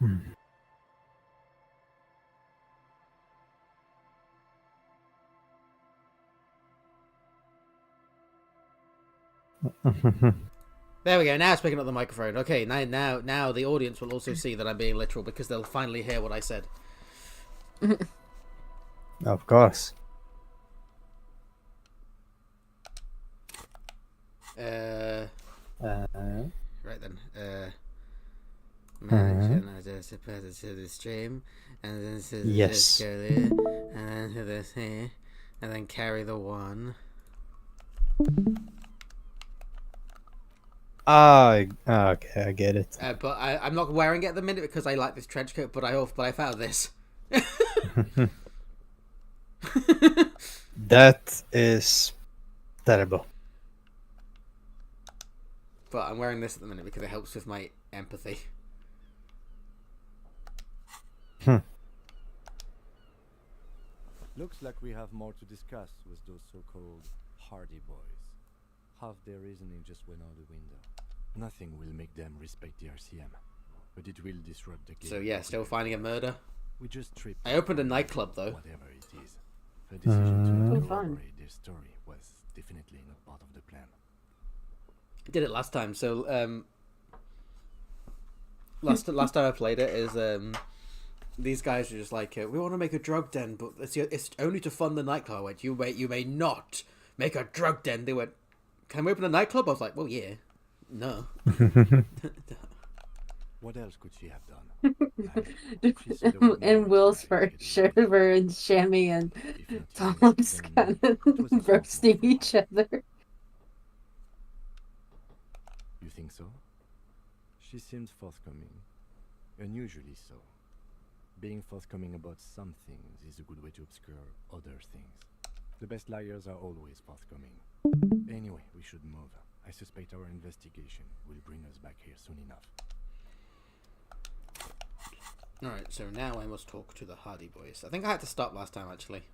There we go. Now it's picking up the microphone. Okay, now the audience will also see that I'm being literal because they'll finally hear what I said. Of course. Right then. Managing to the stream, and then to the Yes. go there, and then to this here, and then carry the one. Okay, I get it. But I'm not wearing it at the minute because I like this trench coat. But I found this. That is terrible. But I'm wearing this at the minute because it helps with my empathy. Looks like we have more to discuss with those so-called hardy boys. Half their reasoning just went out the window. Nothing will make them respect the RCM, but it will disrupt the game. So yeah, still finding a murder. We just tripped. I opened a nightclub though. Whatever it is, the decision to corroborate their story was definitely not part of the plan. I did it last time. So last time I played it is these guys are just like, we want to make a drug den, but it's only to fund the nightclub. I went, you may not make a drug den. They went, can we open a nightclub? I was like, well, yeah. No. What else could she have done? And Will's first shiver and Shammy and Tom's kind of roasting each other. You think so? She seems forthcoming. Unusually so. Being forthcoming about some things is a good way to obscure other things. The best liars are always forthcoming. Anyway, we should move. I suspect our investigation will bring us back here soon enough. Alright, so now I must talk to the Hardy Boys. I think I had to stop last time, actually.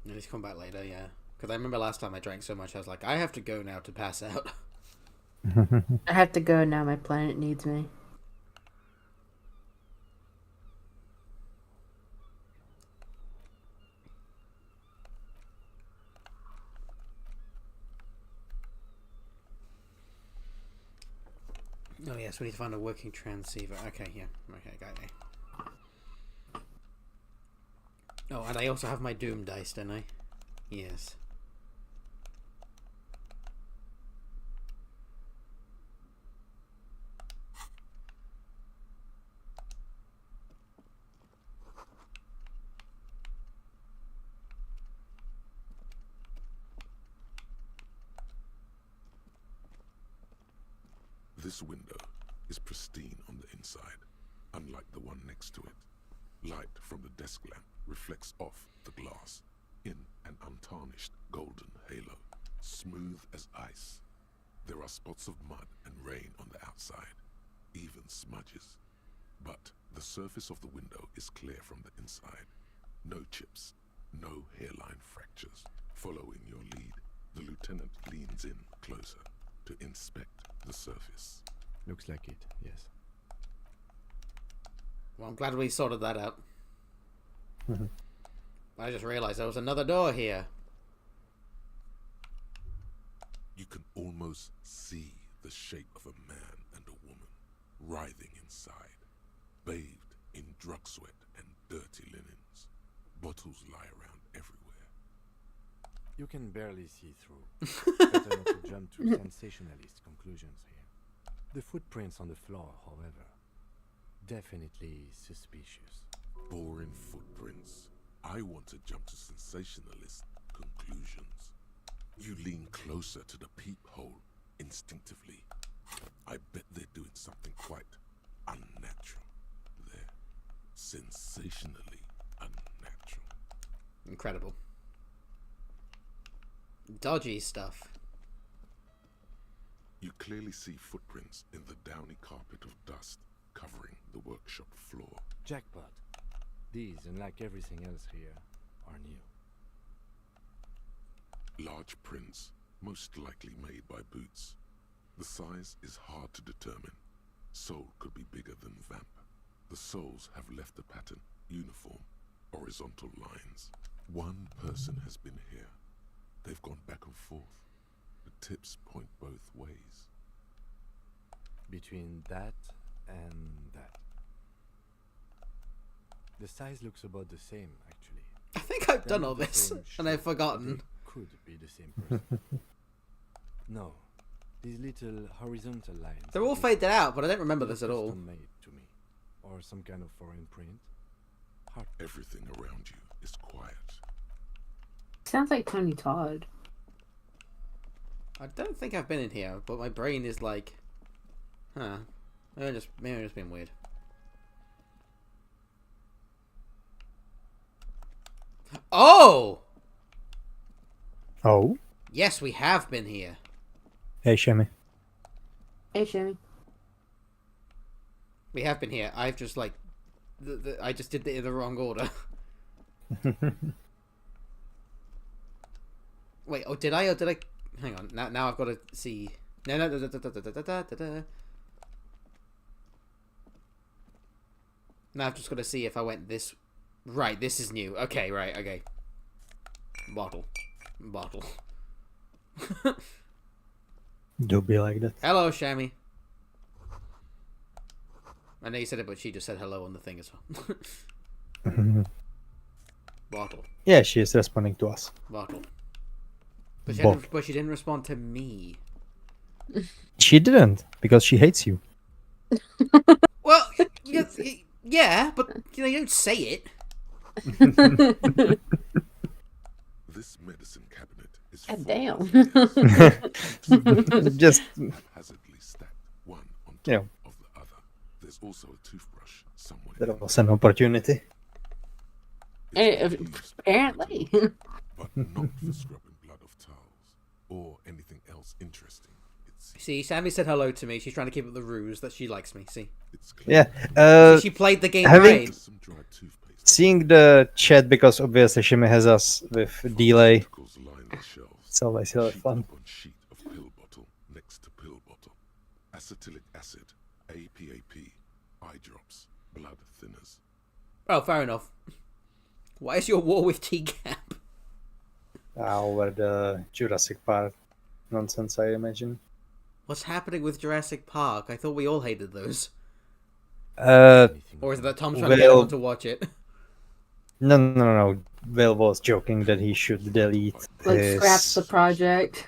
And he's come back later, yeah. Because I remember last time I drank so much, I was like, I have to go now to pass out. I have to go now. My planet needs me. Oh yes, we need to find a working transceiver. Okay, yeah. Okay, got it. Oh, and I also have my Doom dice, don't I? Yes. This window is pristine on the inside, unlike the one next to it. Light from the desk lamp reflects off the glass in an untarnished golden halo, smooth as ice. There are spots of mud and rain on the outside, even smudges. But the surface of the window is clear from the inside. No chips, no hairline fractures. Following your lead, the lieutenant leans in closer to inspect the surface. Looks like it, yes. Well, I'm glad we sorted that out. I just realized there was another door here. You can almost see the shape of a man and a woman writhing inside, bathed in drug sweat and dirty linens. Bottles lie around everywhere. You can barely see through. Better not to jump to sensationalist conclusions here. The footprints on the floor, however, definitely suspicious. Boring footprints. I want to jump to sensationalist conclusions. You lean closer to the peephole instinctively. I bet they're doing something quite unnatural there. Sensationally unnatural. Incredible. Dodgy stuff. You clearly see footprints in the downy carpet of dust covering the workshop floor. Jackpot. These, unlike everything else here, are new. Large prints, most likely made by boots. The size is hard to determine, Soul could be bigger than vamp. The souls have left the pattern, uniform, horizontal lines. One person has been here. They've gone back and forth. The tips point both ways. Between that and that. The size looks about the same, actually. I think I've done They're all not the this, same and shape, I've but forgotten. they could be the same person. No, these little horizontal lines. They're all faded out, but I don't remember this at all. Custom-made to me, or some kind of foreign print. Hard. Everything around you is quiet. Sounds like Tony Todd. I don't think I've been in here, but my brain is like, huh? Maybe I'm just being weird. Oh! Oh, Yes, we have been here. hey, Shemmy. Hey, Shammy. We have been here. I've just like, I just did it in the wrong order. Wait, oh, did I? Or did I? Hang on. Now I've got to see. No. Now I've just got to see if I went this. Right, this is new. Okay, right, okay. Bottle. Do be like that. Hello, Shammy. I know you said it, but she just said hello on the thing as well. Bottle. Yeah, she is responding to us. But Bottle. she didn't respond to me. She didn't, because she hates you. Well, yeah, but you don't say it. This medicine cabinet is God full damn. of years. Just, Haphazardly stacked, one on top Yeah. of the other. There's also a toothbrush somewhere. there was an opportunity. It's been used Apparently. but not for scrubbing blood off towels or anything else interesting. See, Sammy said hello to me. She's trying to keep up the ruse that she likes me. See, It's clear. Yeah, she played the game having- right. There's some dried toothpaste. seeing the chat, because obviously Shimmy has us with delay. Pharmaceuticals line the shelves. It's always really Sheet fun. upon sheet of pill bottle next to pill bottle. Acetylic acid, APAP, eye drops, blood thinners. Oh, fair enough. Why is your war with T-Gap? Over the Jurassic Park nonsense, I imagine. What's happening with Jurassic Park? I thought we all hated those. Anything Or is it that about Tom's trying to get Well- everyone to watch it? No. Will was joking that he should delete Like, his... scraps the project.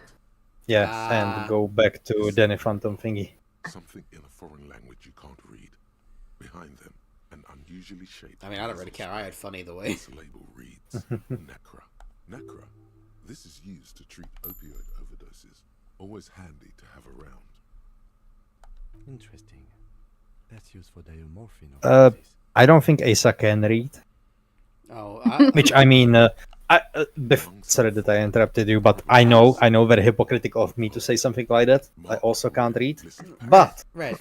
Yeah, Ah. and go back to Danny Phantom thingy. Something in a foreign language you can't read. Behind them, an unusually shaped. I mean, I don't really care. I had fun either way. This label reads Nacra. Nacra. This is used to treat opioid overdoses. Always handy to have around. Interesting. That's used for diamorphine. I don't think Asa can read. Oh, Which, I mean, sorry that I interrupted you, but I know very hypocritical of me to say something like that. I also can't read. Listen, But, Red.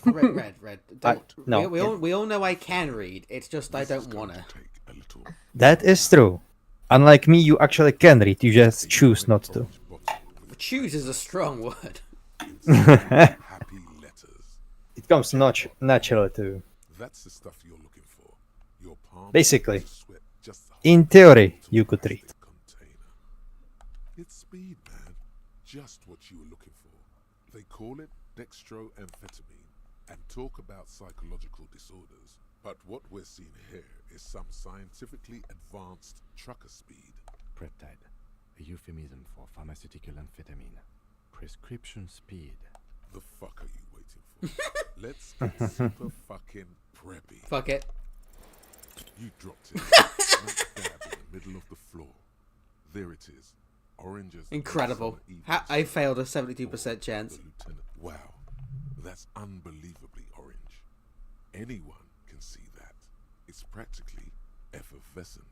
I- Don't, no, we all know I can read. It's just I this is don't going wanna. to take a little that is true. Unlike me, you actually can read, you just choose not to. orange bottle with Choose is a strong word. happy letters. It comes naturally to... That's the stuff you're looking for. Your palm Basically, sweat just the in whole theory, to you could plastic read. Container. It's speed, man. Just what you were looking for. They call it dextroamphetamine and talk about psychological disorders. But what we're seeing here is some scientifically advanced trucker speed. Peptide, a euphemism for pharmaceutical amphetamine. Prescription speed. The fuck are you waiting for? Let's get super fucking preppy. Fuck it. You dropped it smack dab in the middle of the floor. There it is. Orange as the Incredible. summer I evenings. failed a 72% chance. The lieutenant. Wow, that's unbelievably orange. Anyone can see that. It's practically effervescent.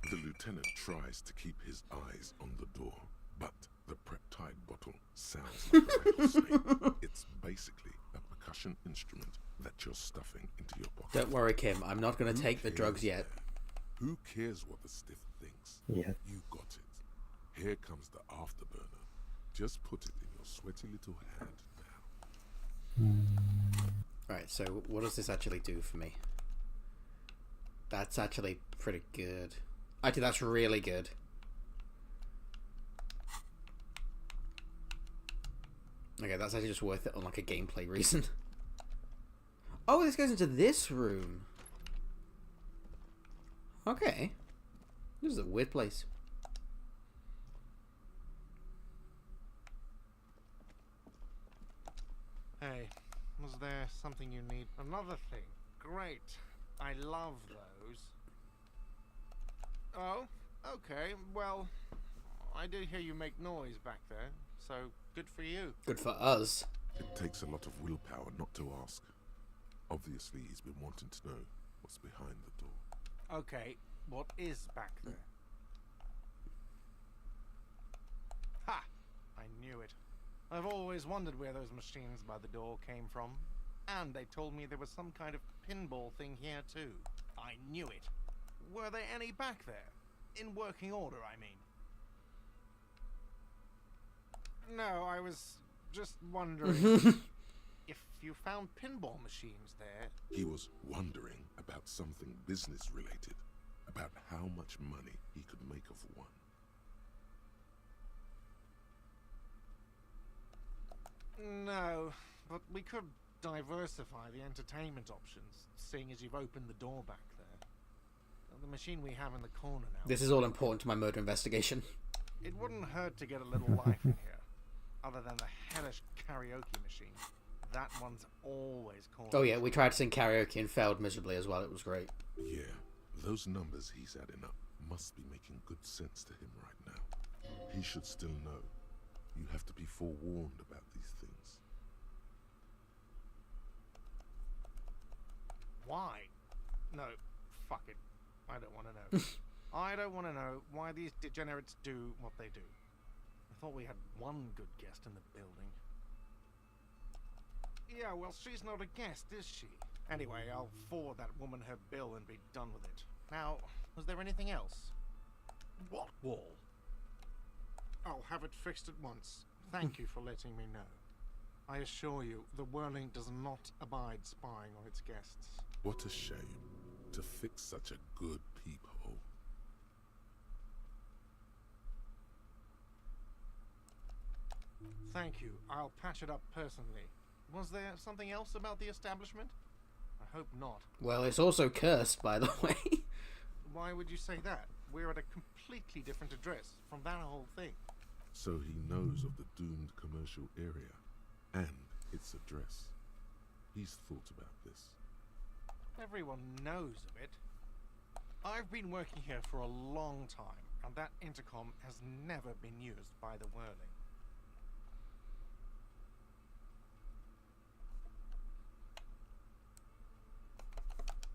The lieutenant tries to keep his eyes on the door, but the peptide bottle sounds like a rattlesnake. It's basically a percussion instrument that you're stuffing into your pocket. Don't worry, Kim. I'm not gonna Who take the cares drugs yet. there? Who cares what the stiff thinks? Yeah. You got it. Here comes the afterburner. Just put it in your sweaty little hand now. Right, so what does this actually do for me? That's actually pretty good. Actually, that's really good. Okay, that's actually just worth it on like a gameplay reason. Oh, this goes into this room. Okay. This is a weird place. Hey, was there something you need? Another thing. Great. I love those. Oh, okay. Well, I did hear you make noise back there, so good for you. Good for us. It takes a lot of willpower not to ask. Obviously, he's been wanting to know what's behind the door. Okay, what is back there? Ha! I knew it. I've always wondered where those machines by the door came from. And they told me there was some kind of pinball thing here too. I knew it. Were there any back there? In working order, I mean. No, I was just wondering if you found pinball machines there. He was wondering about something business related, about how much money he could make of one. No, but we could diversify the entertainment options, seeing as you've opened the door back there. The machine we have in the corner now. This is all important to my murder investigation. It wouldn't hurt to get a little life in here, other than the hellish karaoke machine. That one's always calling. Oh yeah, we tried to sing karaoke and failed miserably as well. It was great. Yeah, those numbers he's adding up must be making good sense to him right now. He should still know. You have to be forewarned about these things. Why? No, fuck it. I don't want to know. I don't want to know why these degenerates do what they do. I thought we had one good guest in the building. Yeah, well, she's not a guest, is she? Anyway, I'll forward that woman her bill and be done with it. Now, was there anything else? What wall? I'll have it fixed at once. Thank you for letting me know. I assure you, the whirling does not abide spying on its guests. What a shame to fix such a good peephole. Thank you. I'll patch it up personally. Was there something else about the establishment? I hope not. Well, it's also cursed, by the way. Why would you say that? We're at a completely different address from that whole thing. So he knows of the doomed commercial area and its address. He's thought about this. Everyone knows of it. I've been working here for a long time, and that intercom has never been used by the whirling.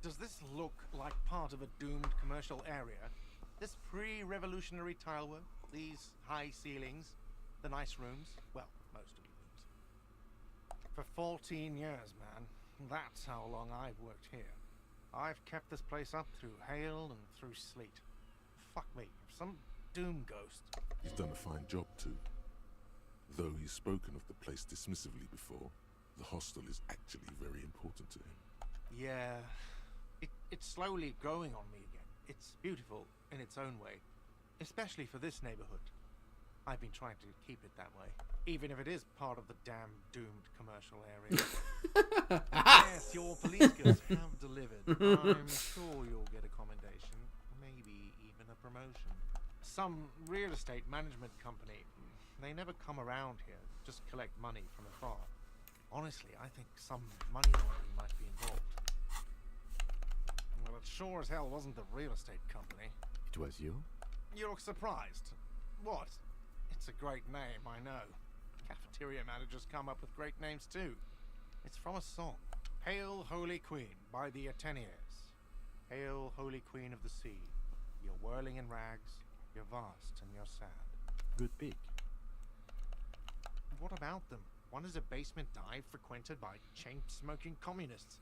Does this look like part of a doomed commercial area? This pre-revolutionary tile work, these high ceilings, the nice rooms, well, most of the rooms. For 14 years, man. That's how long I've worked here. I've kept this place up through hail and through sleet. Fuck me, if some doom ghost. He's done a fine job too. Though he's spoken of the place dismissively before, the hostel is actually very important to him. Yeah, it's slowly growing on me again. It's beautiful in its own way, especially for this neighborhood. I've been trying to keep it that way, even if it is part of the damn doomed commercial area. Yes, your police skills have delivered. I'm sure you'll get a commendation, maybe even a promotion. Some real estate management company, they never come around here, just collect money from afar. Honestly, I think some money laundering might be involved. Well, it sure as hell wasn't the real estate company. It was you? You look surprised. What? It's a great name, I know. Cafeteria managers come up with great names too. It's from a song. Hail, Holy Queen, by the Ateneers. Hail, Holy Queen of the Sea. You're whirling in rags, you're vast and you're sad. Good pick. What about them? One is a basement dive frequented by chain-smoking communists.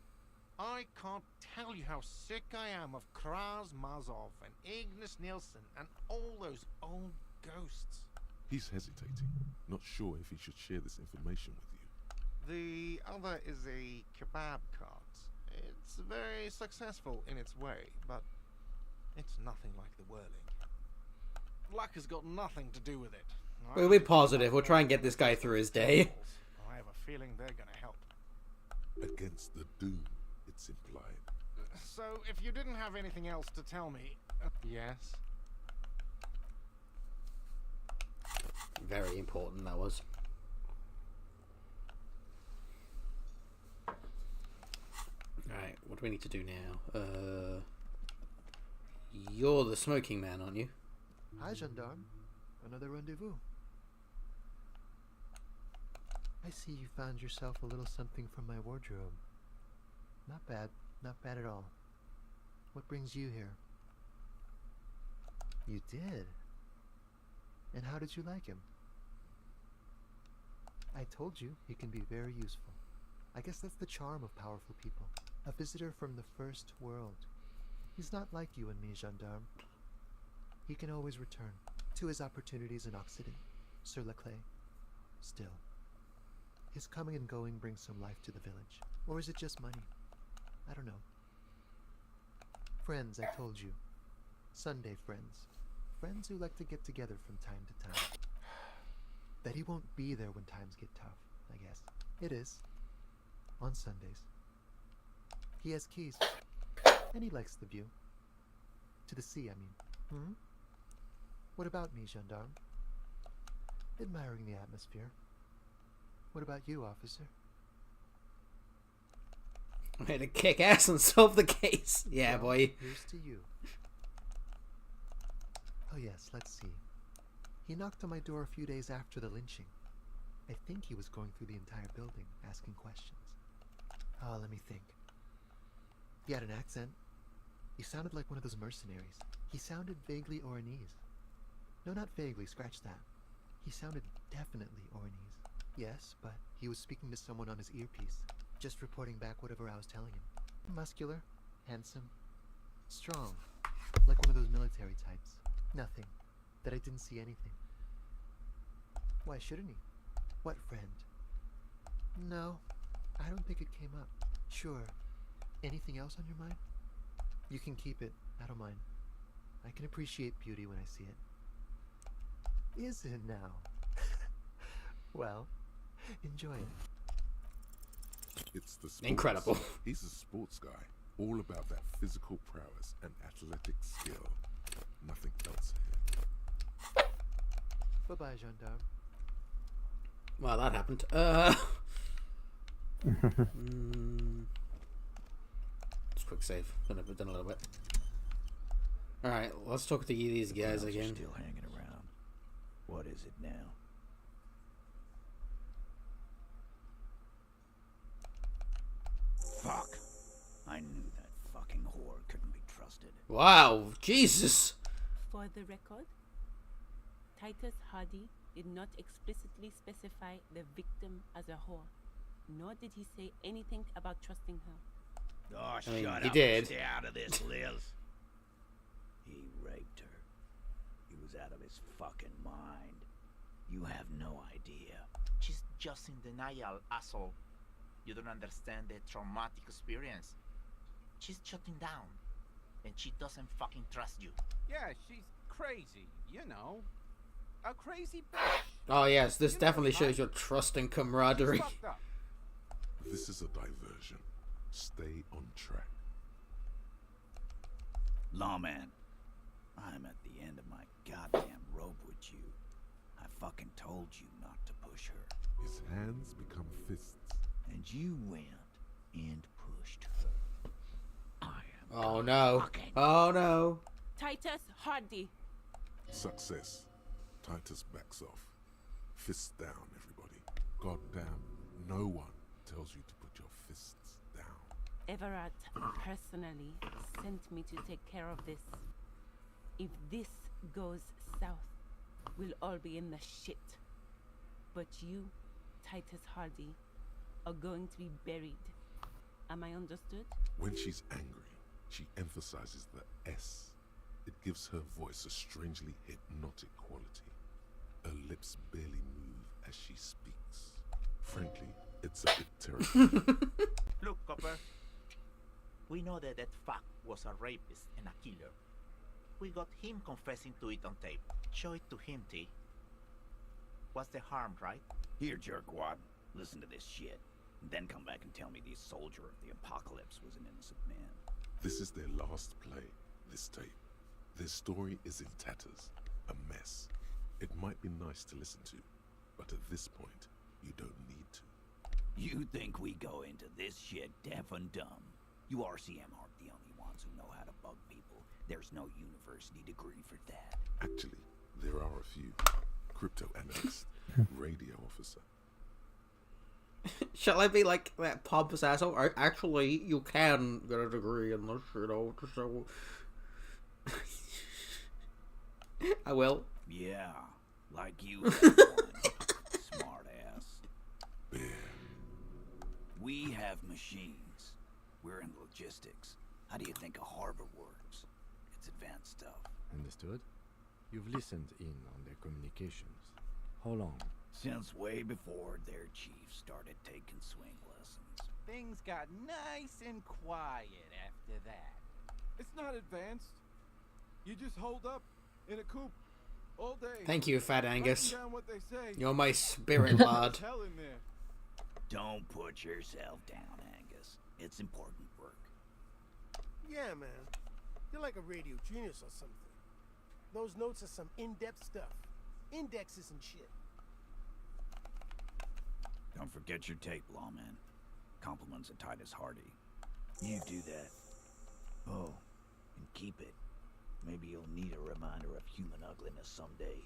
I can't tell you how sick I am of Kraz Mazov and Ignis Nielsen and all those old ghosts. He's hesitating, not sure if he should share this information with you. The other is a kebab cart. It's very successful in its way, but it's nothing like the whirling. Luck has got nothing to do with it. We'll be positive. We'll try and get this guy through his day. I have a feeling they're going to help. Against the doom, it's implied. So, if you didn't have anything else to tell me... yes? Very important, that was. Alright, what do we need to do now? You're the smoking man, aren't you? Hi, gendarme. Another rendezvous. I see you found yourself a little something from my wardrobe. Not bad. Not bad at all. What brings you here? You did? And how did you like him? I told you he can be very useful. I guess that's the charm of powerful people. A visitor from the first world. He's not like you and me, gendarme. He can always return to his opportunities in Occident, sur la clé. Still, his coming and going brings some life to the village. Or is it just money? I don't know. Friends, I told you. Sunday friends. Friends who like to get together from time to time. That he won't be there when times get tough, I guess. It is. On Sundays. He has keys. And he likes the view. To the sea, I mean. What about me, gendarme? Admiring the atmosphere. What about you, officer? I'm here to kick ass and solve the case. Yeah, Well, boy. Here's to you. Oh yes, let's see. He knocked on my door a few days after the lynching. I think he was going through the entire building, asking questions. Oh, let me think. He had an accent. He sounded like one of those mercenaries. He sounded vaguely Oranese. No, not vaguely, scratch that. He sounded definitely Oranese. Yes, but he was speaking to someone on his earpiece, just reporting back whatever I was telling him. Muscular, handsome, strong, like one of those military types. Nothing. That I didn't see anything. Why shouldn't he? What friend? No, I don't think it came up. Sure. Anything else on your mind? You can keep it. I don't mind. I can appreciate beauty when I see it. Is it now? Well, enjoy it. It's the sports. Incredible. He's a sports guy, all about that physical prowess and athletic skill. Nothing else here. Bye-bye, gendarme. Well, that happened. Just quick save. Done a little bit. Alright, let's talk to these guys again. Still hanging around. What is it now? Fuck. I knew that fucking whore couldn't be trusted. Wow, Jesus. For the record, Titus Hardy did not explicitly specify the victim as a whore, nor did he say anything about trusting her. Oh, I mean, shut he up did. and stay out of this, Liz. He raped her. He was out of his fucking mind. You have no idea. She's just in denial, asshole. You don't understand the traumatic experience. She's shutting down. And she doesn't fucking trust you. Yeah, she's crazy, you know. A crazy bitch. Oh yes, this definitely shows your trust and camaraderie. Fucked up. This is a diversion. Stay on track. Lawman, I'm at the end of my goddamn rope with you. I fucking told you not to push her. His hands become fists. And you went and pushed her. I am Oh no. Oh no. Titus Hardy. Success. Titus backs off. Fists down, everybody. Goddamn, no one tells you to put your fists down. Everard personally sent me to take care of this. If this goes south, we'll all be in the shit. But you, Titus Hardy, are going to be buried. Am I understood? When she's angry, she emphasizes the S. It gives her voice a strangely hypnotic quality. Her lips barely move as she speaks. Frankly, it's It's a bit terrible. Look, Copper. We know that that fuck was a rapist and a killer. We got him confessing to it on tape. Show it to him, T. What's the harm, right? Here, jerkwad. Listen to this shit. Then come back and tell me the soldier of the apocalypse was an innocent man. This is their last play, this tape. Their story is in tatters, a mess. It might be nice to listen to, but at this point, you don't need to. You think we go into this shit deaf and dumb? You RCM aren't the only ones who know how to bug people. There's no university degree for that. Actually, there are a few. Crypto analyst, radio officer. Shall I be like that pompous asshole? Actually, you can get a degree in this, you know, so... I will. Yeah, like you, smart ass. Bear. We have machines. We're in logistics. How do you think a harbor works? It's advanced stuff. Understood? You've listened in on their communications. How long? Since way before their chief started taking swing lessons. Things got nice and quiet after that. It's not advanced. You just hold up in a coop all day. Thank you, Fat Angus. Down what they say. You're my spirit lord. Hell in there. Don't put yourself down, Angus. It's important work. Yeah, man. You're like a radio genius or something. Those notes are some in-depth stuff. Indexes and shit. Don't forget your tape, lawman. Compliments of Titus Hardy. You do that. Oh, and keep it. Maybe you'll need a reminder of human ugliness someday.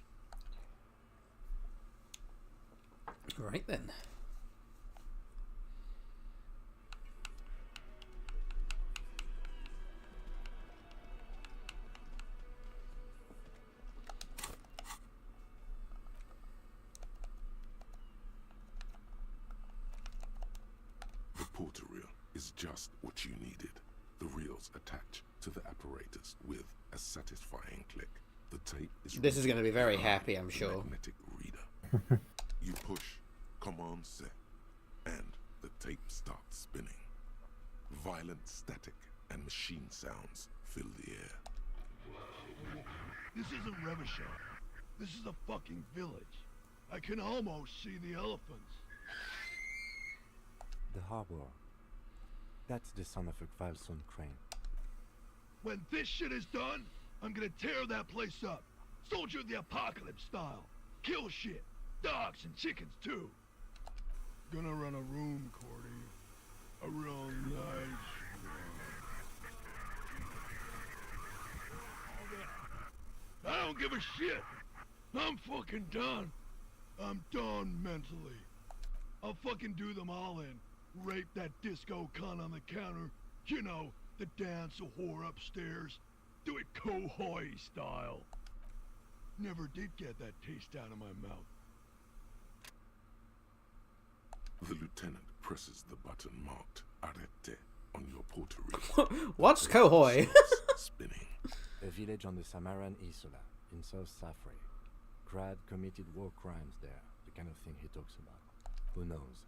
Right then. The porter reel is just what you needed. The reels attach to the apparatus with a satisfying click. The tape is... This is going to be very happy, I'm sure. Magnetic reader. You push command set, and the tape starts spinning. Violent static and machine sounds fill the air. This isn't Revachol. This is a fucking village. I can almost see the elephants. The harbor. That's the son of a Kvalson crane. When this shit is done, I'm gonna tear that place up. Soldier of the apocalypse style. Kill shit. Dogs and chickens too. Gonna run a room, Cordy. A real nice room. I don't give a shit. I'm fucking done. I'm done mentally. I'll fucking do them all in. Rape that disco cunt on the counter. You know, the dance a whore upstairs. Do it Kohoi style. Never did get that taste out of my mouth. The lieutenant presses the button marked Arete on your porter reel. What's Kohoi? Spinning. A village on the Samaran Isola, in South Safre. Grad committed war crimes there, the kind of thing he talks about. Who knows?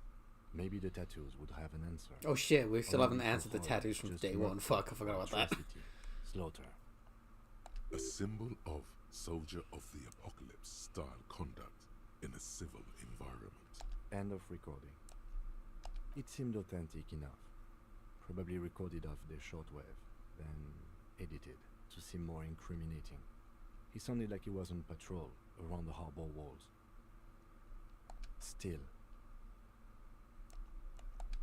Maybe the tattoos would have an answer. Oh shit, we still Or haven't maybe answered the Kohoi tattoos from just day murder, one. Fuck, I forgot about that. atrocity, Slaughter. A symbol of soldier of the apocalypse style conduct in a civil environment. End of recording. It seemed authentic enough. Probably recorded off the shortwave, then edited to seem more incriminating. He sounded like he was on patrol around the harbor walls. Still.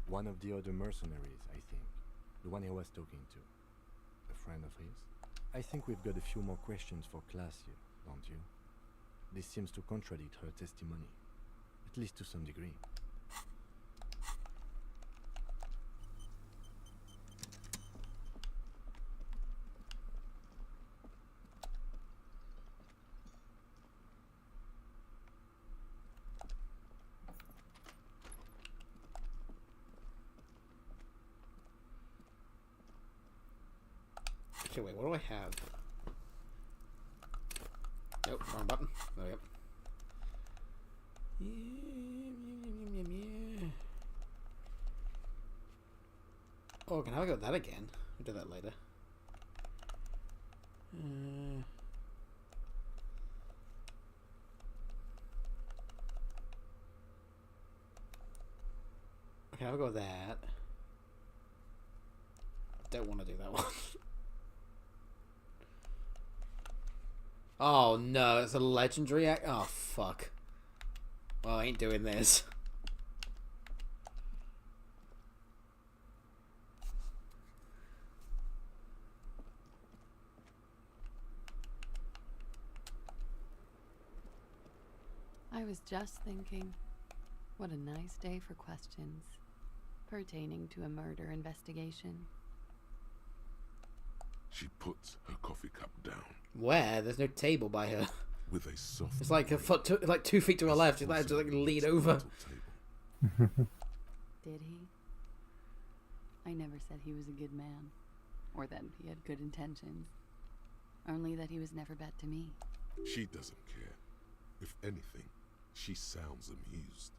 One of the other mercenaries, I think. The one he was talking to. A friend of his. I think we've got a few more questions for class here, don't you? This seems to contradict her testimony. At least to some degree. Okay, wait, what do I have? Nope, wrong button. Oh, yep. Oh, can I go that again? We'll do that later. Okay, I'll go with that. Don't want to do that one. Oh no, it's a legendary act. Oh fuck. Well, I ain't doing this. I was just thinking, what a nice day for questions pertaining to a murder investigation. She puts her coffee cup down. Where? There's no table by her. With a soft. It's like a foot, like 2 feet to her left. She's like to lean over. Did he? I never said he was a good man, or that he had good intentions. Only that he was never bad to me. She doesn't care. If anything, she sounds amused.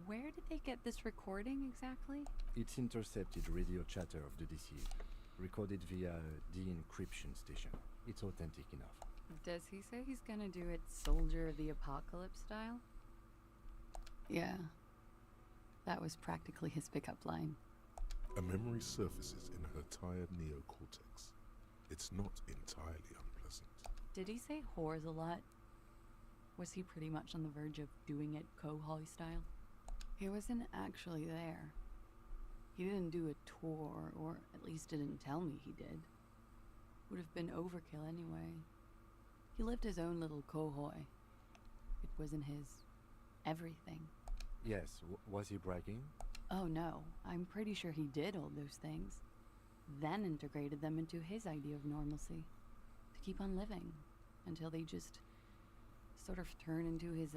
Where did they get this recording exactly? It's intercepted radio chatter of the deceased, recorded via the encryption station. It's authentic enough. Does he say he's gonna do it Soldier of the Apocalypse style? Yeah. That was practically his pickup line. A memory surfaces in her tired neocortex. It's not entirely unpleasant. Did he say whores a lot? Was he pretty much on the verge of doing it Kohoi style? He wasn't actually there. He didn't do a tour, or at least didn't tell me he did. Would have been overkill anyway. He lived his own little Kohoi. It wasn't his everything. Yes, was he bragging? Oh no, I'm pretty sure he did all those things. Then integrated them into his idea of normalcy. To keep on living. Until they just sort of turn into his,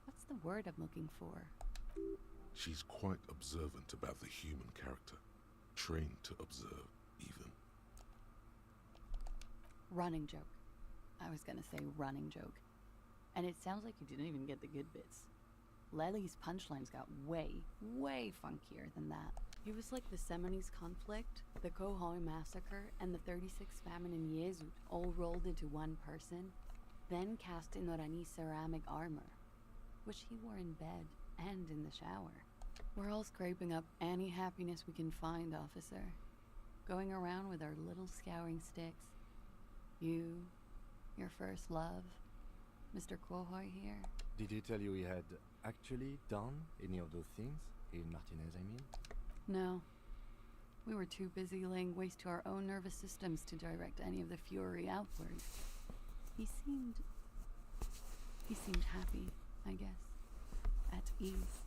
what's the word I'm looking for? She's quite observant about the human character. Trained to observe, even. Running joke. I was gonna say running joke. And it sounds like you didn't even get the good bits. Lely's punchlines got way, way funkier than that. He was like the Semonese conflict, the Kohoi massacre, and the 36 famine in Yezut all rolled into one person, then cast in Orani ceramic armor, which he wore in bed and in the shower. We're all scraping up any happiness we can find, officer. Going around with our little scouring sticks. You, your first love, Mr. Kohoi here. Did he tell you he had actually done any of those things? In Martinez, I mean? No. We were too busy laying waste to our own nervous systems to direct any of the fury outward. He seemed happy, I guess. At ease.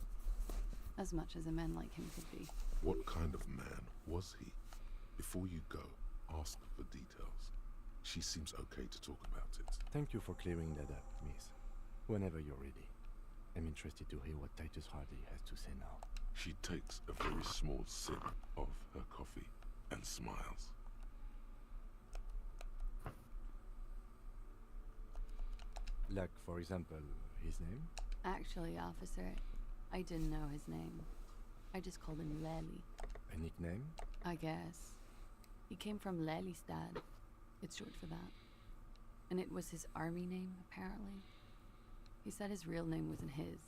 As much as a man like him could be. What kind of man was he? Before you go, ask for details. She seems okay to talk about it. Thank you for clearing that up, miss. Whenever you're ready. I'm interested to hear what Titus Hardy has to say now. She takes a very small sip of her coffee and smiles. Like, for example, his name? Actually, officer, I didn't know his name. I just called him Lely. A nickname? I guess. He came from Lelystad. It's short for that. And it was his army name, apparently. He said his real name wasn't his.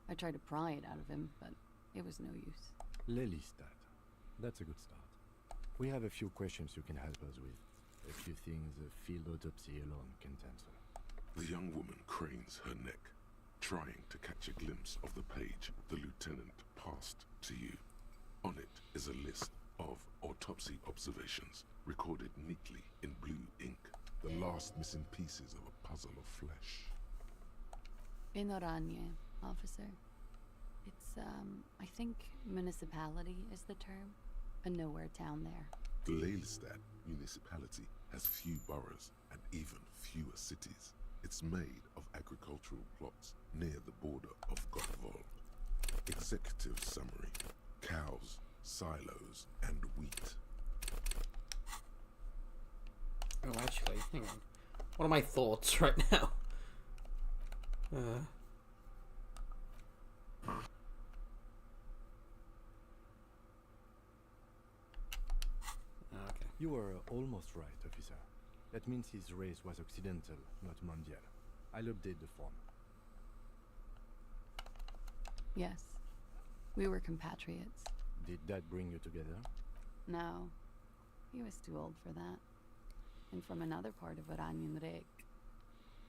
I tried to pry it out of him, but it was no use. Lelystad. That's a good start. We have a few questions you can help us with. A few things a field autopsy alone can't answer. The young woman cranes her neck, trying to catch a glimpse of the page the lieutenant passed to you. On it is a list of autopsy observations, recorded neatly in blue ink, the last missing pieces of a puzzle of flesh. In Oranje, officer. It's, I think municipality is the term. A nowhere town there. The Lelystad municipality has few boroughs and even fewer cities. It's made of agricultural plots near the border of Gotvold. Executive summary: cows, silos, and wheat. Oh, actually, hang on. What are my thoughts right now? You were almost right, officer. That means his race was Occidental, not Mondial. I'll update the form. Yes. We were compatriots. Did that bring you together? No. He was too old for that. And from another part of Oranien Rek.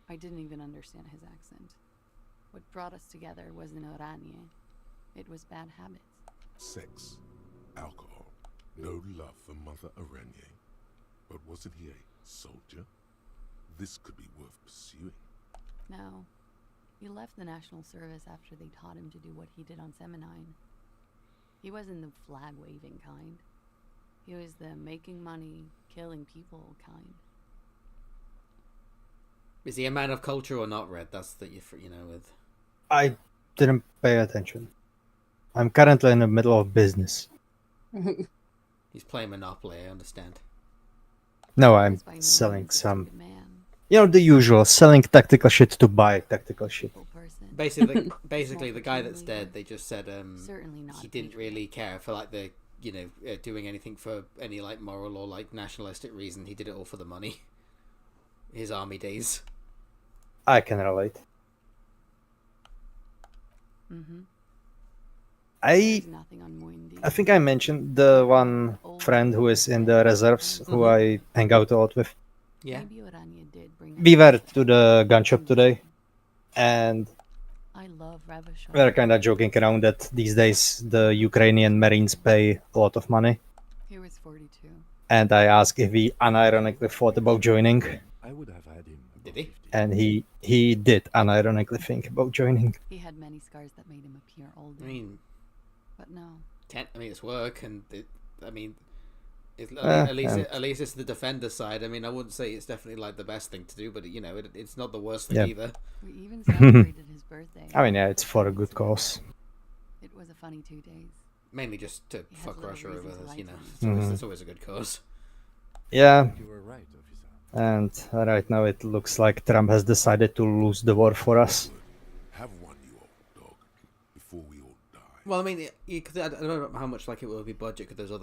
I didn't even understand his accent. What brought us together wasn't Oranje. It was bad habits. Sex, alcohol, no love for Mother Aranye. But wasn't he a soldier? This could be worth pursuing. No. He left the National Service after they taught him to do what he did on Seminine. He wasn't the flag-waving kind. He was the making money, killing people kind. Is he a man of culture or not, Red? That's the with. I didn't pay attention. I'm currently in the middle of business. He's playing Monopoly, I understand. No, I'm selling some... You know, the usual. Selling tactical shit to buy tactical shit. Basically, the guy that's dead, they just said he didn't really care for like the doing anything for any like moral or like nationalistic reason. He did it all for the money. His army days. I can relate. Mm-hmm. I think I mentioned the one friend who is in the reserves who I hang out a lot with. Yeah. We were to the gun shop today, and we're kind of joking around that these days the Ukrainian Marines pay a lot of money. He was 42. And I asked if he unironically thought about joining. I would have had him. Did he? And he did unironically think about joining. He had many scars that made him appear older. I mean, but no. It's work, and at least it's the defender side. I mean, I wouldn't say it's definitely like the best thing to do, but it's not the worst thing either. We even celebrated his birthday. I mean, yeah, it's for a good cause. It was a funny 2 days. Mainly just to fuck Russia over, it's always a good cause. Yeah. You were right, officer. And right now it looks like Trump has decided to lose the war for us. Have one, you old dog, before we all die. Well, I mean, I don't know how much like it will be budget because there's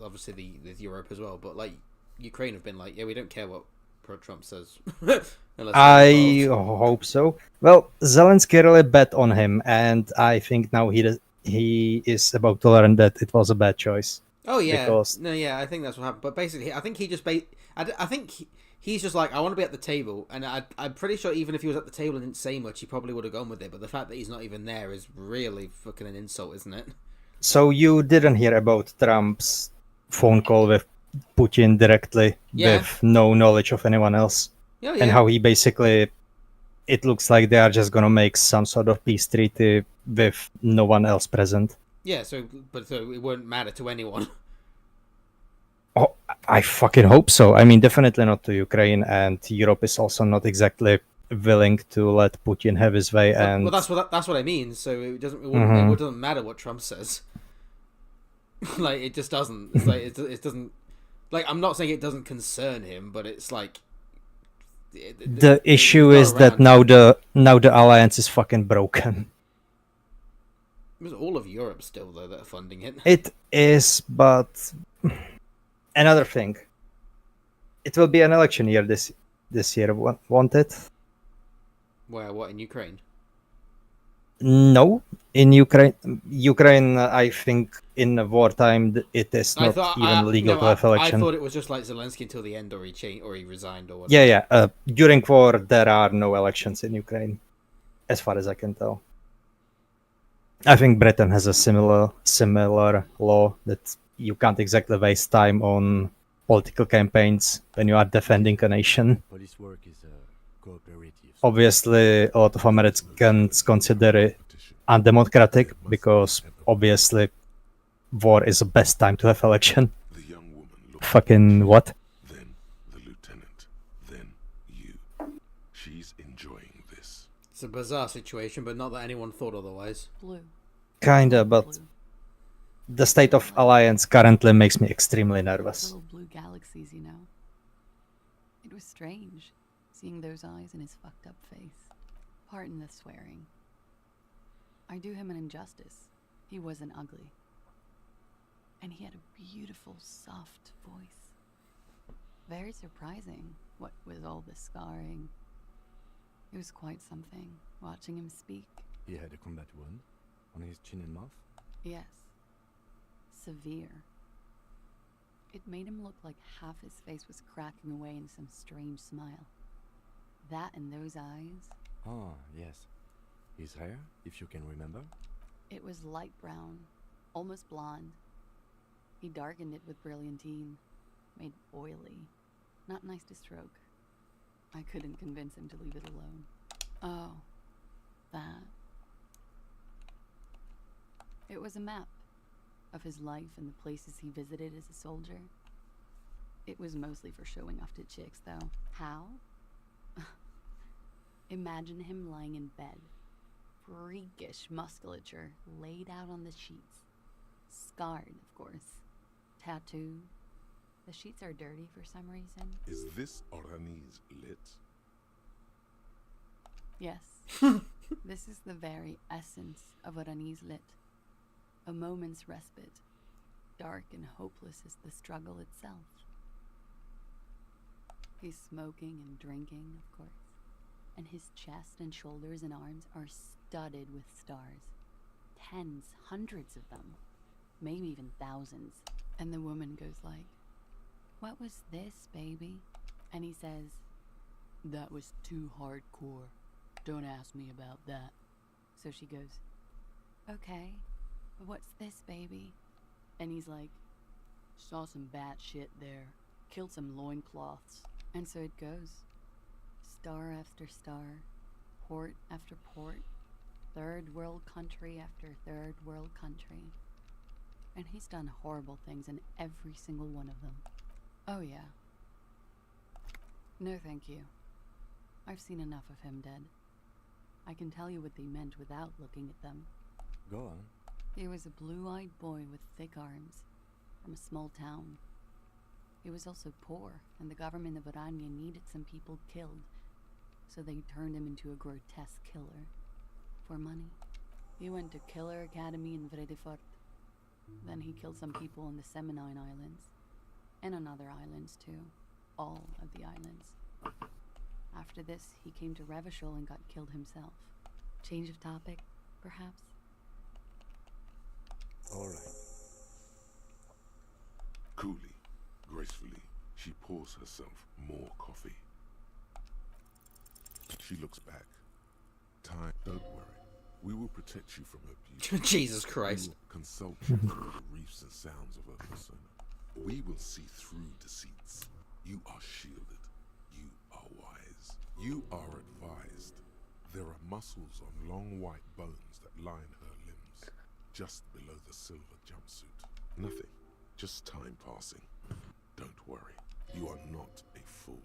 obviously there's Europe as well, but like Ukraine have been like, yeah, we don't care what Trump says. I hope so. Well, Zelensky really bet on him, and I think now he is about to learn that it was a bad choice. Oh yeah, because... I think that's what happened. But basically, I think he just I think he's just like, I want to be at the table, and I'm pretty sure even if he was at the table and didn't say much, he probably would have gone with it. But the fact that he's not even there is really fucking an insult, isn't it? So you didn't hear about Trump's phone call with Putin directly, with no knowledge of anyone else, and how he basically, it looks like they are just gonna make some sort of peace treaty with no one else present. Yeah, so it won't matter to anyone. Oh, I fucking hope so. I mean, definitely not to Ukraine, and Europe is also not exactly willing to let Putin have his way. And well, that's what I mean. So it doesn't matter what Trump says. Like it just doesn't. It's like it doesn't. Like I'm not saying it doesn't concern him, but it's like the issue is that now the alliance is fucking broken. It's all of Europe still though that are funding it. It is, but another thing. It will be an election year this year, won't it? Where? What, in Ukraine? No, in Ukraine, I think in wartime it is not even legal to have election. I thought it was just like Zelensky until the end, or he resigned, or whatever. Yeah. During war, there are no elections in Ukraine, as far as I can tell. I think Britain has a similar law that you can't exactly waste time on political campaigns when you are defending a nation. Police work is cooperative. Obviously, a lot of Americans consider it undemocratic because obviously war is the best time to have election. The young woman Fucking what? Then the lieutenant, then you. She's enjoying this. It's a bizarre situation, but not that anyone thought otherwise. Blue. Kinda, but the state of alliance currently makes me extremely nervous. Little blue galaxies, you know. It was strange, seeing those eyes in his fucked up face. Pardon the swearing. I do him an injustice. He wasn't ugly. And he had a beautiful, soft voice. Very surprising, what with all the scarring. It was quite something, watching him speak. He had a combat wound on his chin and mouth? Yes. Severe. It made him look like half his face was cracking away in some strange smile. That and those eyes. Ah, yes. His hair, if you can remember? It was light brown, almost blonde. He darkened it with brilliantine, made oily. Not nice to stroke. I couldn't convince him to leave it alone. Oh, that. It was a map of his life and the places he visited as a soldier. It was mostly for showing off to chicks, though. How? Imagine him lying in bed, freakish musculature laid out on the sheets. Scarred, of course. Tattooed. The sheets are dirty for some reason. Is this Orani's lit? Yes. This is the very essence of Orani's lit. A moment's respite, dark and hopeless as the struggle itself. He's smoking and drinking, of course, and his chest and shoulders and arms are studded with stars. Tens, hundreds of them, maybe even thousands. And the woman goes like, "What was this, baby?" And he says, "That was too hardcore. Don't ask me about that." So she goes, "Okay. What's this, baby?" And he's like, "Saw some bat shit there. Killed some loincloths." And so it goes. Star after star. Port after port. Third world country after third world country. And he's done horrible things in every single one of them. Oh yeah. No thank you. I've seen enough of him dead. I can tell you what they meant without looking at them. Go on. He was a blue-eyed boy with thick arms, from a small town. He was also poor, and the government of Orania needed some people killed, so they turned him into a grotesque killer. For money. He went to Killer Academy in Vredefort. Then he killed some people on the Seminine Islands, and on other islands too. All of the islands. After this, he came to Revachol and got killed himself. Change of topic, perhaps? All right. Coolly, gracefully, she pours herself more coffee. She looks back. Time, don't worry. We will protect you from her beauty. Jesus Christ. We will consult you through the reefs and sounds of her persona. We will see through deceits. You are shielded. You are wise. You are advised. There are muscles on long white bones that line her limbs, just below the silver jumpsuit. Nothing. Just time passing. Don't worry. You are not a fool.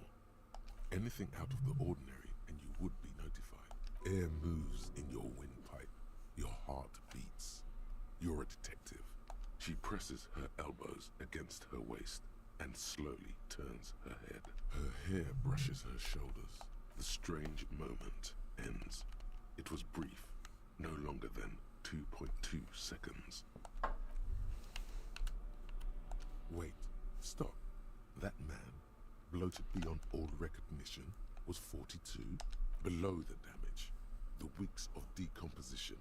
Anything out of the ordinary and you would be notified. Air moves in your windpipe. Your heart beats. You're a detective. She presses her elbows against her waist and slowly turns her head. Her hair brushes her shoulders. The strange moment ends. It was brief, no longer than 2.2 seconds. Wait, stop. That man, bloated beyond all recognition, was 42. Below the damage, the weeks of decomposition,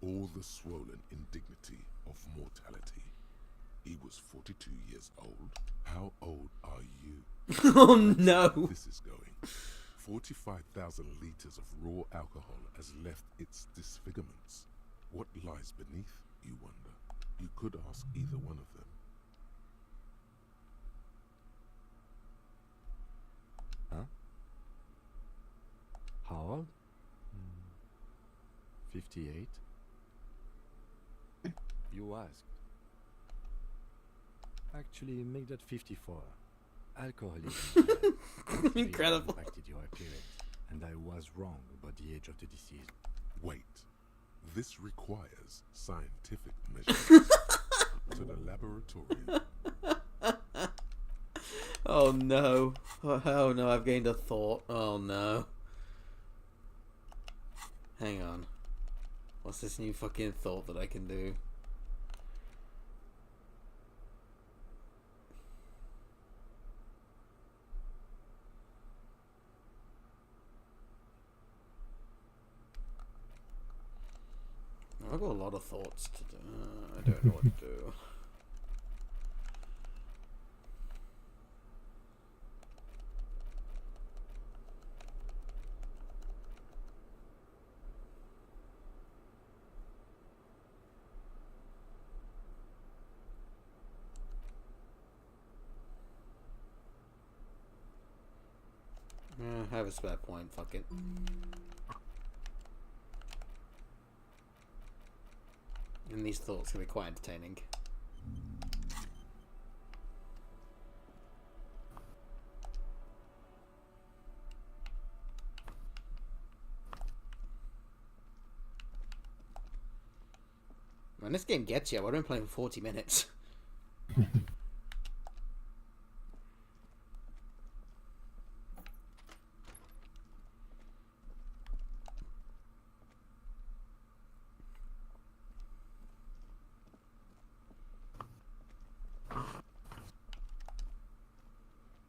all the swollen indignity of mortality. He was 42 years old. How old are you? Oh no! This is going. 45,000 liters of raw alcohol has left its disfigurements. What lies beneath, you wonder? You could ask either one of them. Huh? How old? 58. You asked. Actually, make that 54. Alcoholism Incredible. impacted your appearance, and I was wrong about the age of the deceased. Wait. This requires scientific measurements. To the laboratorium. Oh no. Oh no, I've gained a thought. Oh no. Hang on. What's this new fucking thought that I can do? I've got a lot of thoughts to do. I don't know what to do. I have a spare point, fuck it. And these thoughts can be quite entertaining. Man, this game gets you. I've been playing for 40 minutes.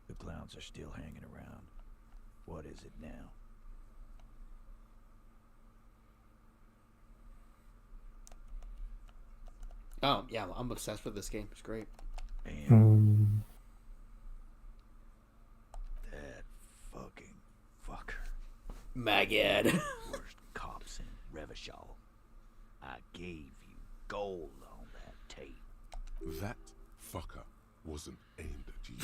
The clowns are still hanging around. What is it now? Oh, yeah, I'm obsessed with this game. It's great. Damn. That fucking fucker. Maggot. Worst cops in Revachol. I gave you gold on that tape. That fucker wasn't aimed at you.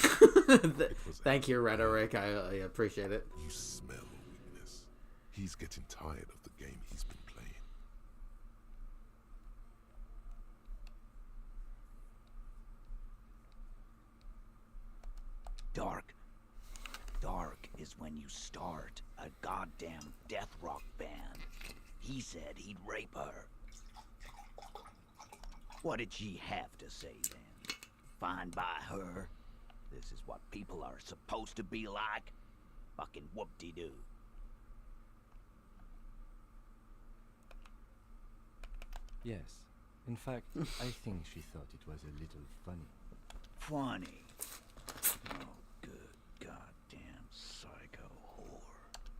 Thank you, Rhetoric. I appreciate it. You smell weakness. He's getting tired of the game he's been playing. Dark. Dark is when you start a goddamn death rock band. He said he'd rape her. What did she have to say then? Fine by her? This is what people are supposed to be like? Fucking whoop-de-doo. Yes. In fact, I think she thought it was a little funny. Funny? Oh, good goddamn psycho whore.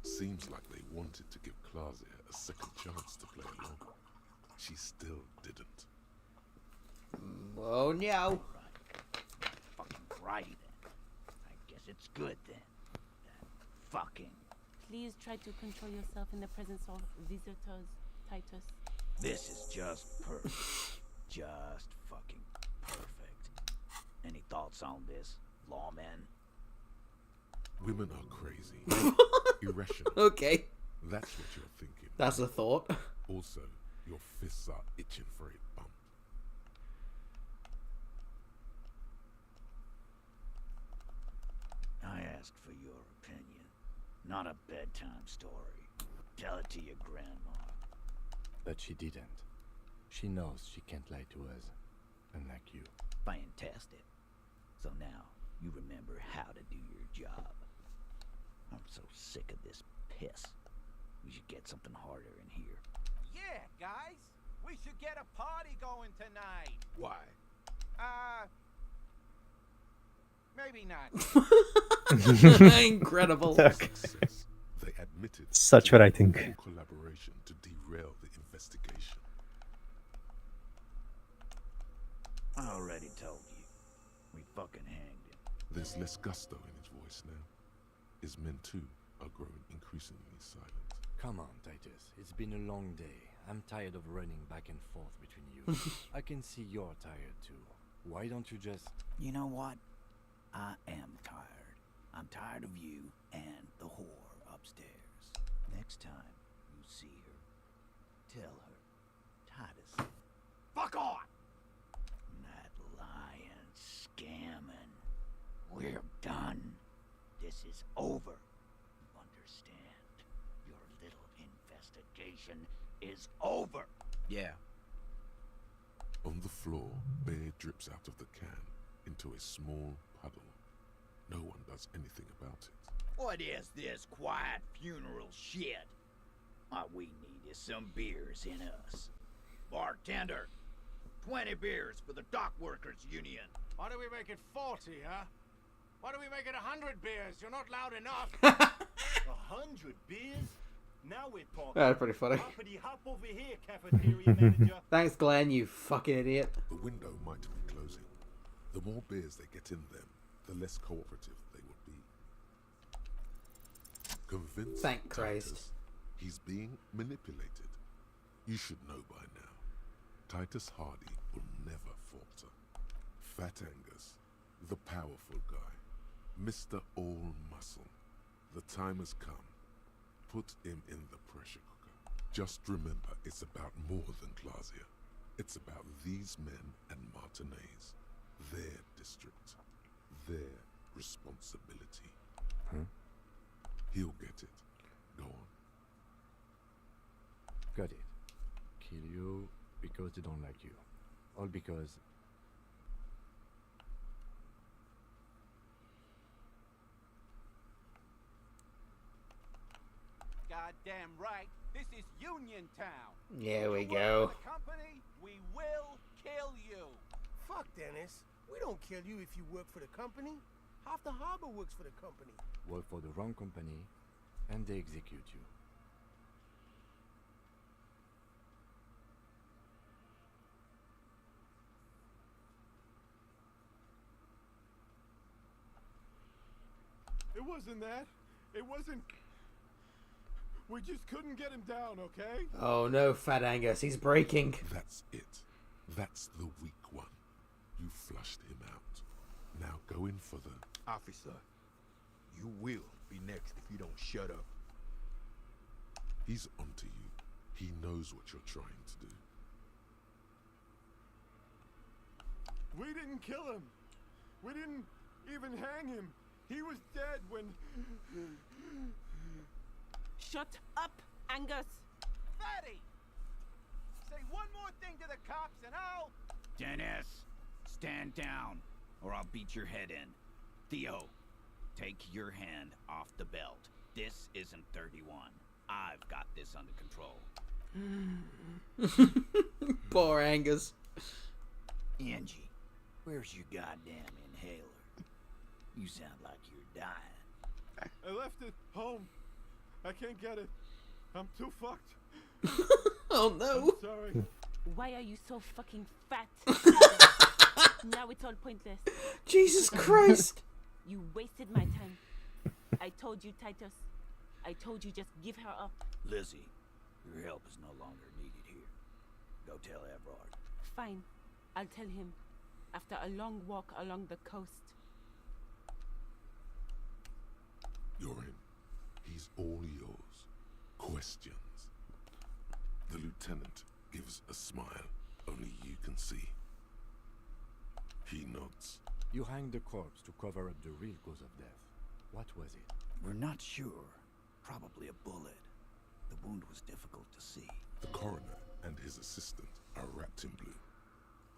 Seems like they wanted to give Claudia a second chance to play along. She still didn't. Oh, no. Fucking righty then. I guess it's good then. That fucking... Please try to control yourself in the presence of visitors, Titus. This is just perfect. Just fucking perfect. Any thoughts on this, lawman? Women are crazy. Irrational. Okay. That's what you're thinking. That's a thought. Also, your fists are itching for a bump. I asked for your opinion, not a bedtime story. Tell it to your grandma. But she didn't. She knows she can't lie to us, unlike you. Fantastic. So now, you remember how to do your job. I'm so sick of this piss. We should get something harder in here. Yeah, guys, we should get a party going tonight. Why? Maybe not. Incredible. Success. They admitted Such what I think. full collaboration to derail the investigation. I already told you. We fucking hanged him. There's less gusto in his voice now. His men too are growing increasingly silent. Come on, Titus. It's been a long day. I'm tired of running back and forth between you. I can see you're tired too. Why don't you just... You know what? I am tired. I'm tired of you and the whore upstairs. Next time you see her, tell her Titus. Fuck off! That lying, scamming. We're done. This is over. You understand? Your little investigation is over. Yeah. On the floor, beer drips out of the can into a small puddle. No one does anything about it. What is this quiet funeral shit? All we need is some beers in us. Bartender, 20 beers for the Dock Workers Union. Why do we make it 40, huh? Why do we make it 100 beers? You're not loud enough. 100 beers? Now we're talking. That's pretty funny. Hoppity hop over here, cafeteria manager. Thanks, Glenn, you fucking idiot. The window might be closing. The more beers they get in them, the less cooperative they will be. Convince Thank Christ. Titus he's being manipulated. You should know by now. Titus Hardy will never falter. Fat Angus, the powerful guy, Mr. All Muscle. The time has come. Put him in the pressure cooker. Just remember, it's about more than Glasia. It's about these men and Martinez. Their district. Their responsibility. Huh? He'll get it. Go on. Got it. Kill you because they don't like you. All because... Goddamn right. This is Union Town. Here we You work go. for the company, we will kill you. Fuck, Dennis. We don't kill you if you work for the company. Half the harbor works for the company. Work for the wrong company, and they execute you. It wasn't that. It wasn't. We just couldn't get him down, okay? Oh no, Fat Angus, he's breaking. That's it. That's the weak one. You flushed him out. Now go in for the... Officer, you will be next if you don't shut up. He's onto you. He knows what you're trying to do. We didn't kill him. We didn't even hang him. He was dead when... Shut up, Angus! Fatty! Say one more thing to the cops and I'll... Dennis, stand down, or I'll beat your head in. Theo, take your hand off the belt. This isn't 31. I've got this under control. Poor Angus. Angie, where's your goddamn inhaler? You sound like you're dying. I left it home. I can't get it. I'm too fucked. Oh no. I'm sorry. Why are you so fucking fat? Now it's all pointless. Jesus Christ. You wasted my time. I told you, Titus. I told you just give her up. Lizzie, your help is no longer needed here. Go tell Everard. Fine. I'll tell him. After a long walk along the coast. You're in. He's all yours. Questions. The lieutenant gives a smile only you can see. He nods. You hanged the corpse to cover up the real cause of death. What was it? We're not sure. Probably a bullet. The wound was difficult to see. The coroner and his assistant are wrapped in blue.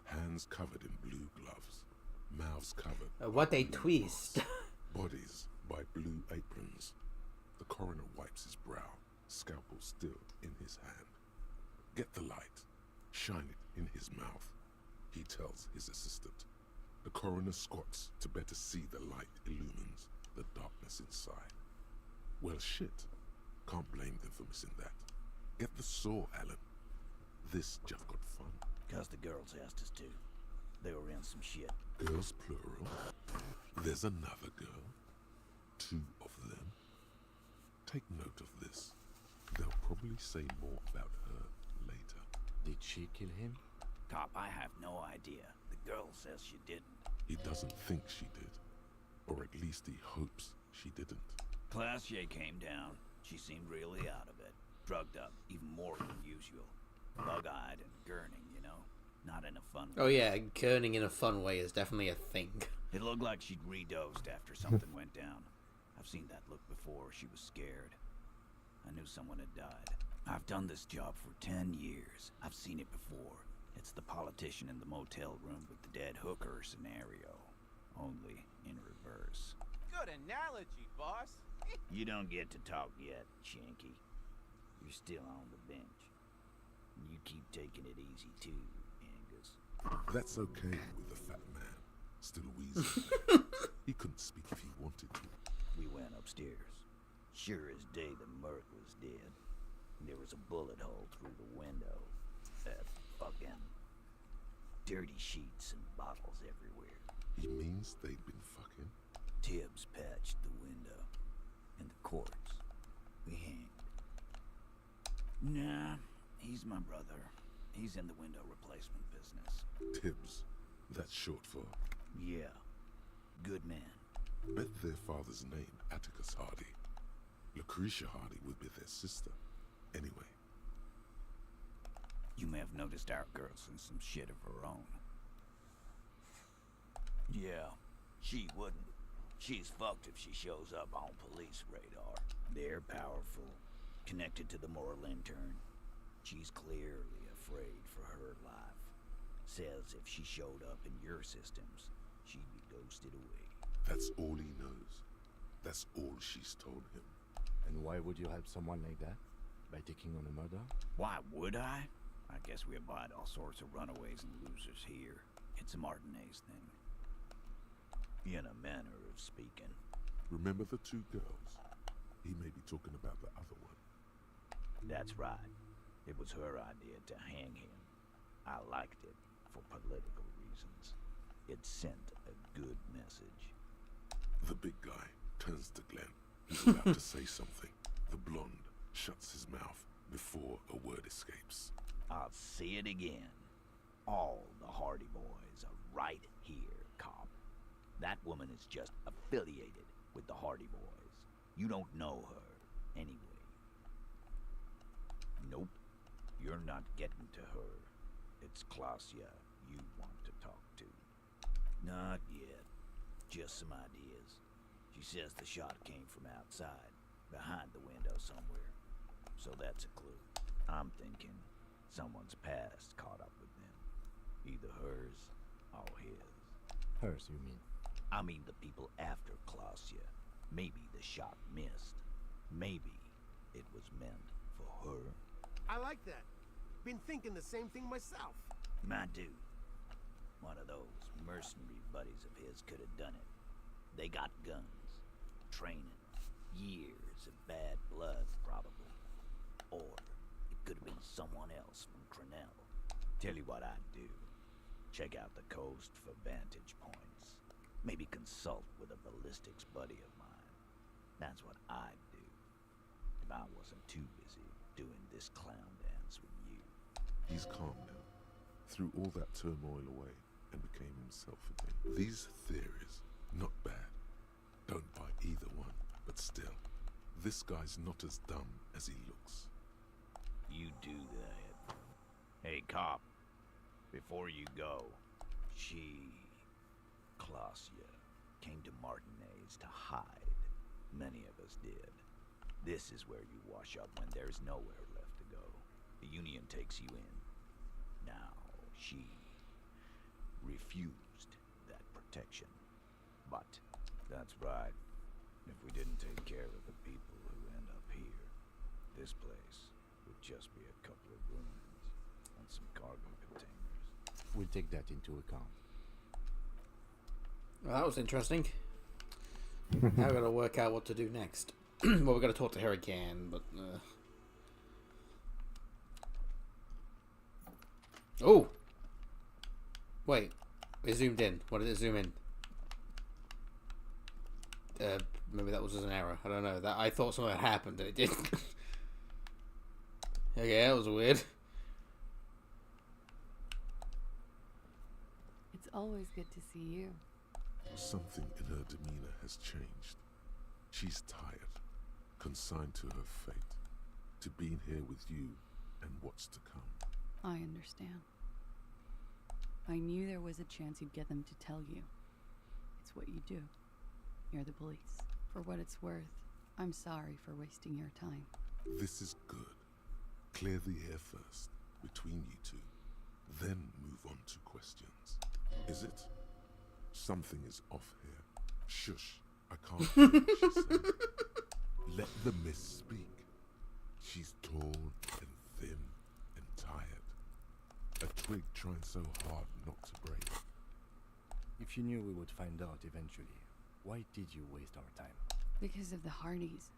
Hands covered in blue gloves. Mouths covered. What they twist. Bodies by blue aprons. The coroner wipes his brow, scalpel still in his hand. Get the light. Shine it in his mouth. He tells his assistant. The coroner squats to better see the light illumines the darkness inside. Well, shit. Can't blame them for missing that. Get the saw, Alan. This just got fun. 'Cause the girls asked us to. They were in some shit. Girls plural. There's another girl. 2 of them. Take note of this. They'll probably say more about her later. Did she kill him? Cop, I have no idea. The girl says she didn't. He doesn't think she did. Or at least he hopes she didn't. Classier came down. She seemed really out of it. Drugged up, even more than usual. Bug-eyed and gurning, you know? Not in a fun way. Oh yeah, kerning in a fun way is definitely a thing. It looked like she'd redosed after something went down. I've seen that look before. She was scared. I knew someone had died. I've done this job for 10 years. I've seen it before. It's the politician in the motel room with the dead hooker scenario. Only in reverse. Good analogy, boss. You don't get to talk yet, Shanky. You're still on the bench. You keep taking it easy too, Angus. That's okay with the fat man. Still wheezing. He couldn't speak if he wanted to. We went upstairs. Sure as day the Mert was dead. There was a bullet hole through the window. Fucking dirty sheets and bottles everywhere. He means they'd been fucking? Tibbs patched the window. And the corpse. We hanged. Nah, he's my brother. He's in the window replacement business. Tibbs. That's short for? Yeah. Good man. Bet their father's name, Atticus Hardy. Lucretia Hardy would be their sister. Anyway. You may have noticed our girl's in some shit of her own. Yeah, she wouldn't. She's fucked if she shows up on police radar. They're powerful, connected to the moral intern. She's clearly afraid for her life. Says if she showed up in your systems, she'd be ghosted away. That's all he knows. That's all she's told him. And why would you help someone like that? By taking on a murder? Why would I? I guess we abide all sorts of runaways and losers here. It's a Martinez thing. In a manner of speaking. Remember the two girls? He may be talking about the other one. That's right. It was her idea to hang him. I liked it for political reasons. It sent a good message. The big guy turns to Glenn. He's about to say something. The blonde shuts his mouth before a word escapes. I'll say it again. All the Hardy boys are right here, cop. That woman is just affiliated with the Hardy boys. You don't know her, anyway. Nope. You're not getting to her. It's Klasia you want to talk to. Not yet. Just some ideas. She says the shot came from outside, behind the window somewhere. So that's a clue. I'm thinking someone's past caught up with them. Either hers or his. Hers, you mean? I mean the people after Klasia. Maybe the shot missed. Maybe it was meant for her. I like that. Been thinking the same thing myself. My dude. One of those mercenary buddies of his could have done it. They got guns, training, years of bad blood, probably. Or it could have been someone else from Crenell. Tell you what I'd do. Check out the coast for vantage points. Maybe consult with a ballistics buddy of mine. That's what I'd do. If I wasn't too busy doing this clown dance with you. He's calm now. Threw all that turmoil away and became himself again. These theories, not bad. Don't buy either one, but still, this guy's not as dumb as he looks. You do that. Hey, cop. Before you go, Klasia, came to Martinez to hide. Many of us did. This is where you wash up when there's nowhere left to go. The Union takes you in. Now, she refused that protection. But, that's right. If we didn't take care of the people who end up here, this place would just be a couple of ruins and some cargo containers. We'll take that into account. Well, that was interesting. Now we've got to work out what to do next. Well, we've got to talk to her again, but... Oh! Wait. It zoomed in. What did it zoom in? Maybe that was just an error. I don't know. That I thought something had happened and it didn't. Okay, that was weird. It's always good to see you. Something in her demeanor has changed. She's tired, consigned to her fate, to being here with you and what's to come. I understand. I knew there was a chance you'd get them to tell you. It's what you do. You're the police. For what it's worth, I'm sorry for wasting your time. This is good. Clear the air first, between you two. Then move on to questions. Is it? Something is off here. Shush. I can't hear what she's saying. Let the mist speak. She's tall and thin and tired. A twig trying so hard not to break. If you knew we would find out eventually, why did you waste our time? Because of the Hardys.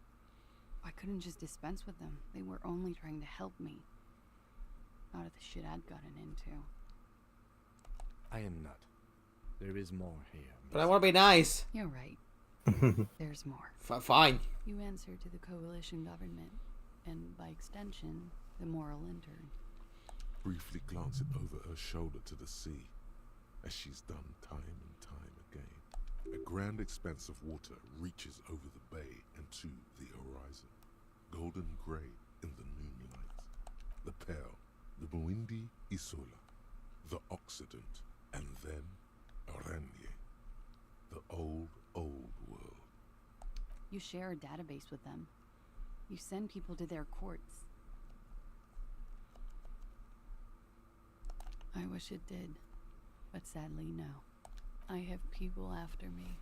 I couldn't just dispense with them. They were only trying to help me. Out of the shit I'd gotten into. I am not. There is more here. But I want to be nice. You're right. There's more. Fine. You answer to the coalition government, and by extension, the moral intern. Briefly glancing over her shoulder to the sea, as she's done time and time again. A grand expanse of water reaches over the bay and to the horizon, golden grey in the moonlight. The Pearl, the Muindi Isola, the Occident, and then Aranye, the old world. You share a database with them. You send people to their courts. I wish it did, but sadly no. I have people after me,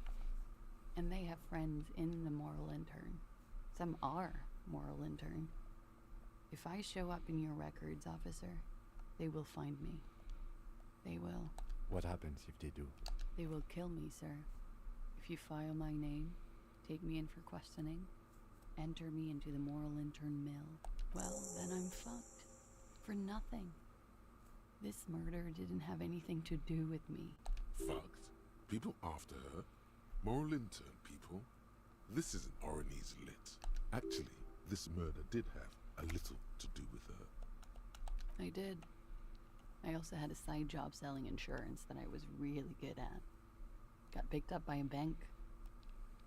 and they have friends in the moral intern. Some are moral intern. If I show up in your records, officer, they will find me. They will. What happens if they do? They will kill me, sir. If you file my name, take me in for questioning, enter me into the moral intern mill, well, then I'm fucked. For nothing. This murder didn't have anything to do with me. Fucked? People after her? Moral intern people? This isn't Orionese lit. Actually, this murder did have a little to do with her. I did. I also had a side job selling insurance that I was really good at. Got picked up by a bank.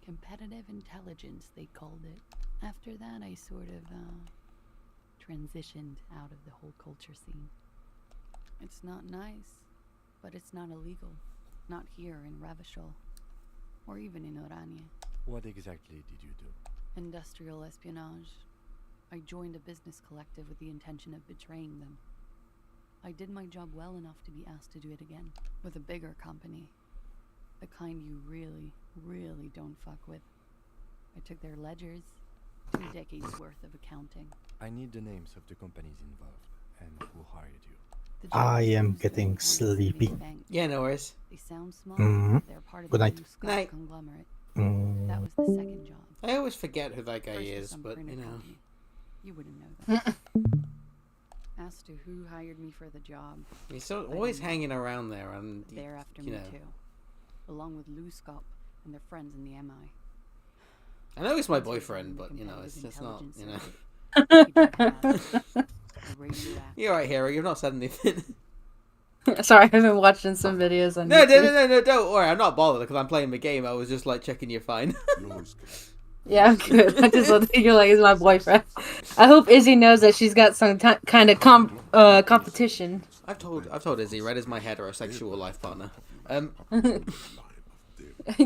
Competitive intelligence, they called it. After that, I sort of, transitioned out of the whole culture scene. It's not nice, but it's not illegal. Not here in Ravishol, or even in Oranje. What exactly did you do? Industrial espionage. I joined a business collective with the intention of betraying them. I did my job well enough to be asked to do it again, with a bigger company. The kind you really, really don't fuck with. I took their ledgers, 2 decades worth of accounting. I need the names of the companies involved and who hired you. I am getting sleepy. Yeah, no worries. They sound small. They're part of Good the night. Blue Sky Night. conglomerate. Mm. That was the second job. I always forget who that guy First was is, some but printer you know. company. You wouldn't know that. As to who hired me for the job, He's so I always don't know. hanging around there, and They're after you me know. too, along with Luskop and their friends in the MI. I know he's my Once I boyfriend, joined the but you know, it's competitive just not, you know. intelligence radioactive. You're right, Hero. You've not said anything. Sorry, I've been watching some videos on No, YouTube. don't worry. I'm not bothered because I'm playing the game. I was just like checking you're fine. Yeah, I'm good. I just looked at you like he's my boyfriend. I hope Izzy knows that she's got some kind of competition. I've told Izzy, Red is my heterosexual life partner. You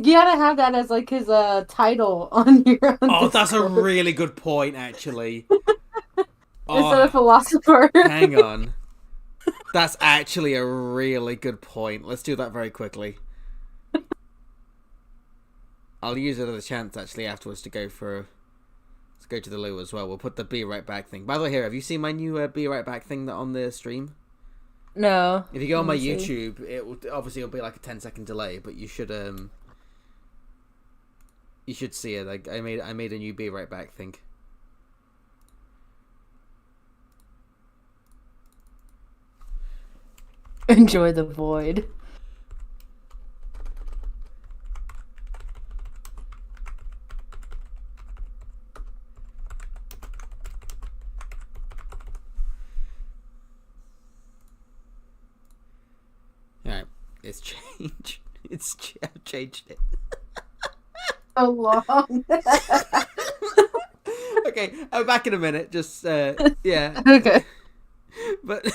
gotta have that as like his title on your own. Oh, that's a Discord. really good point, actually. Instead of philosopher. Hang on. That's actually a really good point. Let's do that very quickly. I'll use it as a chance actually afterwards to go to the loo as well. We'll put the be right back thing. By the way, here, have you seen my new be right back thing that on the stream? No. If you go on my Let me see. YouTube, it'll be like a 10-second delay, but you should see it. Like I made a new be right back thing. Enjoy the void. Alright, it's changed. I've changed it. So long. Okay, I'm back in a minute. Just yeah. Okay. But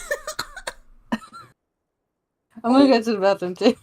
I'm gonna go to the bathroom too.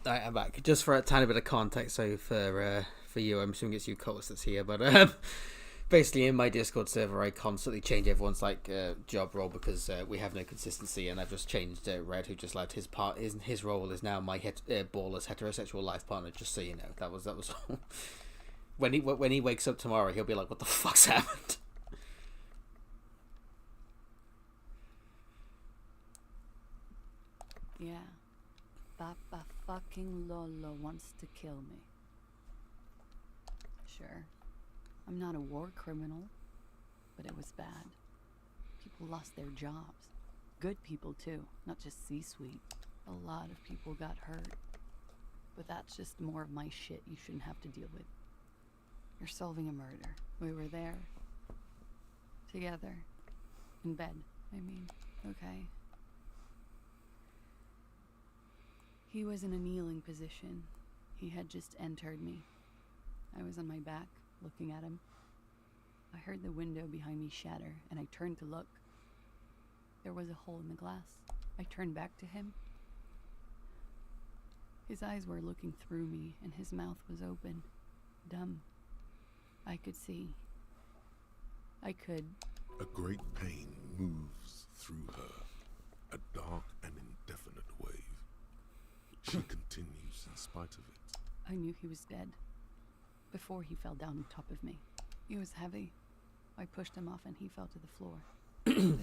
I'm back. Just for a tiny bit of context, so for you, I'm assuming it's you, Colas, that's here. But basically, in my Discord server, I constantly change everyone's job role because we have no consistency, and I've just changed Red, who just left his part. His role is now my ballless heterosexual life partner. Just so you know, that was all. When he wakes up tomorrow, he'll be like, "What the fuck's happened?" Yeah. Papa fucking Lolo wants to kill me. Sure. I'm not a war criminal, but it was bad. People lost their jobs. Good people, too, not just C-suite. A lot of people got hurt. But that's just more of my shit you shouldn't have to deal with. You're solving a murder. We were there. Together. In bed, I mean. Okay. He was in a kneeling position. He had just entered me. I was on my back, looking at him. I heard the window behind me shatter, and I turned to look. There was a hole in the glass. I turned back to him. His eyes were looking through me, and his mouth was open. Dumb. I could see. I could. A great pain moves through her, a dark and indefinite wave. She continues in spite of it. I knew he was dead. Before he fell down on top of me. He was heavy. I pushed him off and he fell to the floor. There.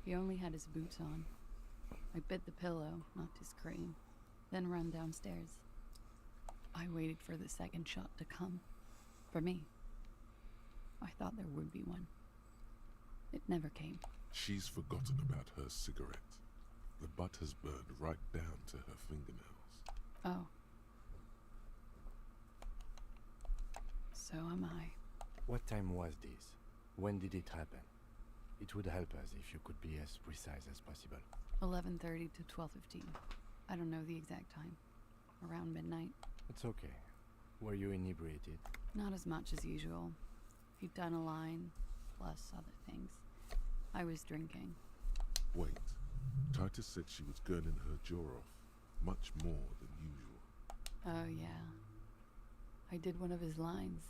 He only had his boots on. I bit the pillow, knocked his scream, then ran downstairs. I waited for the second shot to come. For me. I thought there would be one. It never came. She's forgotten about her cigarette. The butt has burned right down to her fingernails. Oh. So am I. What time was this? When did it happen? It would help us if you could be as precise as possible. 11:30 to 12:15. I don't know the exact time. Around midnight. It's okay. Were you inebriated? Not as much as usual. He'd done a line, plus other things. I was drinking. Wait. Titus said she was gurning her jaw off, much more than usual. Oh, yeah. I did one of his lines,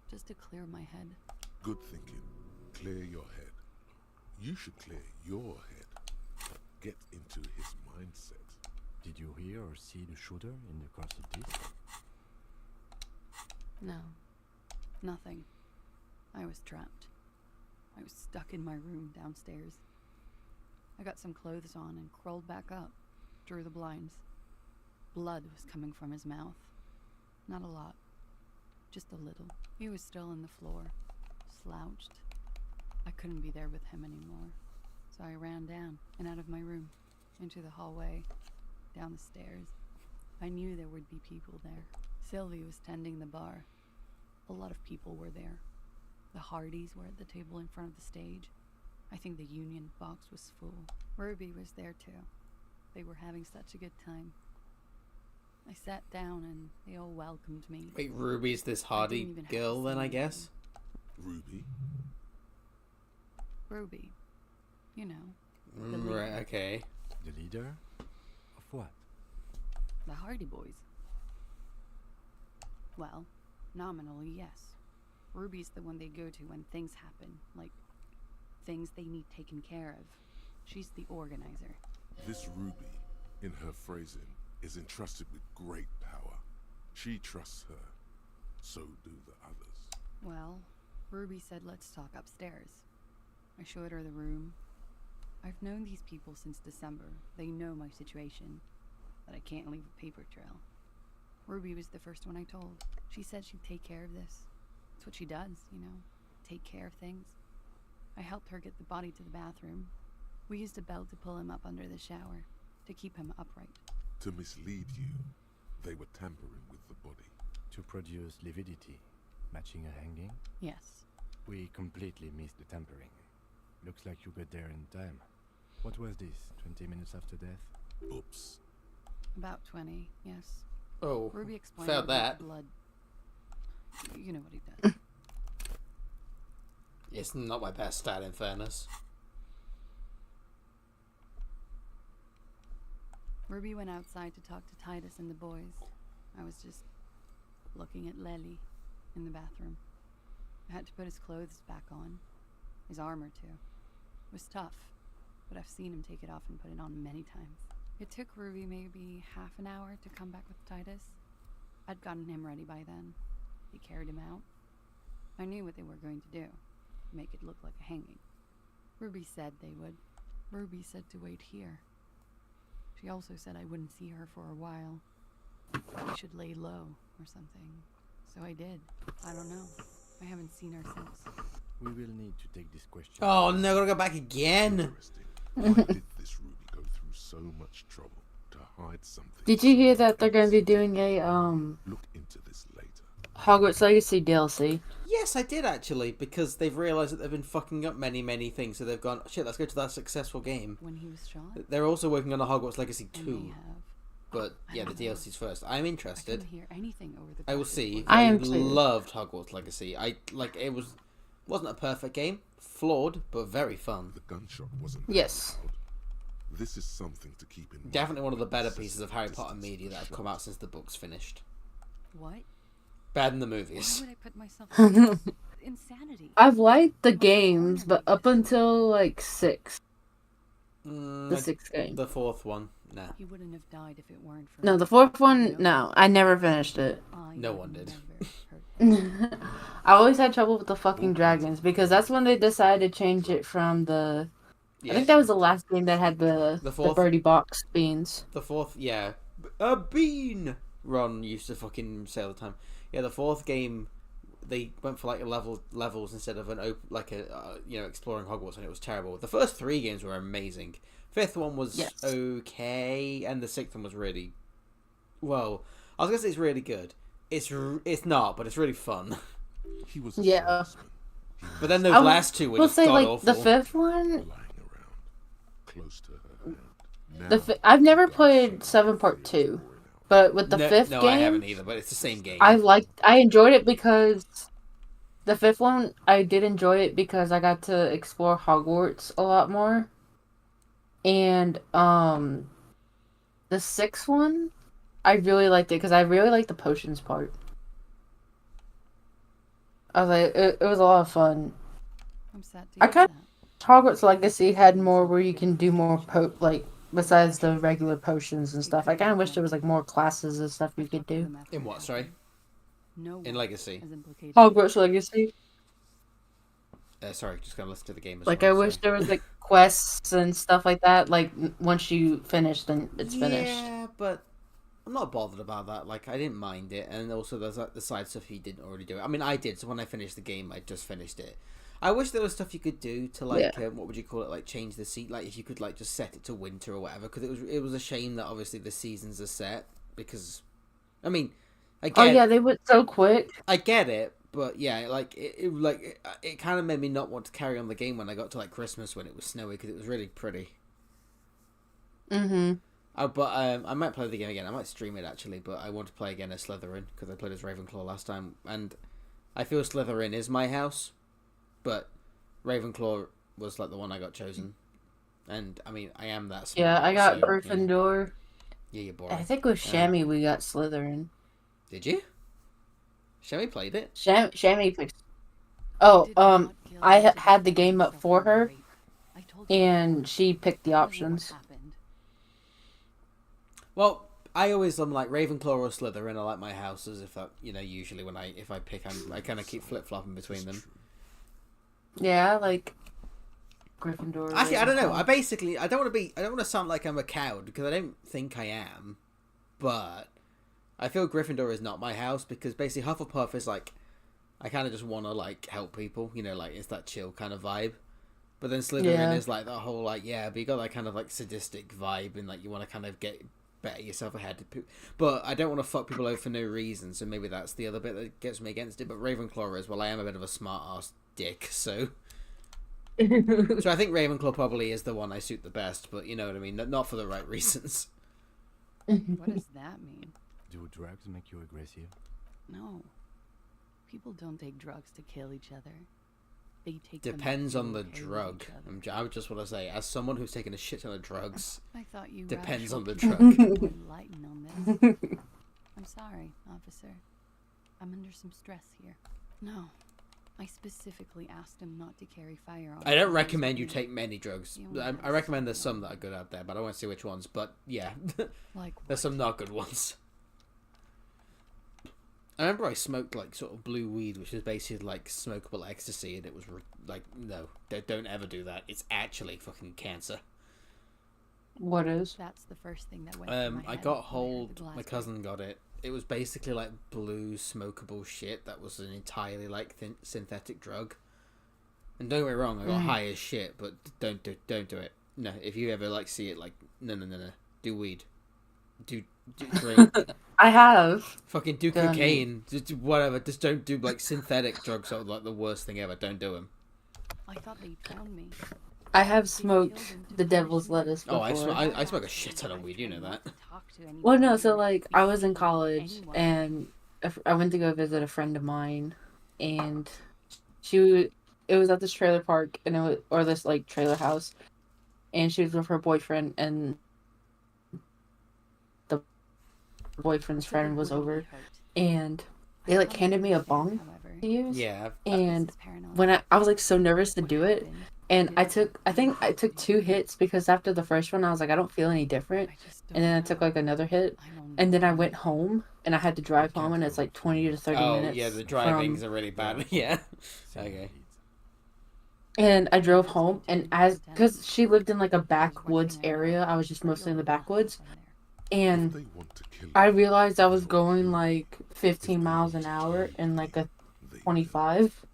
just to clear my head. Good thinking. Clear your head. You should clear your head. Get into his mindset. Did you hear or see the shooter in the course of this? No. Nothing. I was trapped. I was stuck in my room downstairs. I got some clothes on and crawled back up, drew the blinds. Blood was coming from his mouth. Not a lot. Just a little. He was still on the floor, slouched. I couldn't be there with him anymore. So I ran down and out of my room, into the hallway, down the stairs. I knew there would be people there. Sylvie was tending the bar. A lot of people were there. The Hardys were at the table in front of the stage. I think the Union box was full. Ruby was there too. They were having such a good time. I sat down and they all welcomed me. Wait, Ruby's this Hardy girl then, I guess? Ruby? Ruby. You know. Right, okay. The leader? Of what? The Hardy Boys. Well, nominally, yes. Ruby's the one they go to when things happen, like things they need taken care of. She's the organizer. This Ruby, in her phrasing, is entrusted with great power. She trusts her. So do the others. Well, Ruby said let's talk upstairs. I showed her the room. I've known these people since December. They know my situation, but I can't leave a paper trail. Ruby was the first one I told. She said she'd take care of this. It's what she does, you know, take care of things. I helped her get the body to the bathroom. We used a belt to pull him up under the shower, to keep him upright. To mislead you, they were tampering with the body. To produce lividity, matching a hanging? Yes. We completely missed the tampering. Looks like you got there in time. What was this, 20 minutes after death? Oops. About 20, yes. Oh, Ruby explained felt about that. the blood. You know what he does. It's not my best stat, in fairness. Ruby went outside to talk to Titus and the boys. I was just looking at Lely in the bathroom. I had to put his clothes back on. His armor, too. It was tough, but I've seen him take it off and put it on many times. It took Ruby maybe half an hour to come back with Titus. I'd gotten him ready by then. He carried him out. I knew what they were going to do. Make it look like a hanging. Ruby said they would. Ruby said to wait here. She also said I wouldn't see her for a while. I should lay low or something. So I did. I don't know. I haven't seen her since. We will need to take this question. Oh no, gotta go back again. Why did this Ruby go through so much trouble to hide something? Did you hear that they're going to be doing a Look into this later. Hogwarts Legacy DLC? Yes, I did actually, because they've realised that they've been fucking up many things, so they've gone, shit, let's go to that successful game. When he was shot? They're also working on a Hogwarts Legacy And 2. they have. But yeah, the DLC's first. I'm interested. I couldn't hear anything over the I will see. I am too. loved Hogwarts Legacy. It wasn't a perfect game, flawed, but very fun. The gunshot wasn't Yes. loud. This is something to keep in mind. Definitely one of the better pieces of Harry Potter media that have come out since the books finished. What? Better than the movies. Why would I put myself through insanity? I've liked the games, but up until like 6. The 6th game. The 4th one, nah. He wouldn't have died if it weren't for No, the 4th one, no. I never finished it. No one did. I always had trouble with the fucking dragons, because that's when they decided to change it from the... Yeah. I think that was the last game that had the fourth? birdie box beans. The 4th, yeah. A bean! Ron used to fucking say all the time. Yeah, the 4th game, they went for like levels instead of exploring Hogwarts, and it was terrible. The first 3 games were amazing. 5th one was okay, and the 6th one was really, well, I was gonna say it's really good. It's not, but it's really fun. He was Yeah. But then those last 2 were We'll just say god like awful. the 5th one. Close to her hand. I've never played 7 Part 2, but with the 5th no, game, I haven't either. But it's the same game. I enjoyed it because the 5th one I did enjoy it because I got to explore Hogwarts a lot more, and the 6th one I really liked it because I really liked the potions part. I was like, it was a lot of fun. I'm sad to I hear kind that. Hogwarts Legacy had more where you can do more besides the regular potions and stuff. I kind of wish there was like more classes and stuff you could do. In what? Sorry. No In Legacy. Hogwarts Legacy. Sorry, just gonna listen to the game as Like well. I wish there was like quests and stuff like that. Like once you finish, then it's finished. Yeah, but I'm not bothered about that. Like I didn't mind it, and also there's like the side stuff you didn't already do. I mean, I did. So when I finished the game, I just finished it. I wish there was stuff you could do to like what would you call it? Like change the seat. Like if you could like just set it to winter or whatever. Because it was a shame that obviously the seasons are set. Because I mean, They went so quick. I get it, but yeah, like it kind of made me not want to carry on the game when I got to like Christmas when it was snowy because it was really pretty. Mm-hmm. But I might play the game again. I might stream it actually, but I want to play again as Slytherin because I played as Ravenclaw last time, and I feel Slytherin is my house, but Ravenclaw was like the one I got chosen, and I mean I am that. Smart, Yeah, I got so, Gryffindor. Yeah, you're boring. I think with Shammy we got Slytherin. Did you? Shammy played it. Shammy picked. Oh, I had the game up for her, and she picked the options. Well, I always am like Ravenclaw or Slytherin. I like my houses. If that, usually when if I pick, I kind of keep flip flopping between them. Yeah, I like Gryffindor. Actually, I don't know. I don't want to sound like I'm a coward because I don't think I am, but I feel Gryffindor is not my house because basically Hufflepuff is like, I kind of just want to like help people, like it's that chill kind of vibe. But then Slytherin is like that whole like, but you got that kind of like sadistic vibe and like you want to kind of get better yourself ahead. But I don't want to fuck people over for no reason, so maybe that's the other bit that gets me against it. But Ravenclaw is, well, I am a bit of a smart ass dick, so. So I think Ravenclaw probably is the one I suit the best, but you know what I mean, not for the right reasons. What does that mean? Do drugs make you aggressive? No. People don't take drugs to kill each other. they take them Depends to on the okay with drug. each other. I would just want to say, as someone who's taken a shit ton of drugs, I thought you depends on the rational drug. people would enlighten on this. I'm sorry, officer. I'm under some stress here. No. I specifically asked him not to carry firearms. I don't recommend you take many drugs. He only I has recommend there's some that are good out there, but I won't say which ones. But yeah, Like there's some not good ones. I remember I smoked like sort of blue weed, which is basically like smokable ecstasy, and it was like, no, don't ever do that. It's actually fucking cancer. What is? That's the first thing that went through my I head got when I heard hold. the glass My cousin got it. It was basically like blue smokable shit that was an entirely like synthetic drug. And don't get me wrong, I got high as shit, but don't do it. No, if you ever like see it, like no. Do weed. Do drink. I have. Fucking do done cocaine. Just do whatever. Just don't do like synthetic drugs. Are like the worst thing ever. Don't do them. I thought they found me. I have smoked the devil's lettuce before. Oh, I smoke a shit ton of weed. You know that. Well, no, so like I was in college and I went to go visit a friend of mine, and it was at this trailer park or this like trailer house, and she was with her boyfriend, and the boyfriend's friend was over, and they like handed me a bong to use. Yeah. And when I was like so nervous to do it. And I think I took 2 hits because after the first one I was like, I don't feel any different. And then I took like another hit, and then I went home and I had to drive home, and it's like 20 to 30 minutes. Oh yeah, the drivings are really bad. Yeah. Okay. And I drove home, and because she lived in like a backwoods area, I was just mostly in the backwoods, and I realized I was going like 15 miles an hour in like a 25.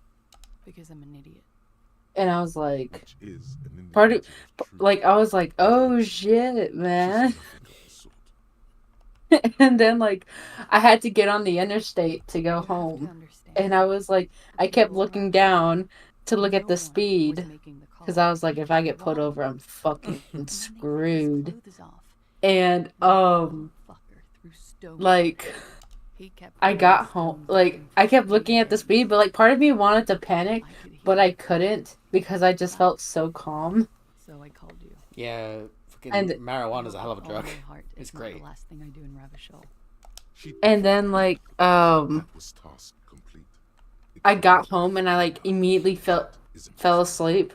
Because I'm an idiot. And I was like, I was like, oh shit, man. And then like, I had to get on the interstate to go home. And I was like, I kept looking down to look at the speed. Because I was like, if I get put over, I'm fucking screwed. And, like, I got home, like, I kept looking at the speed, but like, part of me wanted to panic, but I couldn't because I just felt so calm. So I called you. Yeah, fucking And- marijuana's a hell of a drug. It's Not great. the last thing I do in Ravishol. And then like, I got home and I like immediately fell asleep.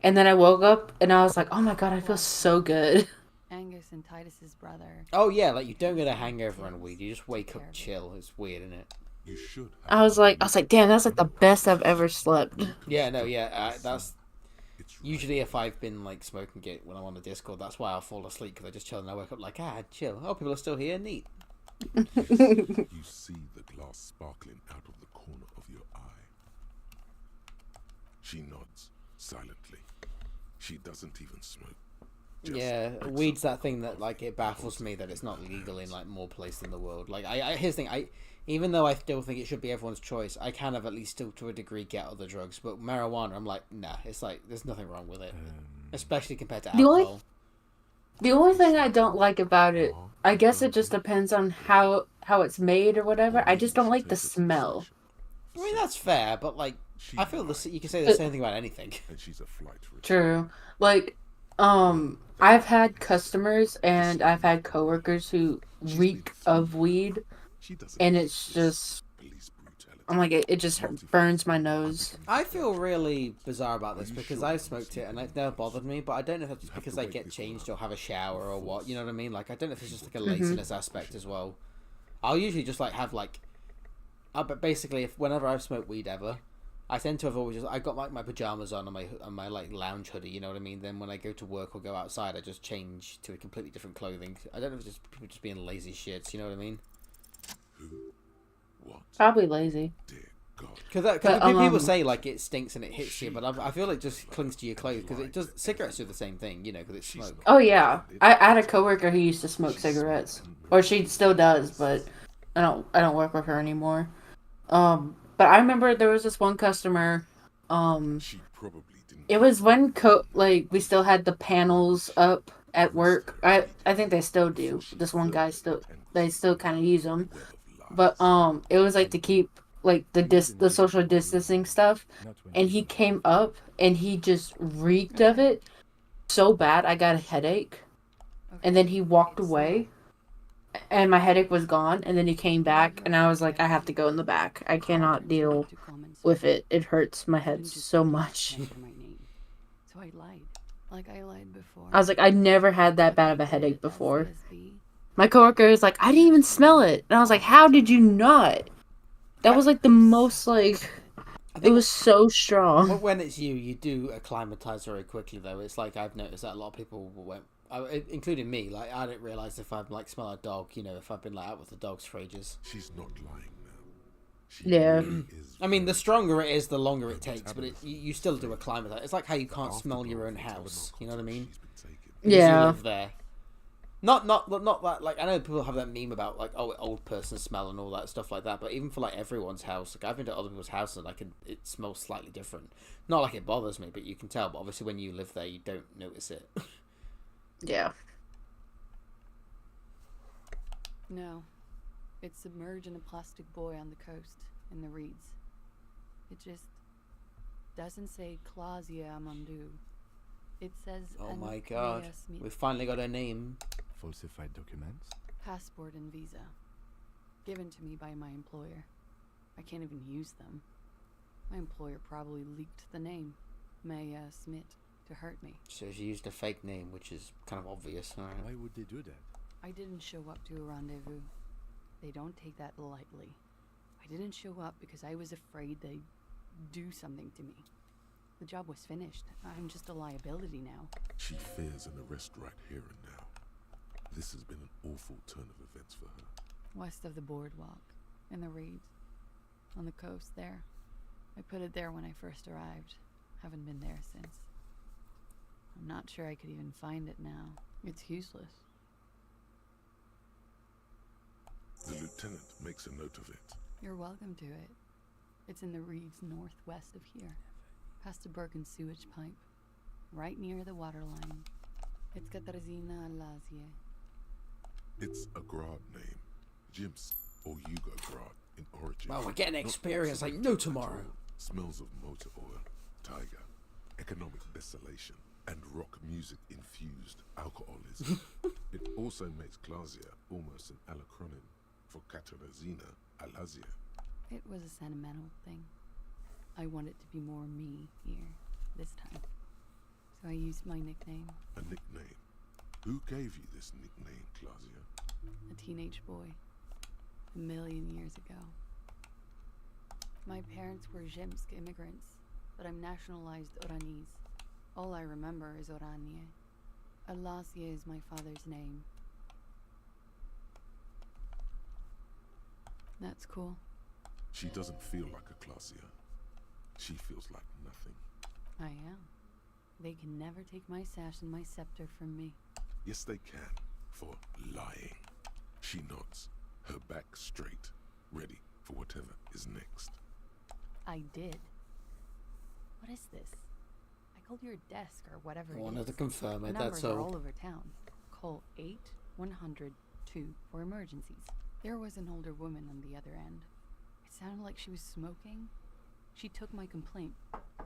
And then I woke up and I was like, oh my god, I feel so good. Angus and Titus's brother. Oh yeah, like you don't get a hangover on weed. You just wake up chill. It's weird, isn't it? You should. I was like, damn, that's like the best I've ever slept. Yeah, no, yeah. That's usually if I've been like smoking it when I'm on the Discord. That's why I'll fall asleep because I just chill and I wake up like, chill. Oh, people are still here. Neat. You see the glass sparkling out of the corner of your eye. She nods silently. She doesn't even smoke. Yeah, weed's that thing that like it baffles me that it's not legal in like more places in the world. Like here's the thing, even though I still think it should be everyone's choice, I kind of at least still to a degree get other drugs. But marijuana, I'm like, nah, it's like there's nothing wrong with it, especially compared to alcohol. The only thing I don't like about it, I guess it just depends on how it's made or whatever. I just don't like the smell. I mean that's fair, but like I feel you can say the same thing about anything. And she's a flight risk. True. Like, I've had customers and I've had coworkers who reek of weed, and it's just, I'm like, it just burns my nose. I feel really bizarre about this because I smoked it and it's never bothered me, but I don't know if that's just because I get changed or have a shower or what, you know what I mean? Like, I don't know if it's just like a laziness aspect as well. I'll usually just like have like, but basically, whenever I've smoked weed ever, I tend to have always I got like my pajamas on and my like lounge hoodie, you know what I mean? Then when I go to work or go outside, I just change to a completely different clothing. I don't know if it's just people just being lazy shits, you know what I mean? Probably lazy. Because people say like it stinks and it hits you, but I feel it just clings to your clothes because it does. Cigarettes do the same thing, you know, because it's smoke. Oh yeah, I had a coworker who used to smoke cigarettes, or she still does, but I don't work with her anymore. But I remember there was this one customer. It was when we still had the panels up at work. I think they still do. This one guy they still kind of use them, but it was like to keep like the social distancing stuff, and he came up and he just reeked of it so bad I got a headache. And then he walked away and my headache was gone, and then he came back and I was like, I have to go in the back. I cannot deal with it. It hurts my head so much. So I lied. Like I lied before. I was like, I never had that bad of a headache before. My coworker is like, I didn't even smell it. And I was like, how did you not? That was like the most like it was so strong. But when it's you do acclimatize very quickly though. It's like I've noticed that a lot of people went, including me, like I didn't realize if I've like smell a dog, you know, if I've been like out with the dogs for ages. She's not lying now. Yeah. I mean, the stronger it is, the longer it takes, but you still do acclimatize. It's like how you can't smell your own house. You know what I mean? Because yeah. you live there. Not that, like, I know people have that meme about, like, oh, old person smell and all that stuff like that, but even for, like, everyone's house, like, I've been to other people's houses and, like, it smells slightly different. Not like it bothers me, but you can tell, but obviously when you live there, you don't notice it. Yeah. No. It's submerged in a plastic buoy on the coast, in the reeds. It just doesn't say Clausia Amandu. It says... Oh my god. We've finally got a name. Falsified documents? Passport and visa. Given to me by my employer. I can't even use them. My employer probably leaked the name, Maya Smith, to hurt me. So she used a fake name, which is kind of obvious. Right? Why would they do that? I didn't show up to a rendezvous. They don't take that lightly. I didn't show up because I was afraid they'd do something to me. The job was finished. I'm just a liability now. She fears an arrest right here and now. This has been an awful turn of events for her. West of the boardwalk, in the reeds, on the coast there. I put it there when I first arrived. Haven't been there since. I'm not sure I could even find it now. It's useless. The lieutenant makes a note of it. You're welcome to it. It's in the reeds northwest of here. Past the Bergen sewage pipe. Right near the waterline. It's Katarzyna Lazie. It's a Grad name. Jims or Yugo Grad in origin. Well, we're getting experience like no tomorrow. Smells of motor oil, tiger, economic desolation, and rock music infused alcoholism. It also makes Clausia almost an alacronym for Katarzyna Alazia. It was a sentimental thing. I wanted to be more me here, this time. So I used my nickname. A nickname? Who gave you this nickname, Clausia? A teenage boy. 1,000,000 years ago. My parents were Zemsk immigrants, but I'm nationalized Oranese. All I remember is Oranje. Alasia is my father's name. That's cool. She doesn't feel like a Clausia. She feels like nothing. I am. They can never take my sash and my scepter from me. Yes, they can, for lying. She nods, her back straight, ready for whatever is next. I did. What is this? I called your desk or whatever it is. Wanted to confirm it, Numbers that's are all. all over town. Call 8-100-2 for emergencies. There was an older woman on the other end. It sounded like she was smoking. She took my complaint.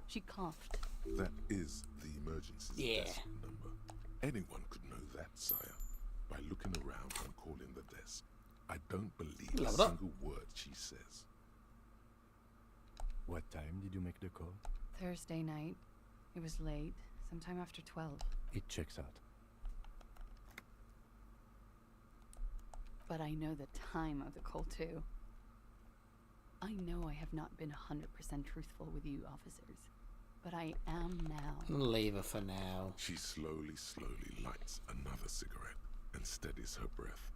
She coughed. That is the emergency desk number. Anyone could know that, sire, by looking around and calling the desk. I don't believe a single word she says. What time did you make the call? Thursday night. It was late, sometime after 12. It checks out. But I know the time of the call, too. I know I have not been 100% truthful with you, officers. But I am now. Leave her for now. She slowly lights another cigarette and steadies her breath,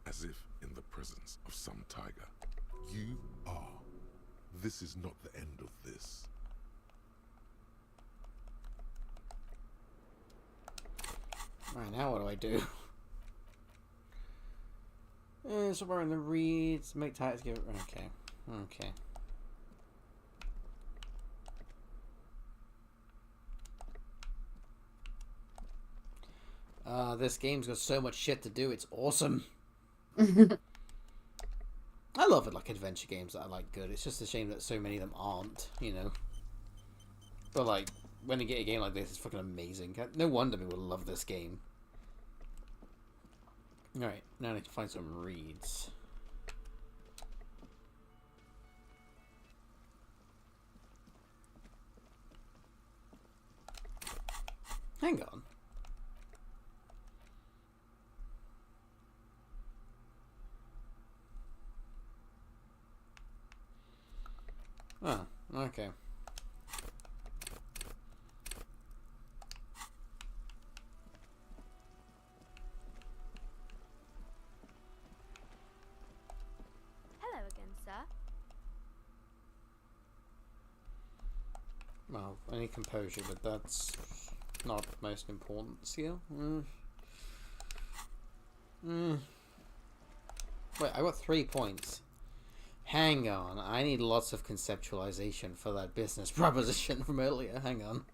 as if in the presence of some tiger. You are. This is not the end of this. Right, now what do I do? Somewhere in the reeds. Make titles give it. Okay. Okay. This game's got so much shit to do. It's awesome. I love it, like adventure games that are like good. It's just a shame that so many of them aren't, you know. But like when you get a game like this, it's fucking amazing. No wonder people love this game. All right, now I need to find some reeds. Hang on. Oh, okay. Hello again, sir. Well, I need composure, but that's not the most important skill. Wait, I got 3 points. Hang on, I need lots of conceptualization for that business proposition from earlier. Hang on.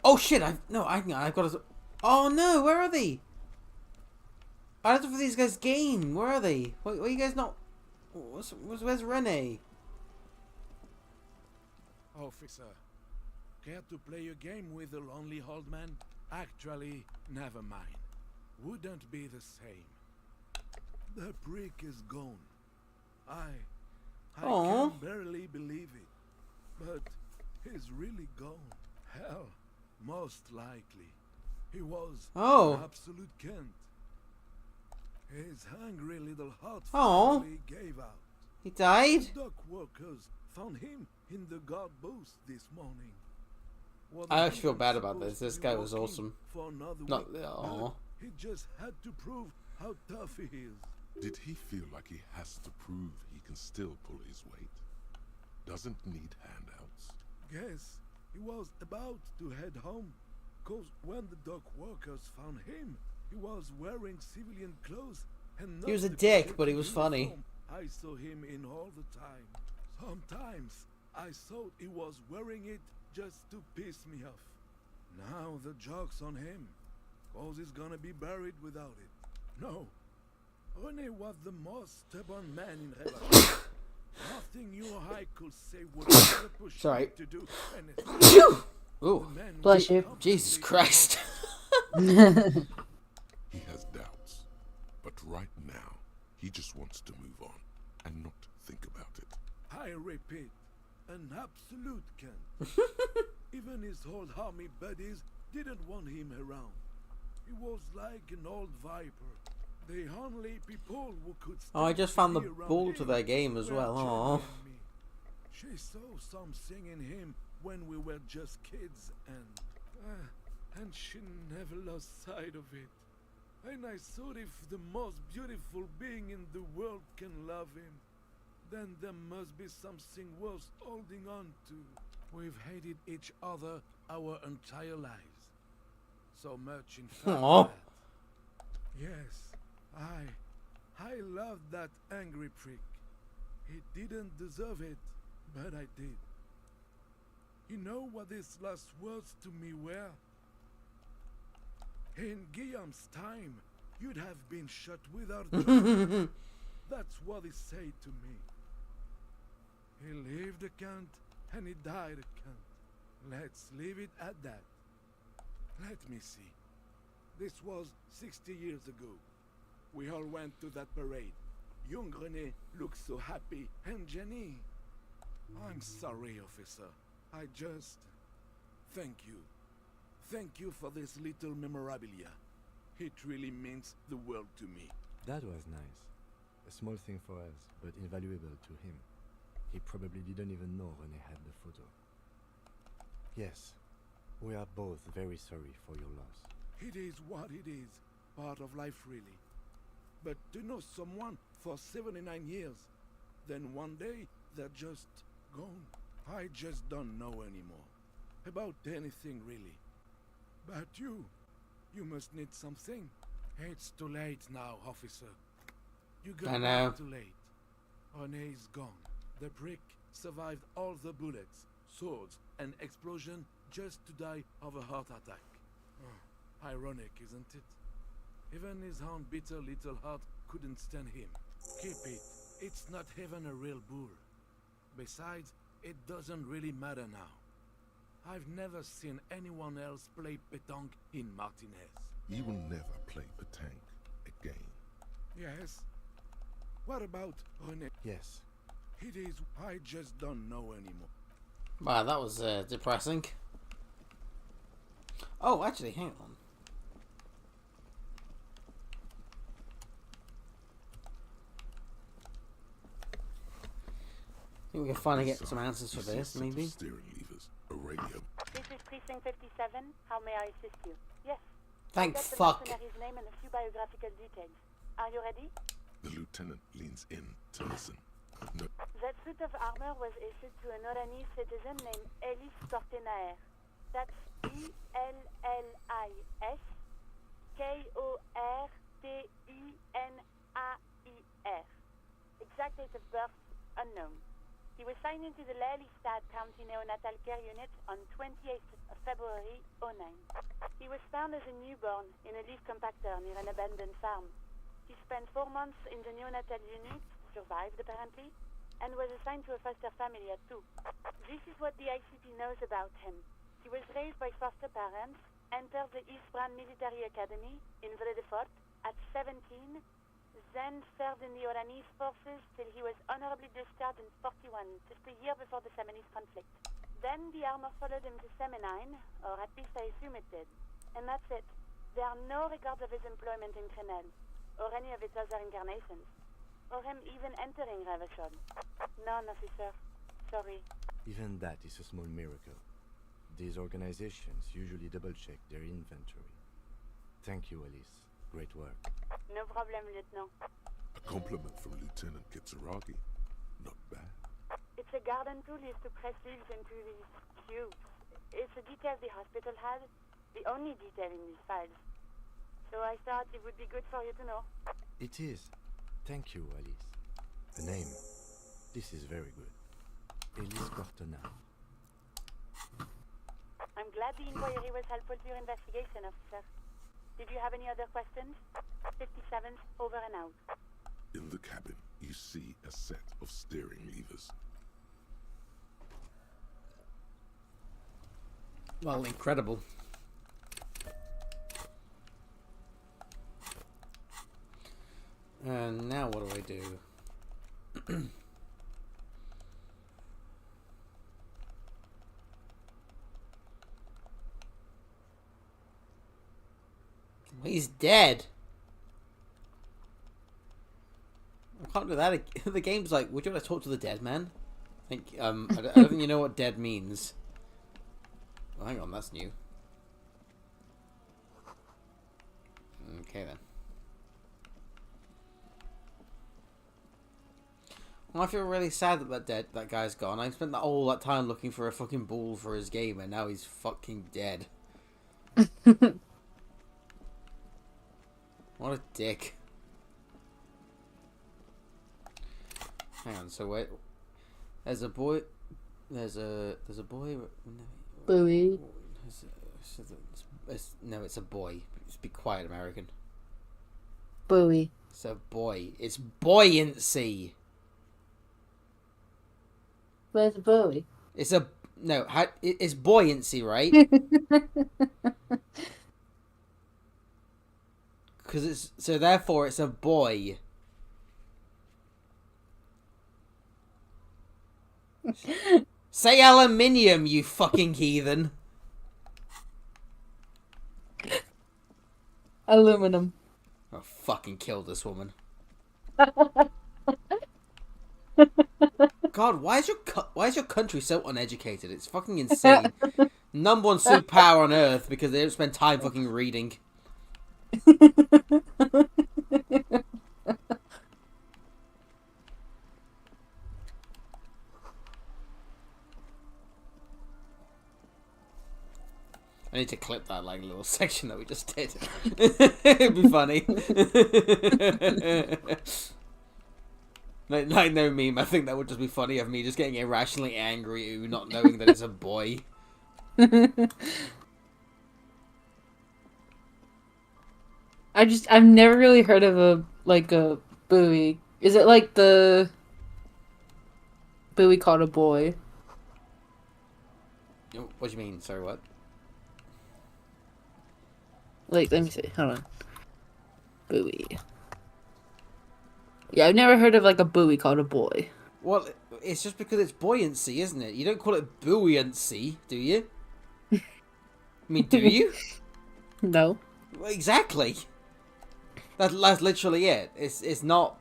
Oh shit! I've got to. Oh no! Where are they? I don't know for these guys' game. Where are they? Why are you guys not? Where's Rene? Officer, care to play a game with the lonely old man? Actually, never mind. Wouldn't be the same. The prick is gone. I Aww. can barely believe it. But he's really gone. Hell, most likely. He was an absolute cunt. His hungry little heart finally gave out. He died? The dock workers found him in the guard booth this morning. I actually feel bad about this. This guy was awesome. For another Not week, aw. but he just had to prove how tough he is. Did he feel like he has to prove he can still pull his weight? Doesn't need handouts? Guess he was about to head home, cause when the dock workers found him, he was wearing civilian clothes and not He was a the dick, but he protective was funny. uniform I saw him in all the time. Sometimes I thought he was wearing it just to piss me off. Now the joke's on him, cause he's gonna be buried without it. No, Rene was the most stubborn man in Relax. Nothing you or I could say would ever push Sorry. him to do anything. Ooh. The man Bless was you. Jesus Christ. He has doubts, but right now, he just wants to move on and not think about it. I repeat, an absolute cunt. Even his old army buddies didn't want him around. He was like an old viper. The only people who could Oh, I just found the be around ball to him their game as were well. Jenny Aww. and me. She saw something in him when we were just kids, and she never lost sight of it. And I thought if the most beautiful being in the world can love him, then there must be something worth holding on to. We've hated each other our entire lives. So much, in fact, Aw. that, yes, I loved that angry prick. He didn't deserve it, but I did. You know what his last words to me were? In Guillaume's time, you'd have been shot without trial. That's what he said to me. He lived a cunt, and he died a cunt. Let's leave it at that. Let me see. This was 60 years ago. We all went to that parade. Young René looked so happy, and Jenny. I'm sorry, officer. I just... Thank you. Thank you for this little memorabilia. It really means the world to me. That was nice. A small thing for us, but invaluable to him. He probably didn't even know René had the photo. Yes, we are both very sorry for your loss. It is what it is. Part of life, really. But to know someone for 79 years, then one day they're just gone. I just don't know anymore. About anything, really. But you must need something. It's too late now, officer. You I got know. back too late. Rene's gone. The prick survived all the bullets, swords, and explosion just to die of a heart attack. Oh, ironic, isn't it? Even his own bitter little heart couldn't stand him. Keep it. It's not even a real bull. Besides, it doesn't really matter now. I've never seen anyone else play pétanque in Martinez. You will never play pétanque again. Yes? What about Rene? Yes. It is. I just don't know anymore. Wow, that was depressing. Oh, actually, hang on. I think we can finally get some answers for this, maybe. Steering levers, a radio. This is Precinct 57. How may I assist you? Yes. Thank I'll get fuck. the mercenary's name and a few biographical details. Are you ready? The lieutenant leans in to listen. No. That suit of armor was issued to an Oranese citizen named Ellis Kortenaer. That's Ellis Kortenaer. Exact date of birth unknown. He was signed into the Lelystad County Neonatal Care Unit on 28th of February 09. He was found as a newborn in a leaf compactor near an abandoned farm. He spent 4 months in the neonatal unit, survived apparently, and was assigned to a foster family at 2. This is what the ICP knows about him. He was raised by foster parents, entered the Eastbrand Military Academy in Vredefort at 17, then served in the Oranese forces till he was honorably discharged in 41, just a year before the Seminese conflict. Then the armor followed him to Seminine, or at least I assume it did. And that's it. There are no records of his employment in Crenel, or any of its other incarnations, or him even entering Revachol. None, officer. Sorry. Even that is a small miracle. These organizations usually double-check their inventory. Thank you, Elise. Great work. No problem, Lieutenant. A compliment from Lieutenant Kitsuragi. Not bad. It's a garden tool used to press leaves into these tubes. It's a detail the hospital had, the only detail in these files. So I thought it would be good for you to know. It is. Thank you, Alice. The name. This is very good. Elise Cortona. I'm glad the inquiry was helpful to your investigation, officer. Did you have any other questions? 57, over and out. In the cabin, you see a set of steering levers. Well, incredible. And now what do I do? He's dead. I can't do that. The game's like, would you want to talk to the dead man? I think, I don't think you know what dead means. Well, hang on, that's new. Okay then. Well, I feel really sad that that guy's gone. I spent all that time looking for a fucking ball for his game, and now he's fucking dead. What a dick. Hang on, so wait. There's a boy. There's a boy. Bowie. No, it's a boy. Just be quiet, American. Bowie. It's a boy. It's buoyancy. Where's Bowie? It's a no. It's buoyancy, right? Because it's so. Therefore, it's a boy. Say aluminium, you fucking heathen. Aluminum. I'll fucking kill this woman. God, why is your country so uneducated? It's fucking insane. Number one superpower on Earth because they don't spend time fucking reading. I need to clip that like little section that we just did. It'd be funny. Like no meme. I think that would just be funny of me just getting irrationally angry at you not knowing that it's a boy. I've never really heard of a buoy. Is it like the buoy called a boy? What do you mean? Sorry, what? Like, let me see. Hold on. Buoy. Yeah, I've never heard of like a buoy called a boy. Well, it's just because it's buoyancy, isn't it? You don't call it buoyancy, do you? I mean, do you? No. Well, exactly. That's literally it. It's not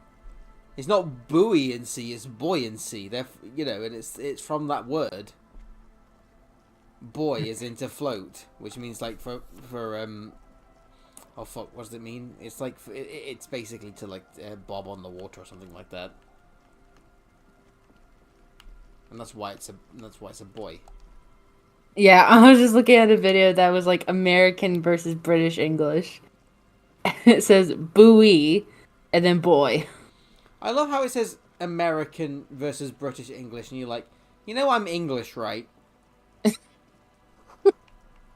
buoyancy. It's buoyancy. And it's from that word. Boy is into float, which means like for oh fuck, what does it mean? It's like it's basically to like bob on the water or something like that. And that's why it's a boy. Yeah, I was just looking at a video that was like American versus British English. It says buoy and then boy. I love how it says American versus British English, and you're like, I'm English, right?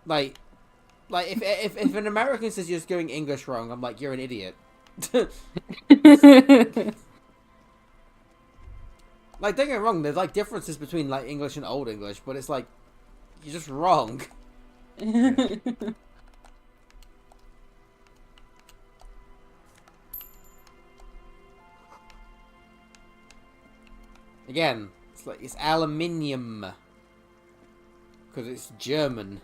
like if an American says you're just going English wrong, I'm like, you're an idiot. Like, don't get me wrong, there's like differences between like English and Old English, but it's like, you're just wrong. Again, it's aluminium. Because it's German.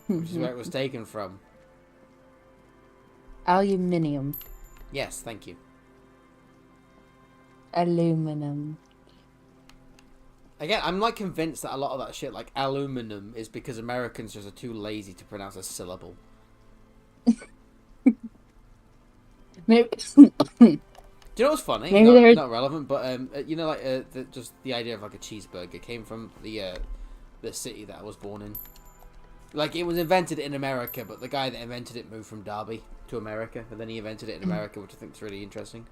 Which is where it was taken from. Aluminium. Yes, thank you. Aluminum. Again, I'm like convinced that a lot of that shit, like aluminum, is because Americans just are too lazy to pronounce a syllable. Maybe. Do you know what's funny? Maybe Not relevant, but just the idea of like a cheeseburger came from the city that I was born in. Like, it was invented in America, but the guy that invented it moved from Derby to America, and then he invented it in America, which I think is really interesting.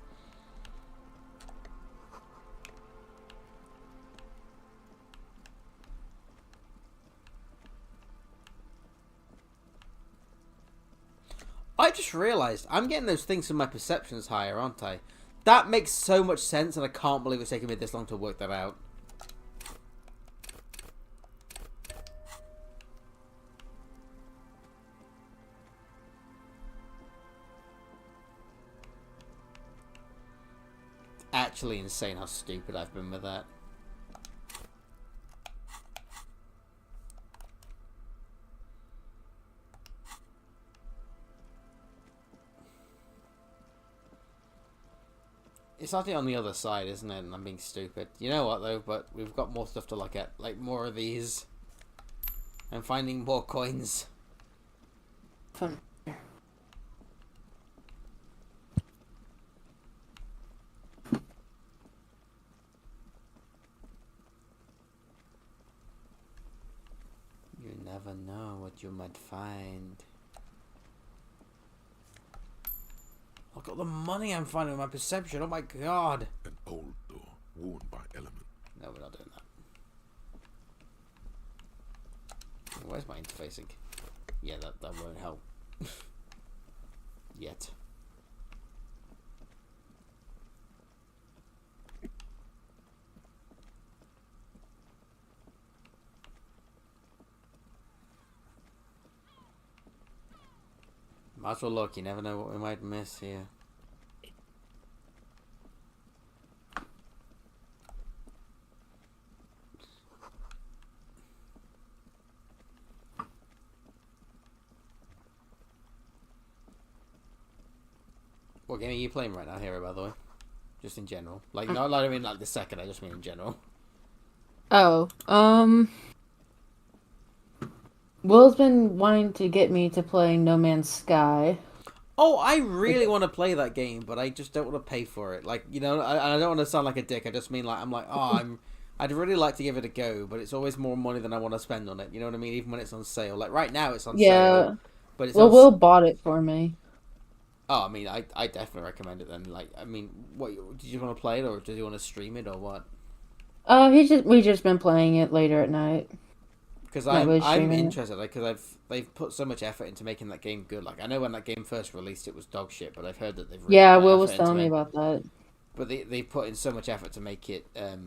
I just realised I'm getting those things from my perceptions higher, aren't I? That makes so much sense, and I can't believe it's taken me this long to work that out. Actually insane how stupid I've been with that. It's actually on the other side, isn't it? And I'm being stupid. You know what, though? But we've got more stuff to look at. Like, more of these. And finding more coins. Fun. You never know what you might find. Look at the money I'm finding with my perception. Oh my god. An old door, worn by element. No, we're not doing that. Where's my interfacing? Yeah, that won't help. Yet. Might as well look, you never know what we might miss here. What game are you playing right now, Hero, by the way? Just in general. Like, not I don't mean like the second, I just mean in general. Oh, Will's been wanting to get me to play No Man's Sky. Oh, I really want to play that game, but I just don't want to pay for it. Like, I don't want to sound like a dick. I just mean like, I'd really like to give it a go, but it's always more money than I want to spend on it. You know what I mean? Even when it's on sale. Like right now, it's on sale. But it's Will bought it for me. Oh, I mean, I definitely recommend it then. Like, I mean, what did you want to play it, or do you want to stream it, or what? We just been playing it later at night. Because Not really I'm streaming it. interested, like, because they've put so much effort into making that game good. Like, I know when that game first released, it was dog shit, but I've heard that they've really Yeah, put Will effort was into telling me it. about that. But they put in so much effort to make it, I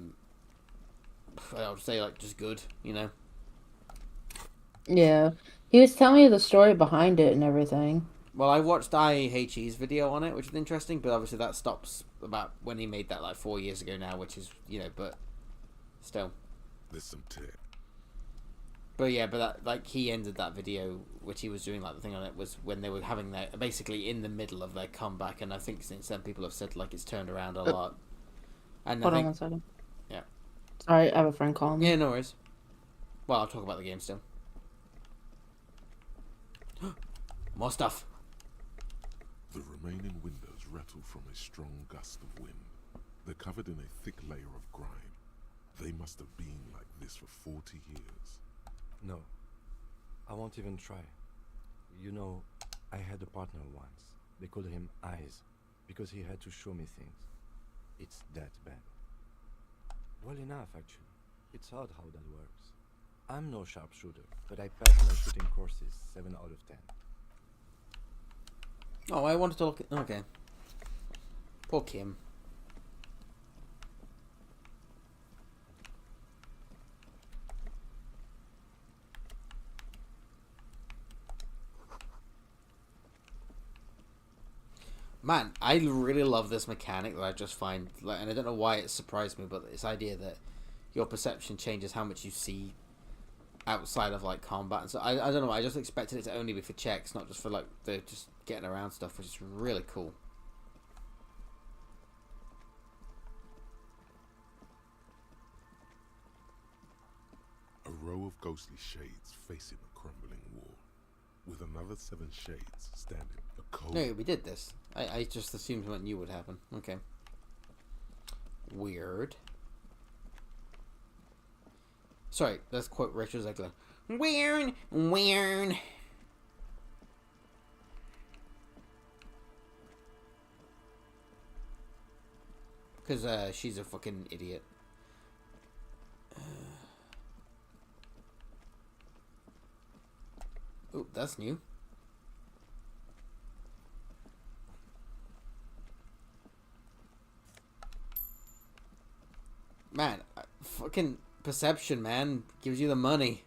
would say, like, just good, you know. Yeah, he was telling me the story behind it and everything. Well, I watched IHE's video on it, which is interesting, but obviously that stops about when he made that like 4 years ago now, which is, you know, but still. There's some tech. But yeah, but that, like, he ended that video, which he was doing, like, the thing on it was when they were having their, basically in the middle of their comeback, and I think since then people have said, like, it's turned around a lot. And Hold I on think, 1 second. yeah. Sorry, I have a friend calling me. Yeah, no worries. Well, I'll talk about the game still. More stuff. The remaining windows rattle from a strong gust of wind. They're covered in a thick layer of grime. They must have been like this for 40 years. No, I won't even try. You know, I had a partner once. They called him Eyes, because he had to show me things. It's that bad. Well enough, actually. It's odd how that works. I'm no sharpshooter, but I passed my shooting courses 7 out of 10. Oh, I wanted to look at... Okay. Poor Kim. Man, I really love this mechanic that I just find, like, and I don't know why it surprised me, but this idea that your perception changes how much you see outside of, like, combat. And so I don't know, I just expected it to only be for checks, not just for, like, the just getting around stuff, which is really cool. A row of ghostly shades facing a crumbling wall, with another 7 shades standing a cold... No, we did this. I just assumed what knew would happen. Okay. Weird. Sorry, let's quote Richard Zegler. Weird, weird. Because she's a fucking idiot. Oh, that's new. Man, fucking perception, man, gives you the money.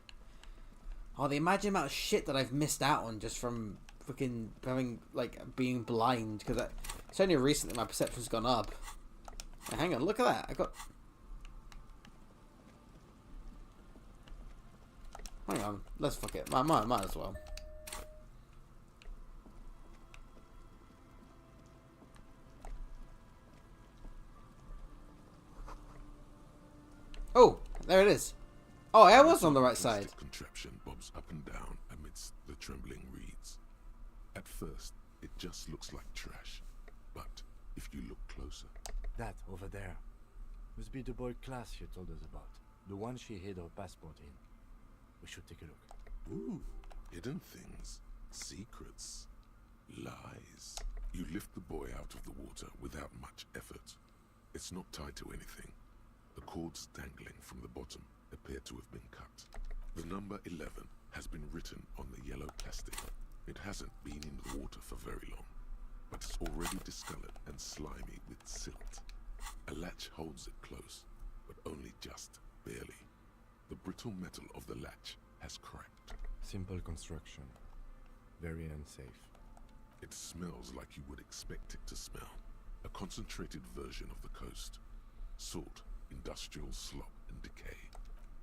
Oh, the imagine amount of shit that I've missed out on just from fucking having, like, being blind. Because it's only recently my perception's gone up. Hey, hang on, look at that. I got... Hang on, let's fuck it. Might as well. Oh, there it is. Oh, I was on the right side. Contraption bobs up and down amidst the trembling reeds. At first, it just looks like trash, but if you look closer... That over there must be the boy class she told us about. The one she hid her passport in. We should take a look. Ooh, hidden things, secrets, lies. You lift the boy out of the water without much effort. It's not tied to anything. The cords dangling from the bottom appear to have been cut. The number 11 has been written on the yellow plastic. It hasn't been in the water for very long, but it's already discolored and slimy with silt. A latch holds it close, but only just barely. The brittle metal of the latch has cracked. Simple construction. Very unsafe. It smells like you would expect it to smell. A concentrated version of the coast. Salt, industrial slop and decay.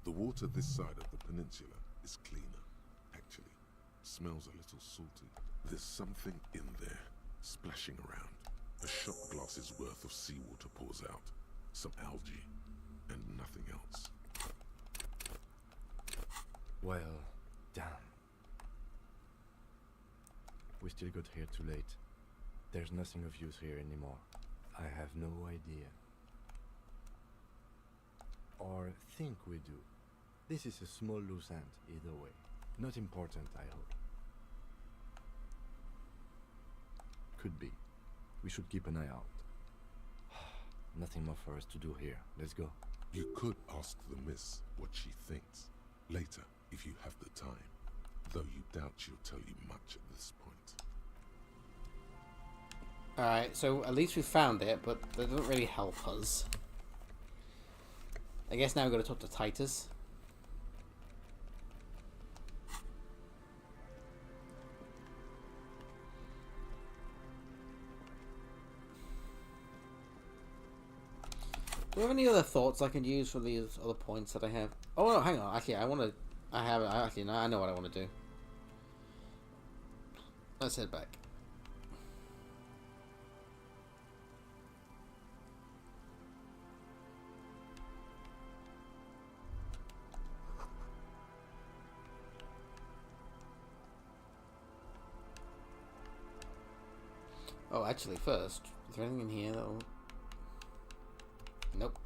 The water this side of the peninsula is cleaner, actually. Smells a little salty. There's something in there, splashing around. A shot glass's worth of seawater pours out. Some algae, and nothing else. Well, damn. We still got here too late. There's nothing of use here anymore. I have no idea. Or think we do. This is a small loose end, either way. Not important, I hope. could be. We should keep an eye out. Nothing more for us to do here. Let's go. You could ask the miss what she thinks later if you have the time, though you doubt she'll tell you much at this point. Alright, so at least we found it, but that doesn't really help us. I guess now we've got to talk to Titus. Do you have any other thoughts I can use for these other points that I have? Oh no, hang on. Actually, I know what I want to do. Let's head back. Oh, actually, first, is there anything in here that'll... Nope.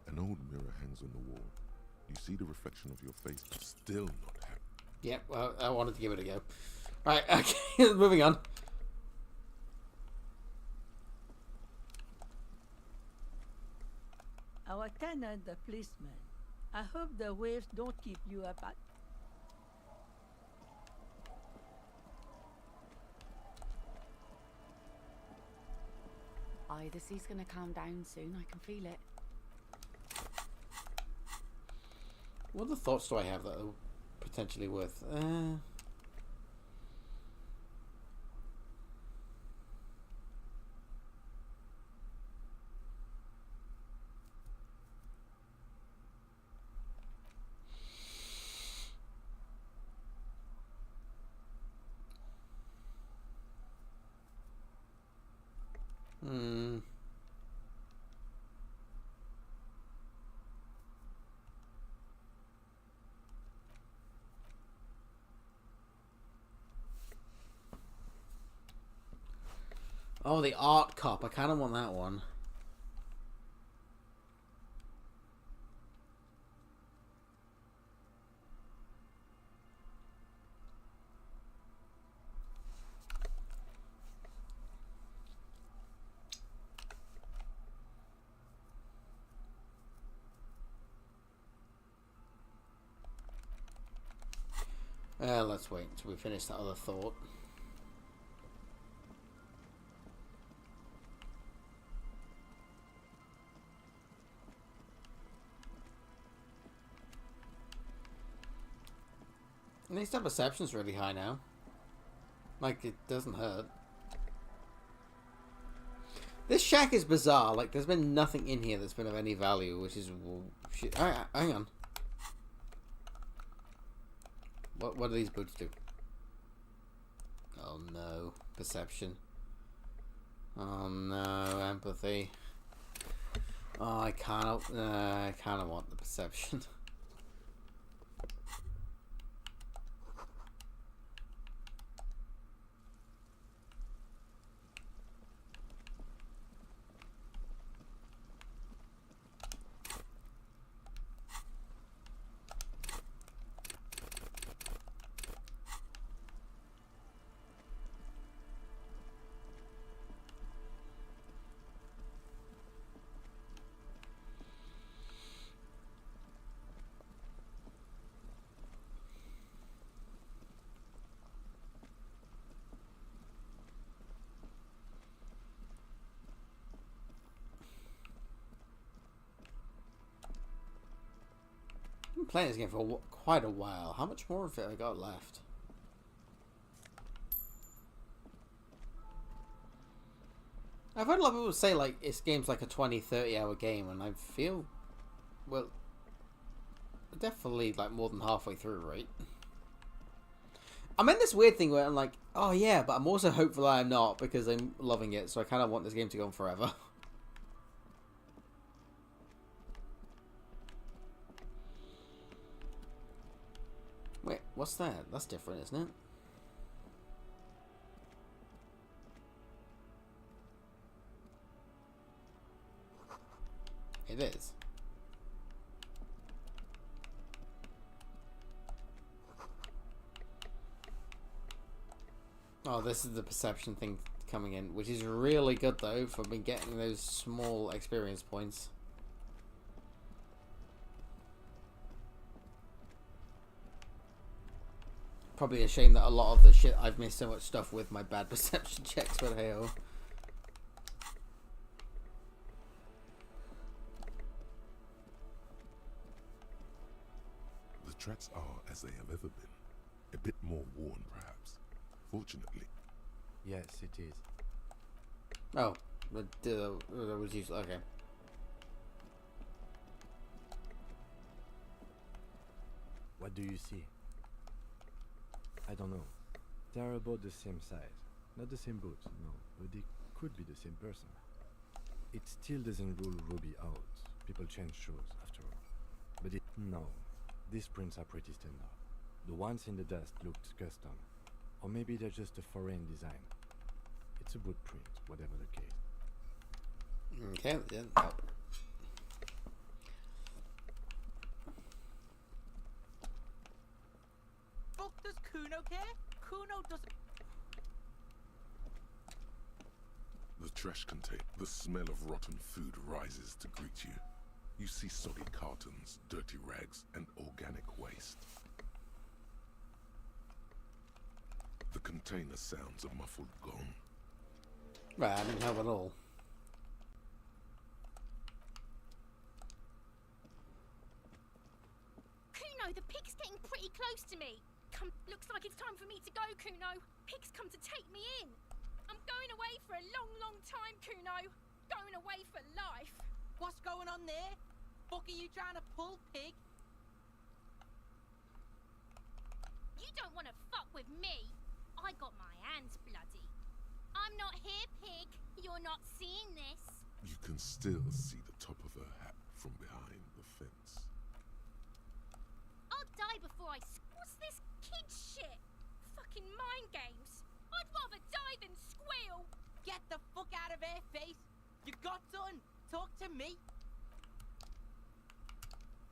An old mirror hangs on the wall. You see the reflection of your face, but still not happy. Yep, well, I wanted to give it a go. Right, okay, moving on. Our tenant, the policeman. I hope the waves don't keep you up at... Aye, the sea's gonna calm down soon. I can feel it. What other thoughts do I have that are potentially worth... Oh, the art cop. I kind of want that one. Let's wait until we finish that other thought. At least our perception's really high now. Like, it doesn't hurt. This shack is bizarre. Like, there's been nothing in here that's been of any value, which is... Well, shit. Alright, hang on. What do these boots do? Oh no. Perception. Oh no. Empathy. Oh, I kind of want the perception. I've been playing this game for quite a while. How much more of it I got left? I've heard a lot of people say like this game's like a 20-30 hour game, and I feel, well, definitely like more than halfway through, right? I'm in this weird thing where I'm like, oh yeah, but I'm also hopeful I'm not, because I'm loving it, so I kind of want this game to go on forever. Wait, what's that? That's different, isn't it? Oh, this is the perception thing coming in, which is really good though for me getting those small experience points. Probably a shame that a lot of the shit I've missed so much stuff with my bad perception checks, but hey oh. The tracks are as they have ever been. A bit more worn, perhaps. Fortunately. Yes, it is. Oh, that was used. Okay. What do you see? I don't know. They are about the same size. Not the same boots, no, but they could be the same person. It still doesn't rule Ruby out. People change shoes, after all. But no, these prints are pretty standard. The ones in the dust looked custom. Or maybe they're just a foreign design. It's a boot print, whatever the case. Okay, yeah. Fuck does Kuno care? Kuno doesn't. The trash container. The smell of rotten food rises to greet you. You see soggy cartons, dirty rags, and organic waste. The container sounds a muffled gong. Right, I didn't help at all. Kuno, the pig's getting pretty close to me. Looks like it's time for me to go, Kuno. Pig's come to take me in. I'm going away for a long, long time, Kuno. Going away for life. What's going on there? Fuck are you trying to pull, pig? You don't want to fuck with me. I got my hands bloody. I'm not here, pig. You're not seeing this. You can still see the top of her hat from behind the fence. I'll die before What's this kid shit? Fucking mind games. I'd rather die than squeal. Get the fuck out of here, face. You got done. Talk to me.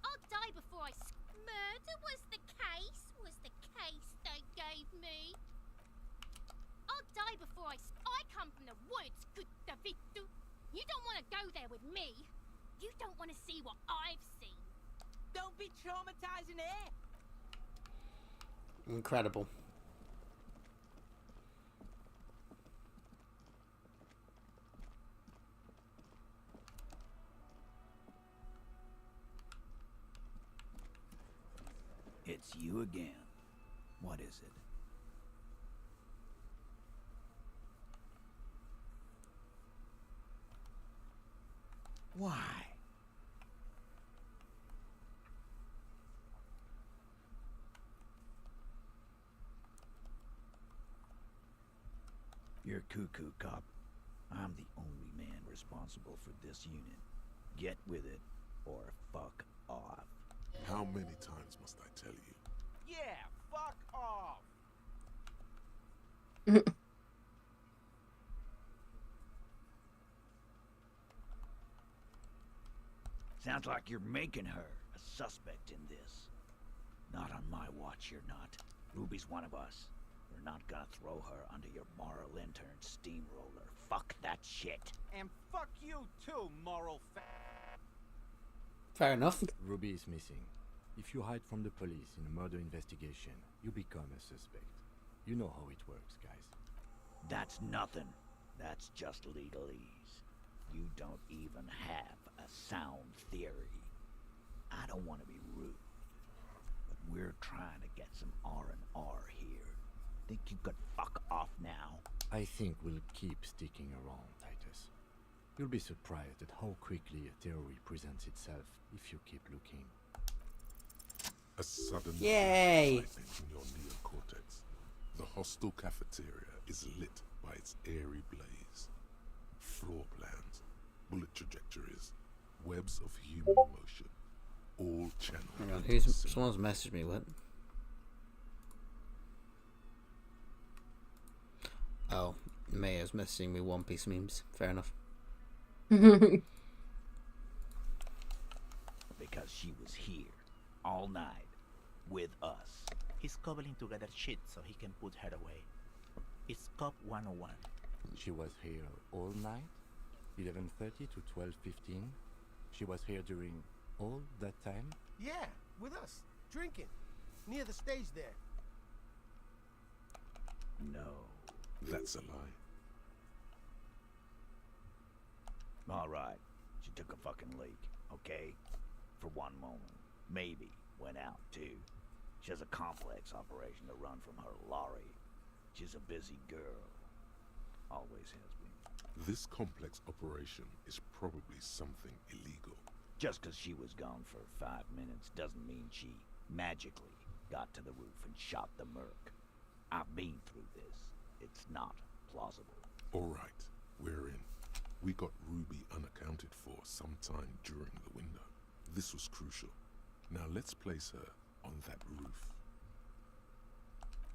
I'll die before Murder was the case they gave me. I'll die before I come from the woods, good Davidu. You don't want to go there with me. You don't want to see what I've seen. Don't be traumatizing here. Incredible. It's you again. What is it? Why? You're cuckoo, cop. I'm the only man responsible for this unit. Get with it, or fuck off. How many times must I tell you? Yeah, fuck off. Sounds like you're making her a suspect in this. Not on my watch, you're not. Ruby's one of us. We're not gonna throw her under your moral intern steamroller. Fuck that shit. And fuck you too, moral Fair enough. Ruby is missing. If you hide from the police in a murder investigation, you become a suspect. You know how it works, guys. That's nothing. That's just legalese. You don't even have a sound theory. I don't want to be rude, but we're trying to get some R&R here. Think you could fuck off now? I think we'll keep sticking around, Titus. You'll be surprised at how quickly a theory presents itself if you keep looking. A sudden Yay! excitement in your neocortex. The hostel cafeteria is lit by its airy blaze. Floor plans, bullet trajectories, webs of human emotion, all channeled. Hang on, into someone's messaged me, what? Oh, Maya's messaging me One Piece memes. Fair enough. Because she was here, all night, with us. He's cobbling together shit so he can put her away. It's Cop 101. She was here all night, 11:30 to 12:15. She was here during all that time. Yeah, with us, drinking, near the stage there. No. That's a lie. All right. She took a fucking leak, okay? For one moment. Maybe went out, too. She has a complex operation to run from her lorry. She's a busy girl. Always has been. This complex operation is probably something illegal. Just because she was gone for 5 minutes doesn't mean she magically got to the roof and shot the merc. I've been through this. It's not plausible. All right, we're in. We got Ruby unaccounted for sometime during the window. This was crucial. Now let's place her on that roof.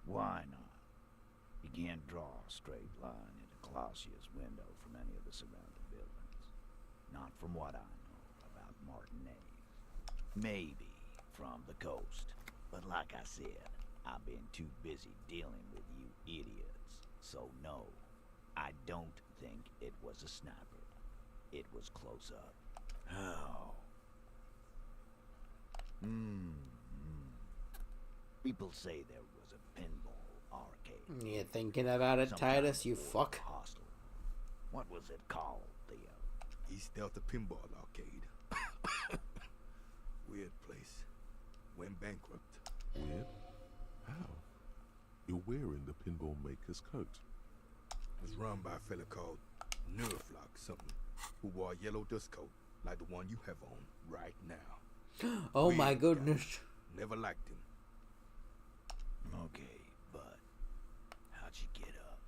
Why not? You can't draw a straight line into Clausia's window from any of the surrounding buildings. Not from what I know about Martinez. Maybe from the coast. But like I said, I've been too busy dealing with you idiots. So no, I don't think it was a sniper. It was close up. Oh. People say there was a pinball arcade. You thinking about it, Titus, you fuck? Hostel. What was it called, Theo? East Delta Pinball Arcade. Weird place. Went bankrupt. Weird? How? You're wearing the pinball maker's coat. It was run by a fella called Nerflock something, who wore a yellow dust coat like the one you have on right now. Oh Weird my guy. goodness. Never liked him. Okay, but how'd you get up?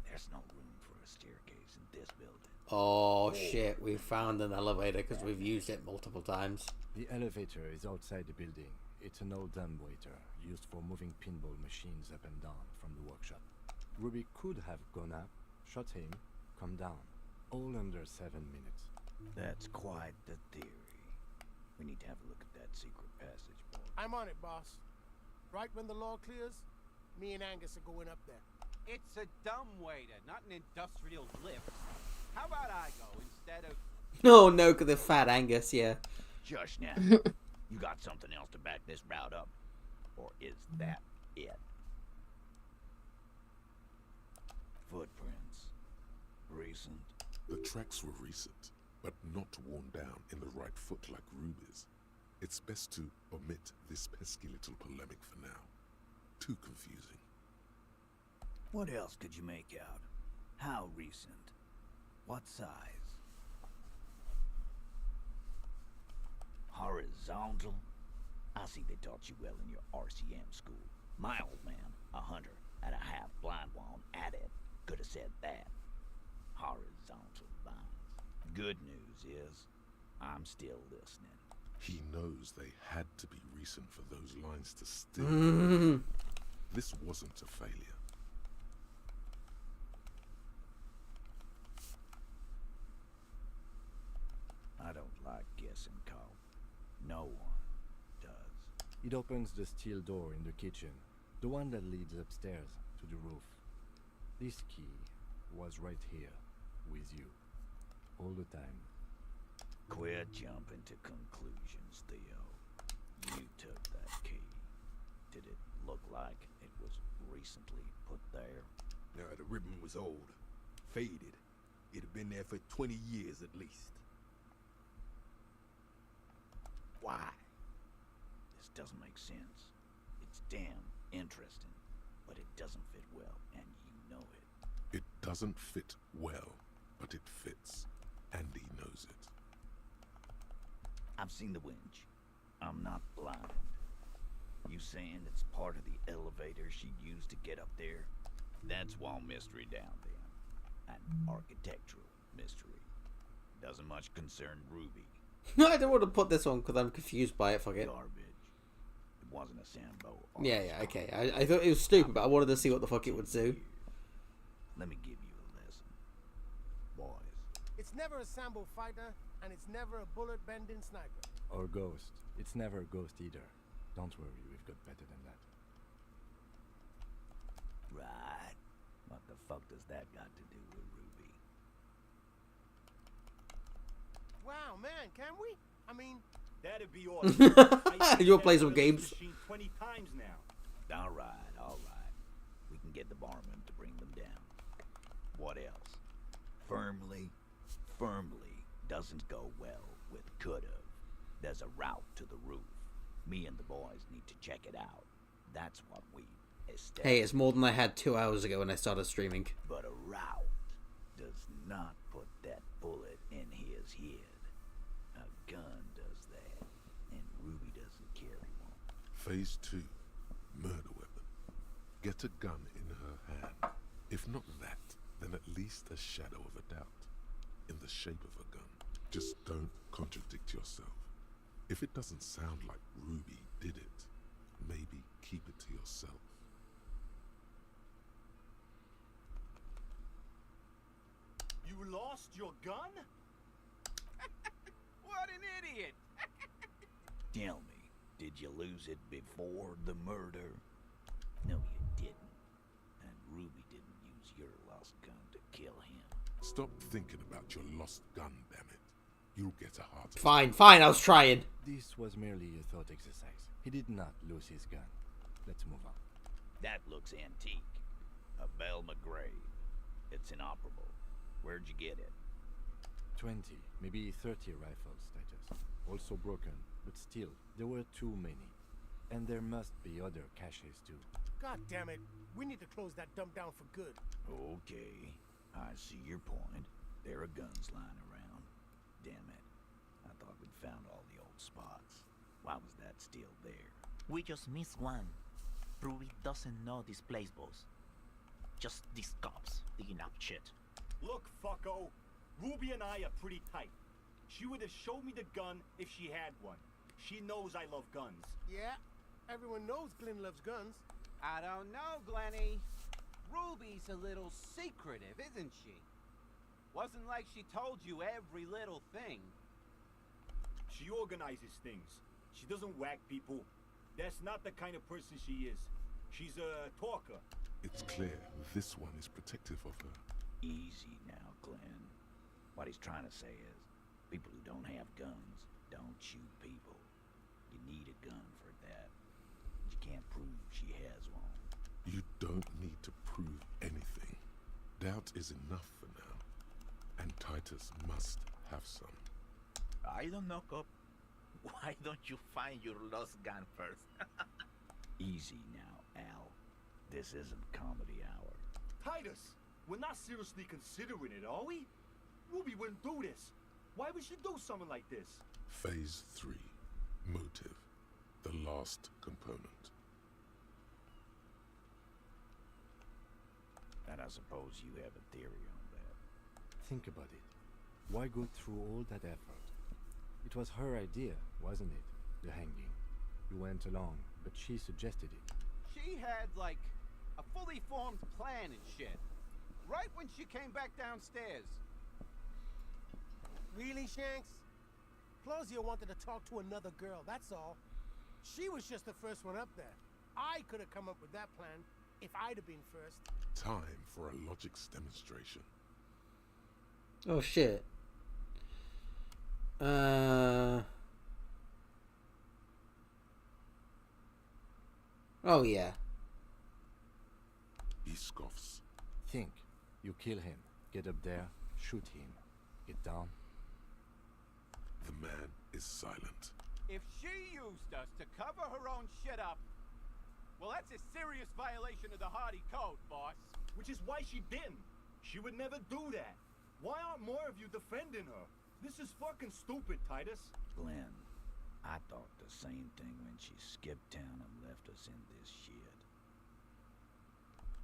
There's no room for a staircase in this building. Oh shit, we found an elevator because we've used it multiple times. The elevator is outside the building. It's an old dumbwaiter used for moving pinball machines up and down from the workshop. Ruby could have gone up, shot him, come down, all under 7 minutes. That's quite the theory. We need to have a look at that secret passage board. I'm on it, boss. Right when the law clears, me and Angus are going up there. It's a dumbwaiter, not an industrial lift. How about I go instead of... Oh no, the fat Angus, yeah. Just now. You got something else to back this route up? Or is that it? Footprints. Recent. The tracks were recent, but not worn down in the right foot like Ruby's. It's best to omit this pesky little polemic for now. Too confusing. What else could you make out? How recent? What size? Horizontal? I see they taught you well in your RCM school. My old man, a hunter, and a half-blind one at it, could have said that. Horizontal lines. Good news is, I'm still listening. He knows they had to be recent for those lines to still. This wasn't a failure. I don't like guessing, Carl. No one does. It opens the steel door in the kitchen, the one that leads upstairs to the roof. This key was right here, with you, all the time. Quit jumping to conclusions, Theo. You took that key. Did it look like it was recently put there? Now, the ribbon was old, faded. It'd been there for 20 years at least. Why? This doesn't make sense. It's damn interesting, but it doesn't fit well, and you know it. It doesn't fit well, but it fits. And he knows it. I've seen the winch. I'm not blind. You saying it's part of the elevator she used to get up there? That's wall mystery down there. An architectural mystery. Doesn't much concern Ruby. No, I don't want to put this on because I'm confused by it. Fuck it. Garbage. It wasn't a Sambo. Yeah, okay. I thought it was stupid, but I wanted to see what the fuck it would do. Let me give you a lesson. Boys. It's never a Sambo fighter, and it's never a bullet-bending sniper. Or ghost. It's never a ghost either. Don't worry, we've got better than that. Right. What the fuck does that got to do with Ruby? Wow, man, can we? I mean, That'd be awesome. You'll play some games. Machine 20 times now. All right, all right. We can get the barman to bring them down. What else? Firmly doesn't go well with could've. There's a route to the roof. Me and the boys need to check it out. That's what we established. Hey, it's more than I had 2 hours ago when I started streaming. But a route does not put that bullet in his head. A gun does that, and Ruby doesn't carry one. Phase 2. Murder weapon. Get a gun in her hand. If not that, then at least a shadow of a doubt. In the shape of a gun. Just don't contradict yourself. If it doesn't sound like Ruby did it, maybe keep it to yourself. You lost your gun? What an idiot! Tell me, did you lose it before the murder? No, you didn't. And Ruby didn't use your lost gun to kill him. Stop thinking about your lost gun, damn it. You'll get a heart attack. Fine, I was trying. This was merely a thought exercise. He did not lose his gun. Let's move on. That looks antique. A Bell McGray. It's inoperable. Where'd you get it? 20, maybe 30 rifles, Titus. Also broken, but still, there were too many. And there must be other caches too. God damn it. We need to close that dump down for good. Okay, I see your point. There are guns lying around. Damn it. I thought we'd found all the old spots. Why was that still there? We just missed one. Ruby doesn't know this place, boss. Just these cops digging up shit. Look, fucko. Ruby and I are pretty tight. She would have showed me the gun if she had one. She knows I love guns. Yeah, everyone knows Glenn loves guns. I don't know, Glenny. Ruby's a little secretive, isn't she? Wasn't like she told you every little thing. She organizes things. She doesn't whack people. That's not the kind of person she is. She's a talker. It's clear this one is protective of her. Easy now, Glenn. What he's trying to say is, people who don't have guns don't shoot people. You need a gun for that. You can't prove she has one. You don't need to prove anything. Doubt is enough for now. And Titus must have some. I don't know, cop. Why don't you find your lost gun first? Easy now, Al. This isn't comedy hour. Titus, we're not seriously considering it, are we? Ruby wouldn't do this. Why would she do something like this? Phase 3. Motive. The last component. And I suppose you have a theory on that. Think about it. Why go through all that effort? It was her idea, wasn't it? The hanging. You went along, but she suggested it. She had, like, a fully formed plan and shit. Right when she came back downstairs. Really, Shanks? Claudia wanted to talk to another girl, that's all. She was just the first one up there. I could have come up with that plan if I'd have been first. Time for a logics demonstration. Oh shit. Oh yeah. He scoffs. Think. You kill him. Get up there. Shoot him. Get down. The man is silent. If she used us to cover her own shit up, well, that's a serious violation of the Hardy Code, boss. Which is why she didn't. She would never do that. Why aren't more of you defending her? This is fucking stupid, Titus. Glenn, I thought the same thing when she skipped town and left us in this shit.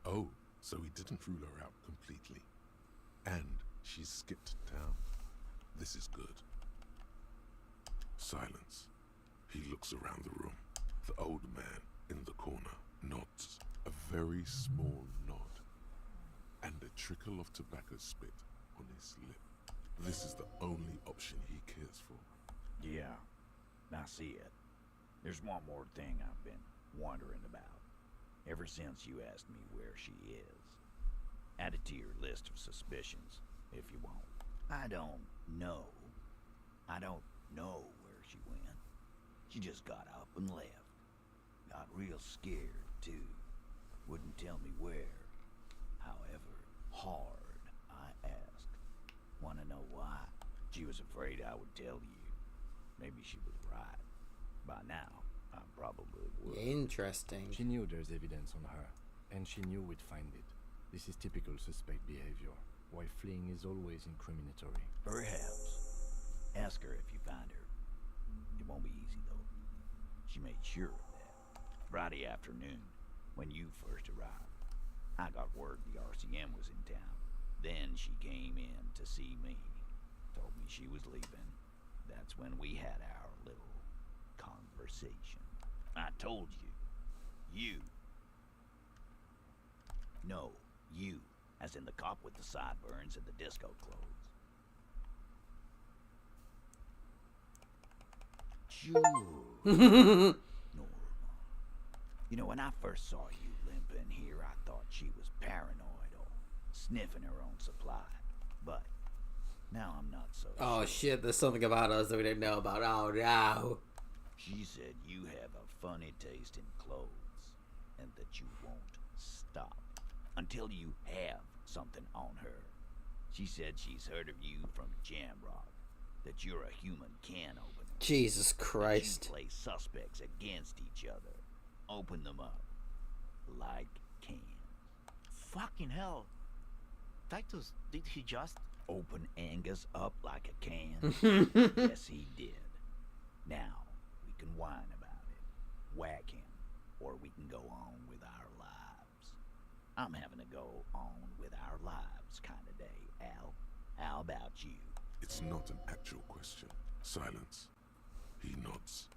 Oh, so he didn't rule her out completely. And she skipped town. This is good. Silence. He looks around the room. The old man in the corner nods. A very small nod. And a trickle of tobacco spit on his lip. This is the only option he cares for. Yeah, I see it. There's one more thing I've been wondering about. Ever since you asked me where she is. Add it to your list of suspicions, if you want. I don't know. I don't know where she went. She just got up and left. Got real scared, too. Wouldn't tell me where. However, hard I asked. Wanna know why? She was afraid I would tell you. Maybe she was right. By now, I probably would. Interesting. She knew there's evidence on her, and she knew we'd find it. This is typical suspect behavior. Why fleeing is always incriminatory. Perhaps. Ask her if you find her. It won't be easy, though. She made sure of that. Friday afternoon, when you first arrived, I got word the RCM was in town. Then she came in to see me. Told me she was leaving. That's when we had our little conversation. I told you. You. No, you. As in the cop with the sideburns and the disco clothes. Norma. You know, when I first saw you limping here, I thought she was paranoid or sniffing her own supply. But now I'm not so Oh sure. shit, there's something about us that we didn't know about. Oh no. She said you have a funny taste in clothes and that you won't stop until you have something on her. She said she's heard of you from Jamrock, that you're a human can opener. Jesus Christ. That you play suspects against each other. Open them up like cans. Fucking hell. Titus, did he just... Open Angus up like a can? Yes, he did. Now, we can whine about it, whack him, or we can go on with our lives. I'm having a go on with our lives kind of day, Al. How about you? It's not an actual question. Silence. He nods.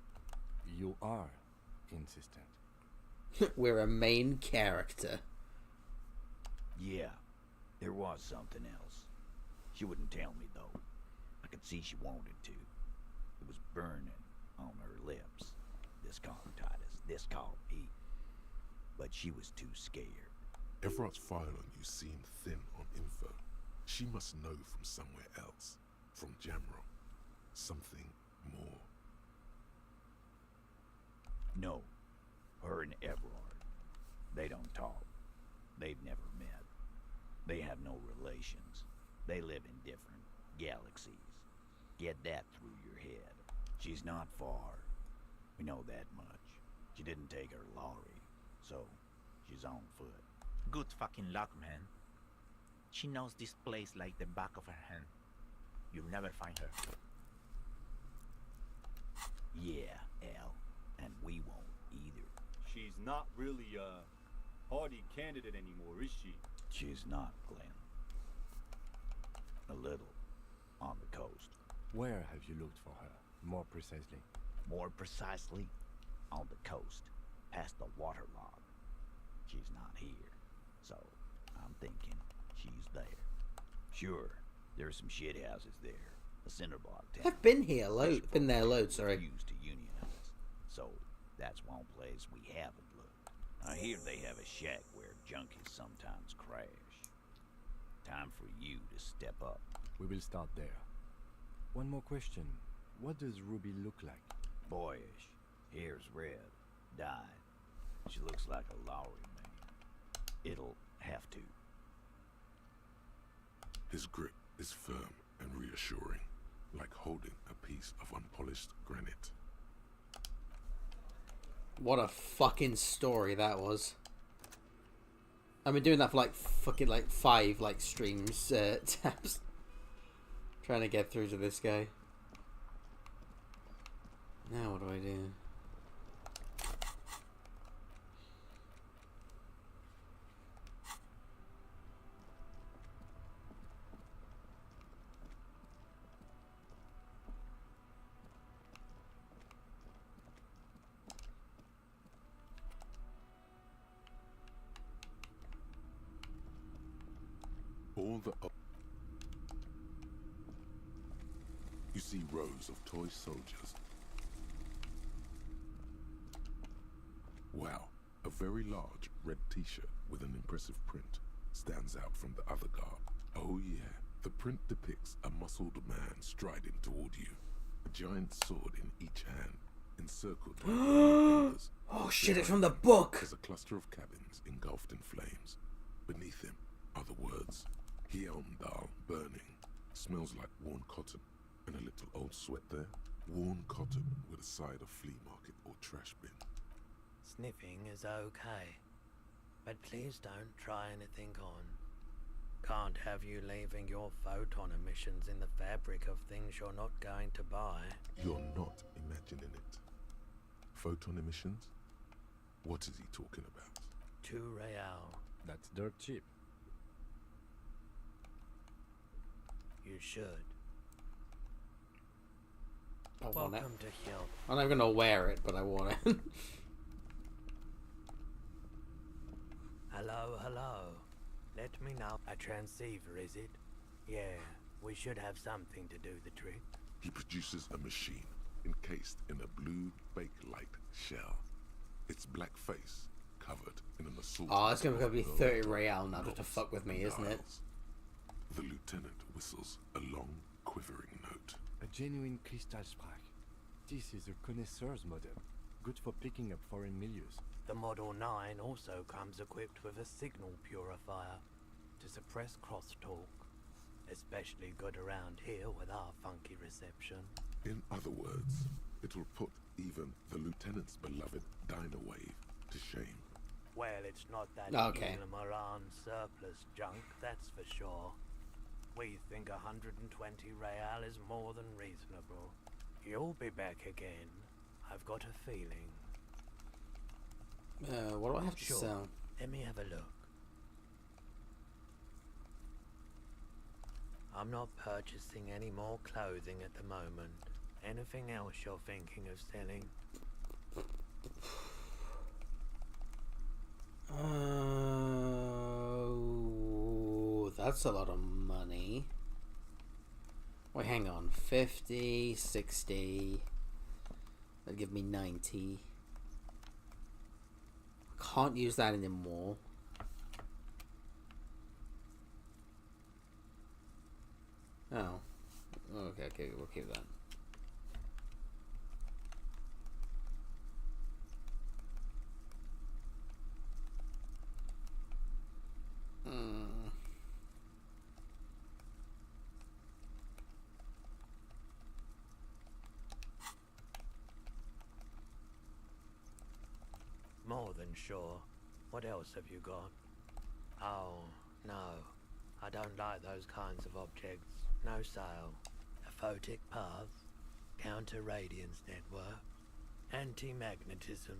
You are insistent. We're a main character. Yeah, there was something else. She wouldn't tell me, though. I could see she wanted to. It was burning on her lips. This called Titus, this called Pete. But she was too scared. Everard's file on you seemed thin on info. She must know from somewhere else. From Jamrock. Something more. No. Her and Everard. They don't talk. They've never met. They have no relations. They live in different galaxies. Get that through your head. She's not far. We know that much. She didn't take her lorry, so she's on foot. Good fucking luck, man. She knows this place like the back of her hand. You'll never find her. Yeah, Al. And we won't either. She's not really a hardy candidate anymore, is she? She's not, Glenn. A little. On the coast. Where have you looked for her, more precisely? More precisely, on the coast, past the waterlock. She's not here, so I'm thinking she's there. Sure, there's some shit houses there. A cinder block town. I've been here, been there loads, sorry. Used to unionize, so that's one place we haven't looked. I hear they have a shack where junkies sometimes crash. Time for you to step up. We will start there. One more question. What does Ruby look like? Boyish. Hair's red. Dyed. She looks like a Lowry man. It'll have to. His grip is firm and reassuring, like holding a piece of unpolished granite. What a fucking story that was. I've been doing that for like fucking like 5 like streams tabs. Trying to get through to this guy. Now what do I do? All the... You see rows of toy soldiers. Wow, a very large red t-shirt with an impressive print. stands out from the other garb. Oh yeah, the print depicts a muscled man striding toward you, a giant sword in each hand, encircled by burning embers. Oh shit, it's Behind from the him book! is a cluster of cabins engulfed in flames. Beneath him are the words, Hyelmdal burning. Smells like worn cotton, and a little old sweat there. Worn cotton with a side of flea market or trash bin. Sniffing is okay, but please don't try anything on. Can't have you leaving your photon emissions in the fabric of things you're not going to buy. You're not imagining it. Photon emissions? What is he talking about? 2 real. That's dirt cheap. You should. I want it. Welcome to Hill. I'm not gonna wear it, but I want it. Hello, hello. Let me know. A transceiver, is it? Yeah, we should have something to do the trick. He produces a machine encased in a blue bake-like shell. Its black face covered in an assault. Oh, it's gonna be of 30 gold, real now just to knobs, fuck with me, and isn't it? dials. The lieutenant whistles a long, quivering note. A genuine Kristallsprach. This is a connoisseur's model, good for picking up foreign milieus. The Model 9 also comes equipped with a signal purifier to suppress crosstalk. Especially good around here with our funky reception. In other words, it'll put even the lieutenant's beloved diner wave to shame. Well, it's not that Okay. Moran surplus junk, that's for sure. We think 120 real is more than reasonable. You'll be back again. I've got a feeling. What do I have to Sure. sell? Let me have a look. I'm not purchasing any more clothing at the moment. Anything else you're thinking of selling? That's a lot of money. Wait, hang on. 50, 60. That'll give me 90. Can't use that anymore. Oh. Okay, we'll keep that. More than sure. What else have you got? Oh, no. I don't like those kinds of objects. No sale. A photic path. Counter-radiance network. Anti-magnetism.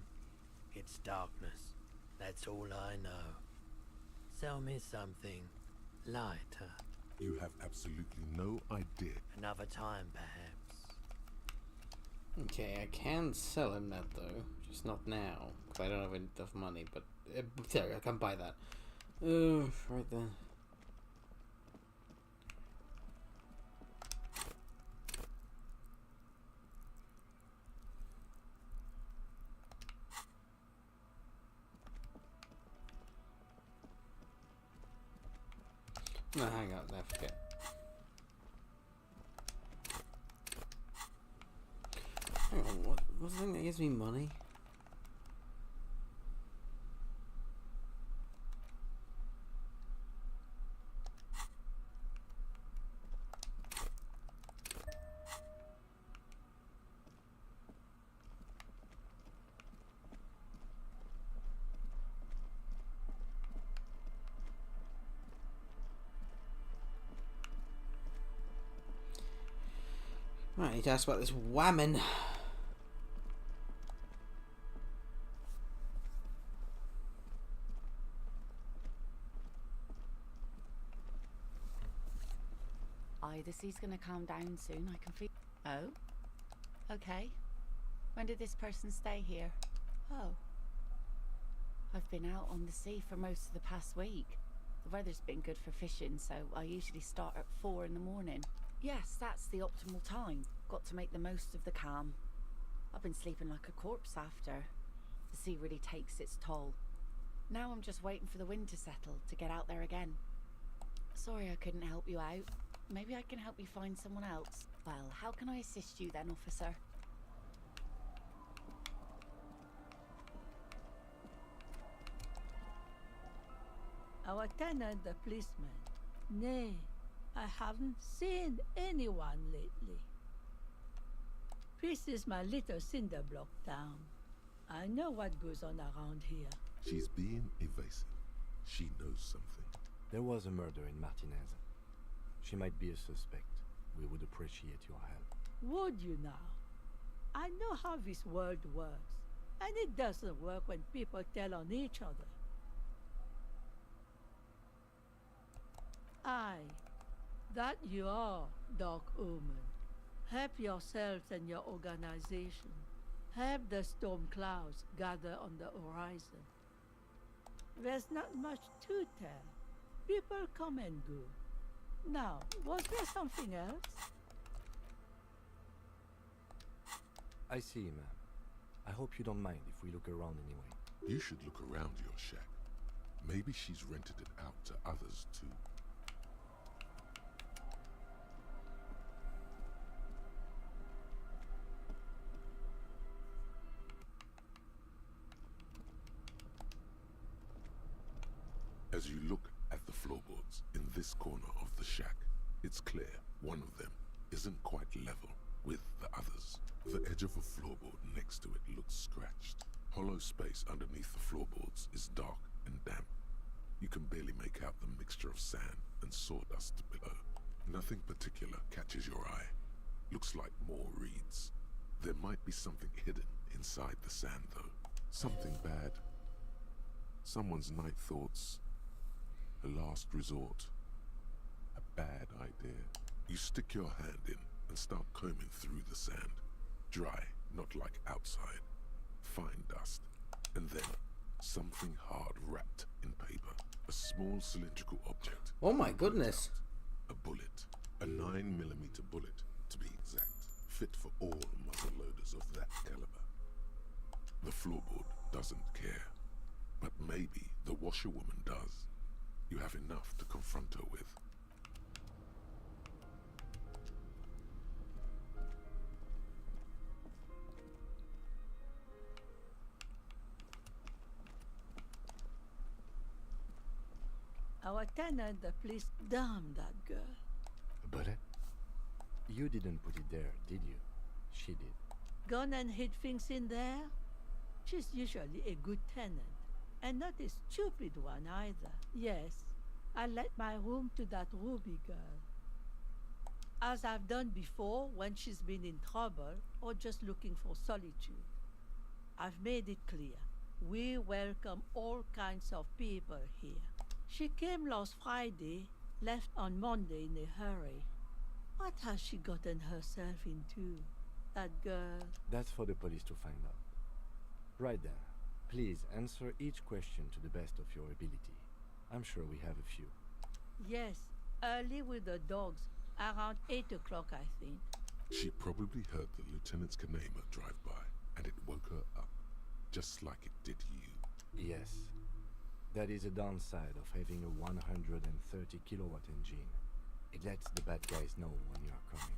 It's darkness. That's all I know. Sell me something lighter. You have absolutely no idea. Another time, perhaps. Okay, I can sell him that though, just not now, because I don't have enough money, but there, I can buy that. Right there. No, hang on, I forget. Hang on, what's the thing that gives me money? Right, I need to ask about this whammon. The sea's gonna calm down soon, I can feel. Oh? Okay. When did this person stay here? Oh. I've been out on the sea for most of the past week. The weather's been good for fishing, so I usually start at 4 in the morning. Yes, that's the optimal time. Got to make the most of the calm. I've been sleeping like a corpse after. The sea really takes its toll. Now I'm just waiting for the wind to settle to get out there again. Sorry I couldn't help you out. Maybe I can help you find someone else. Well, how can I assist you then, officer? Our tenant, the policeman. Nay, I haven't seen anyone lately. This is my little cinder block town. I know what goes on around here. She's being evasive. She knows something. There was a murder in Martinez. She might be a suspect. We would appreciate your help. Would you now? I know how this world works, and it doesn't work when people tell on each other. Aye, that you are, Dark Omen. Help yourselves and your organization. Help the storm clouds gather on the horizon. There's not much to tell. People come and go. Now, was there something else? I see, ma'am. I hope you don't mind if we look around anyway. You should look around your shack. Maybe she's rented it out to others too. As you look at the floorboards in this corner of the shack, it's clear one of them isn't quite level with the others. The edge of a floorboard next to it looks scratched. Hollow space underneath the floorboards is dark and damp. You can barely make out the mixture of sand and sawdust below. Nothing particular catches your eye. Looks like more reeds. There might be something hidden inside the sand though. Something bad. Someone's night thoughts. A last resort. A bad idea. You stick your hand in and start combing through the sand. Dry, not like outside. Fine dust. And then something hard wrapped in paper. A small cylindrical object. Oh my goodness. A bullet. A 9mm bullet, to be exact. Fit for all muzzle loaders of that caliber. The floorboard doesn't care. But maybe the washerwoman does. You have enough to confront her with. Our tenant, the police, damn that girl. But you didn't put it there, did you? She did. Gone and hid things in there? She's usually a good tenant, and not a stupid one either. Yes, I let my room to that Ruby girl. As I've done before when she's been in trouble or just looking for solitude. I've made it clear. We welcome all kinds of people here. She came last Friday, left on Monday in a hurry. What has she gotten herself into, that girl? That's for the police to find out. Right then, please answer each question to the best of your ability. I'm sure we have a few. Yes, early with the dogs, around 8 o'clock, I think. She probably heard the Lieutenant's Kanema drive by, and it woke her up, just like it did you. Yes. That is a downside of having a 130 kilowatt engine. It lets the bad guys know when you are coming.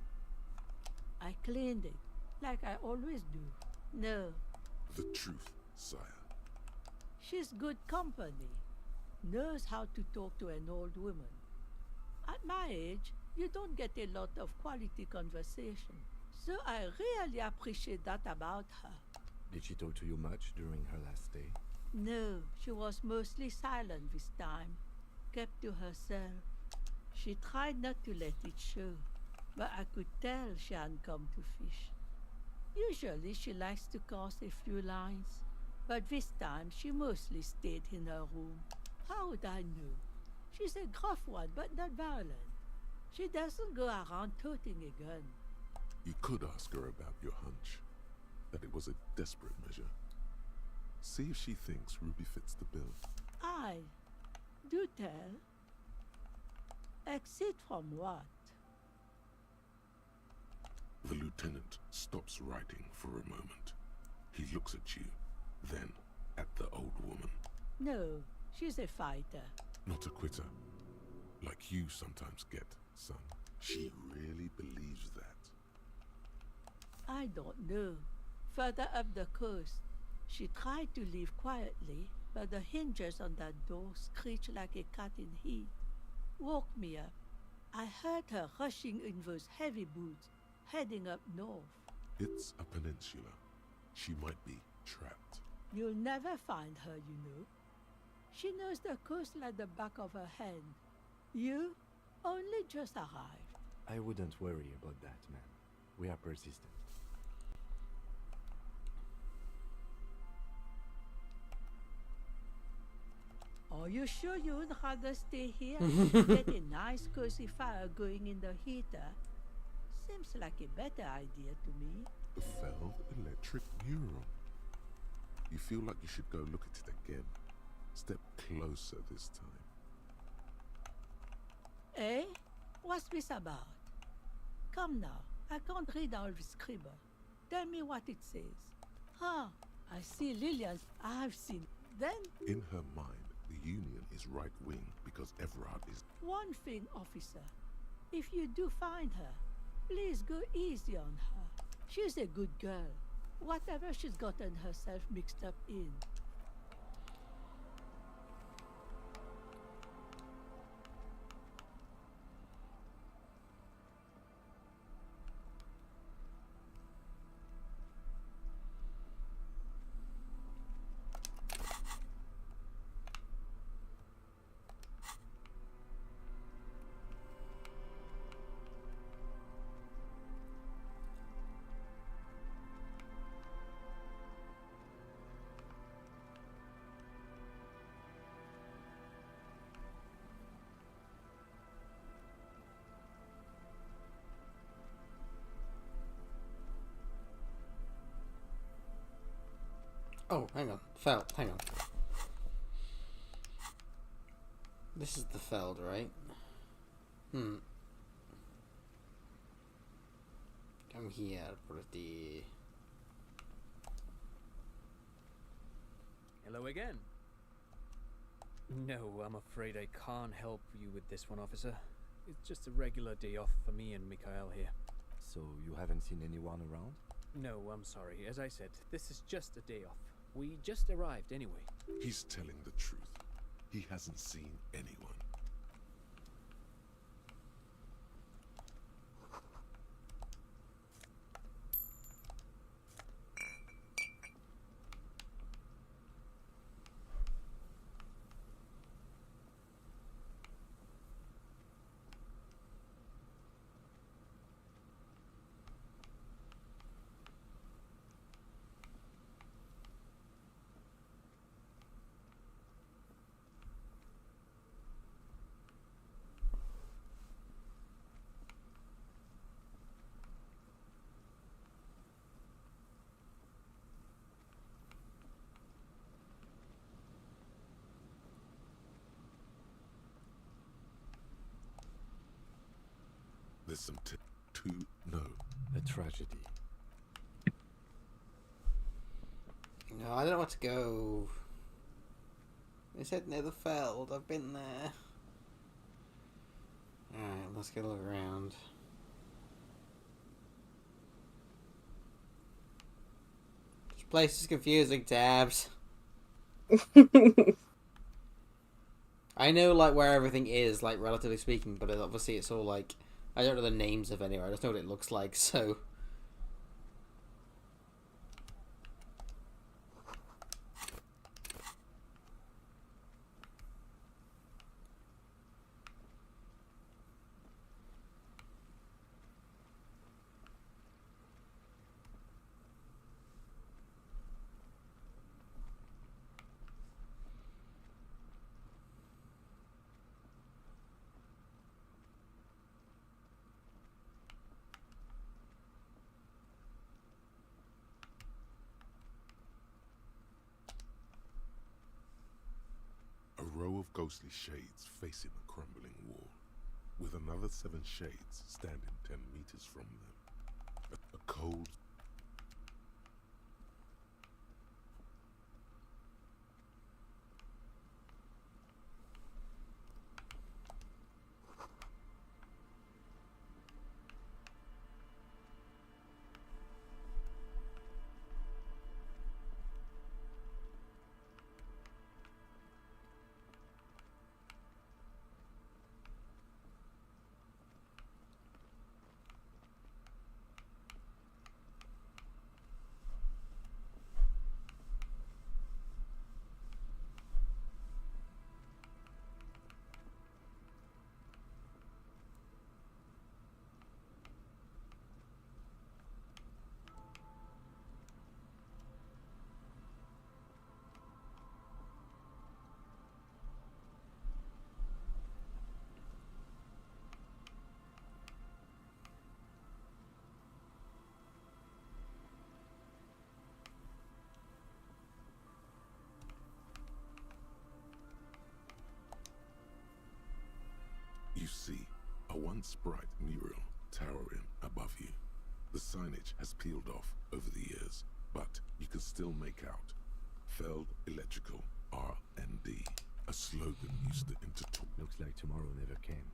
I cleaned it, like I always do. No. The truth, sire. She's good company. Knows how to talk to an old woman. At my age, you don't get a lot of quality conversation. So I really appreciate that about her. Did she talk to you much during her last stay? No, she was mostly silent this time. Kept to herself. She tried not to let it show, but I could tell she hadn't come to fish. Usually she likes to cast a few lines, but this time she mostly stayed in her room. How would I know? She's a gruff one, but not violent. She doesn't go around toting a gun. You could ask her about your hunch, that it was a desperate measure. See if she thinks Ruby fits the bill. Aye, do tell. Exit from what? The lieutenant stops writing for a moment. He looks at you, then at the old woman. No, she's a fighter. Not a quitter. Like you sometimes get, son. She really believes that. I don't know. Further up the coast, she tried to leave quietly, but the hinges on that door screeched like a cat in heat. Woke me up. I heard her rushing in those heavy boots, heading up north. It's a peninsula. She might be trapped. You'll never find her, you know. She knows the coast like the back of her hand. You only just arrived. I wouldn't worry about that, man. We are persistent. Are you sure you would rather stay here? Get a nice cozy fire going in the heater. Seems like a better idea to me. The Feld electric neuron. You feel like you should go look at it again. Step closer this time. Eh? What's this about? Come now, I can't read all the scribble. Tell me what it says. Ah, I see Lillian's. I've seen. Then, In her mind, the Union is right-wing because Everard is... one thing, officer. If you do find her, please go easy on her. She's a good girl. Whatever she's gotten herself mixed up in. Oh, hang on. Feld, hang on. This is the Feld, right? Come here, pretty. Hello again. No, I'm afraid I can't help you with this one, officer. It's just a regular day off for me and Mikhail here. So you haven't seen anyone around? No, I'm sorry. As I said, this is just a day off. We just arrived anyway. He's telling the truth. He hasn't seen anyone. There's some to know. A tragedy. No, I don't know where to go. They said near the Feld. I've been there. Alright, let's go look around. This place is confusing, Tabs. I know, like, where everything is, like, relatively speaking, but obviously it's all, like... I don't know the names of anywhere, I just know what it looks like, so... A row of ghostly shades facing the crumbling wall, with another 7 shades standing 10 meters from them. A cold... You see a once bright mural towering above you. The signage has peeled off over the years, but you can still make out Feld Electrical R&D. A slogan used to intertwine. Looks like tomorrow never came.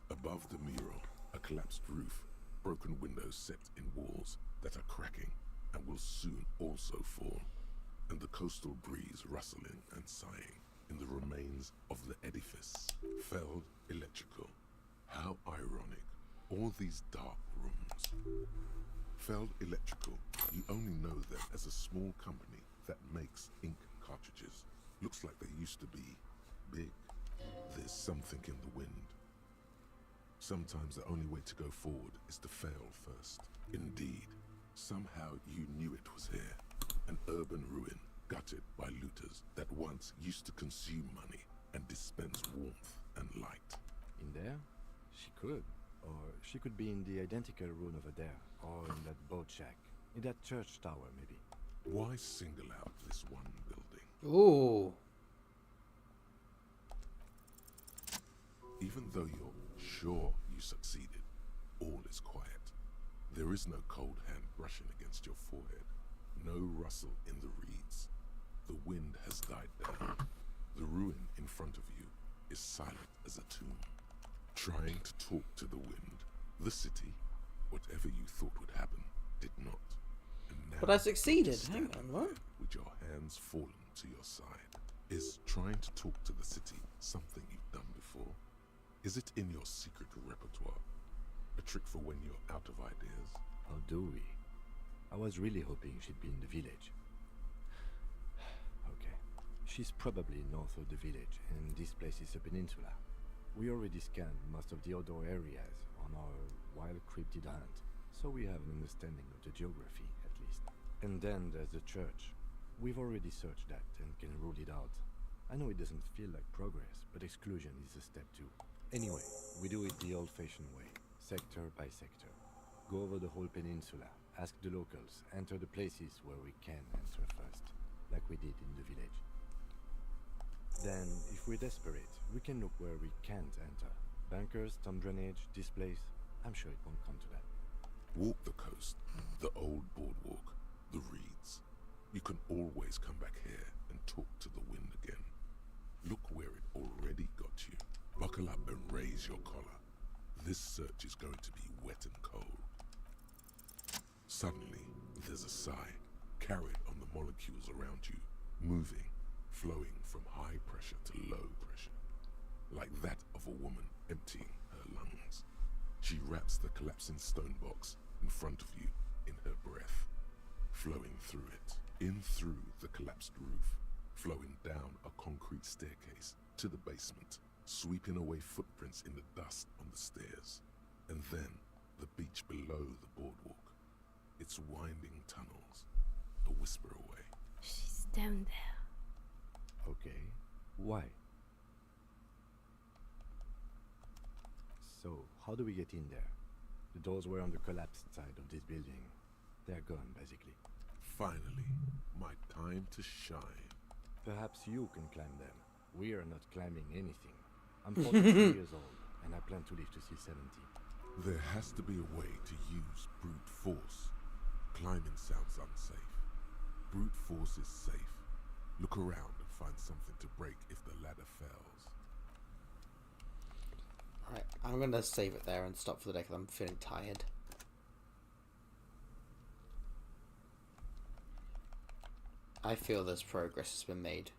Above the mural, a collapsed roof, broken windows set in walls that are cracking and will soon also fall, and the coastal breeze rustling and sighing in the remains of the edifice. Feld Electrical. How ironic. All these dark rooms. Feld Electrical. You only know them as a small company that makes ink cartridges. Looks like they used to be big. There's something in the wind. Sometimes the only way to go forward is to fail first. Indeed, somehow you knew it was here. An urban ruin, gutted by looters that once used to consume money and dispense warmth and light. In there? She could. Or she could be in the identical ruin over there. Or in that boat shack. In that church tower, maybe. Why single out this one building? Ooh. Even though you're sure you succeeded, all is quiet. There is no cold hand brushing against your forehead. No rustle in the reeds. The wind has died down. The ruin in front of you is silent as a tomb. Trying to talk to the wind. The city, whatever you thought would happen, did not. And now, But I succeeded. standing Hang on, what? there with your hands fallen to your side. Is trying to talk to the city something you've done before? Is it in your secret repertoire? A trick for when you're out of ideas? How do we? I was really hoping she'd be in the village. Okay. She's probably north of the village, and this place is a peninsula. We already scanned most of the outdoor areas on our wild cryptid hunt, so we have an understanding of the geography, at least. And then there's the church. We've already searched that and can rule it out. I know it doesn't feel like progress, but exclusion is a step too. Anyway, we do it the old-fashioned way, sector by sector. Go over the whole peninsula, ask the locals, enter the places where we can enter first, like we did in the village. Then, if we're desperate, we can look where we can't enter. Bunkers, storm drainage, this place. I'm sure it won't come to that. Walk the coast, the old boardwalk, the reeds. You can always come back here and talk to the wind again. Look where it already got you. Buckle up and raise your collar. This search is going to be wet and cold. Suddenly, there's a sigh, carried on the molecules around you, moving, flowing from high pressure to low pressure, like that of a woman emptying her lungs. She wraps the collapsing stone box in front of you in her breath, flowing through it, in through the collapsed roof, flowing down a concrete staircase to the basement, sweeping away footprints in the dust on the stairs, and then the beach below the boardwalk, its winding tunnels, a whisper away. She's down there. Okay, why? So, how do we get in there? The doors were on the collapsed side of this building. They're gone, basically. Finally, my time to shine. Perhaps you can climb them. We are not climbing anything. I'm 43 years old, and I plan to live to see 70. There has to be a way to use brute force. Climbing sounds unsafe. Brute force is safe. Look around and find something to break if the ladder fails. Alright, I'm gonna save it there and stop for the day because I'm feeling tired. I feel this progress has been made.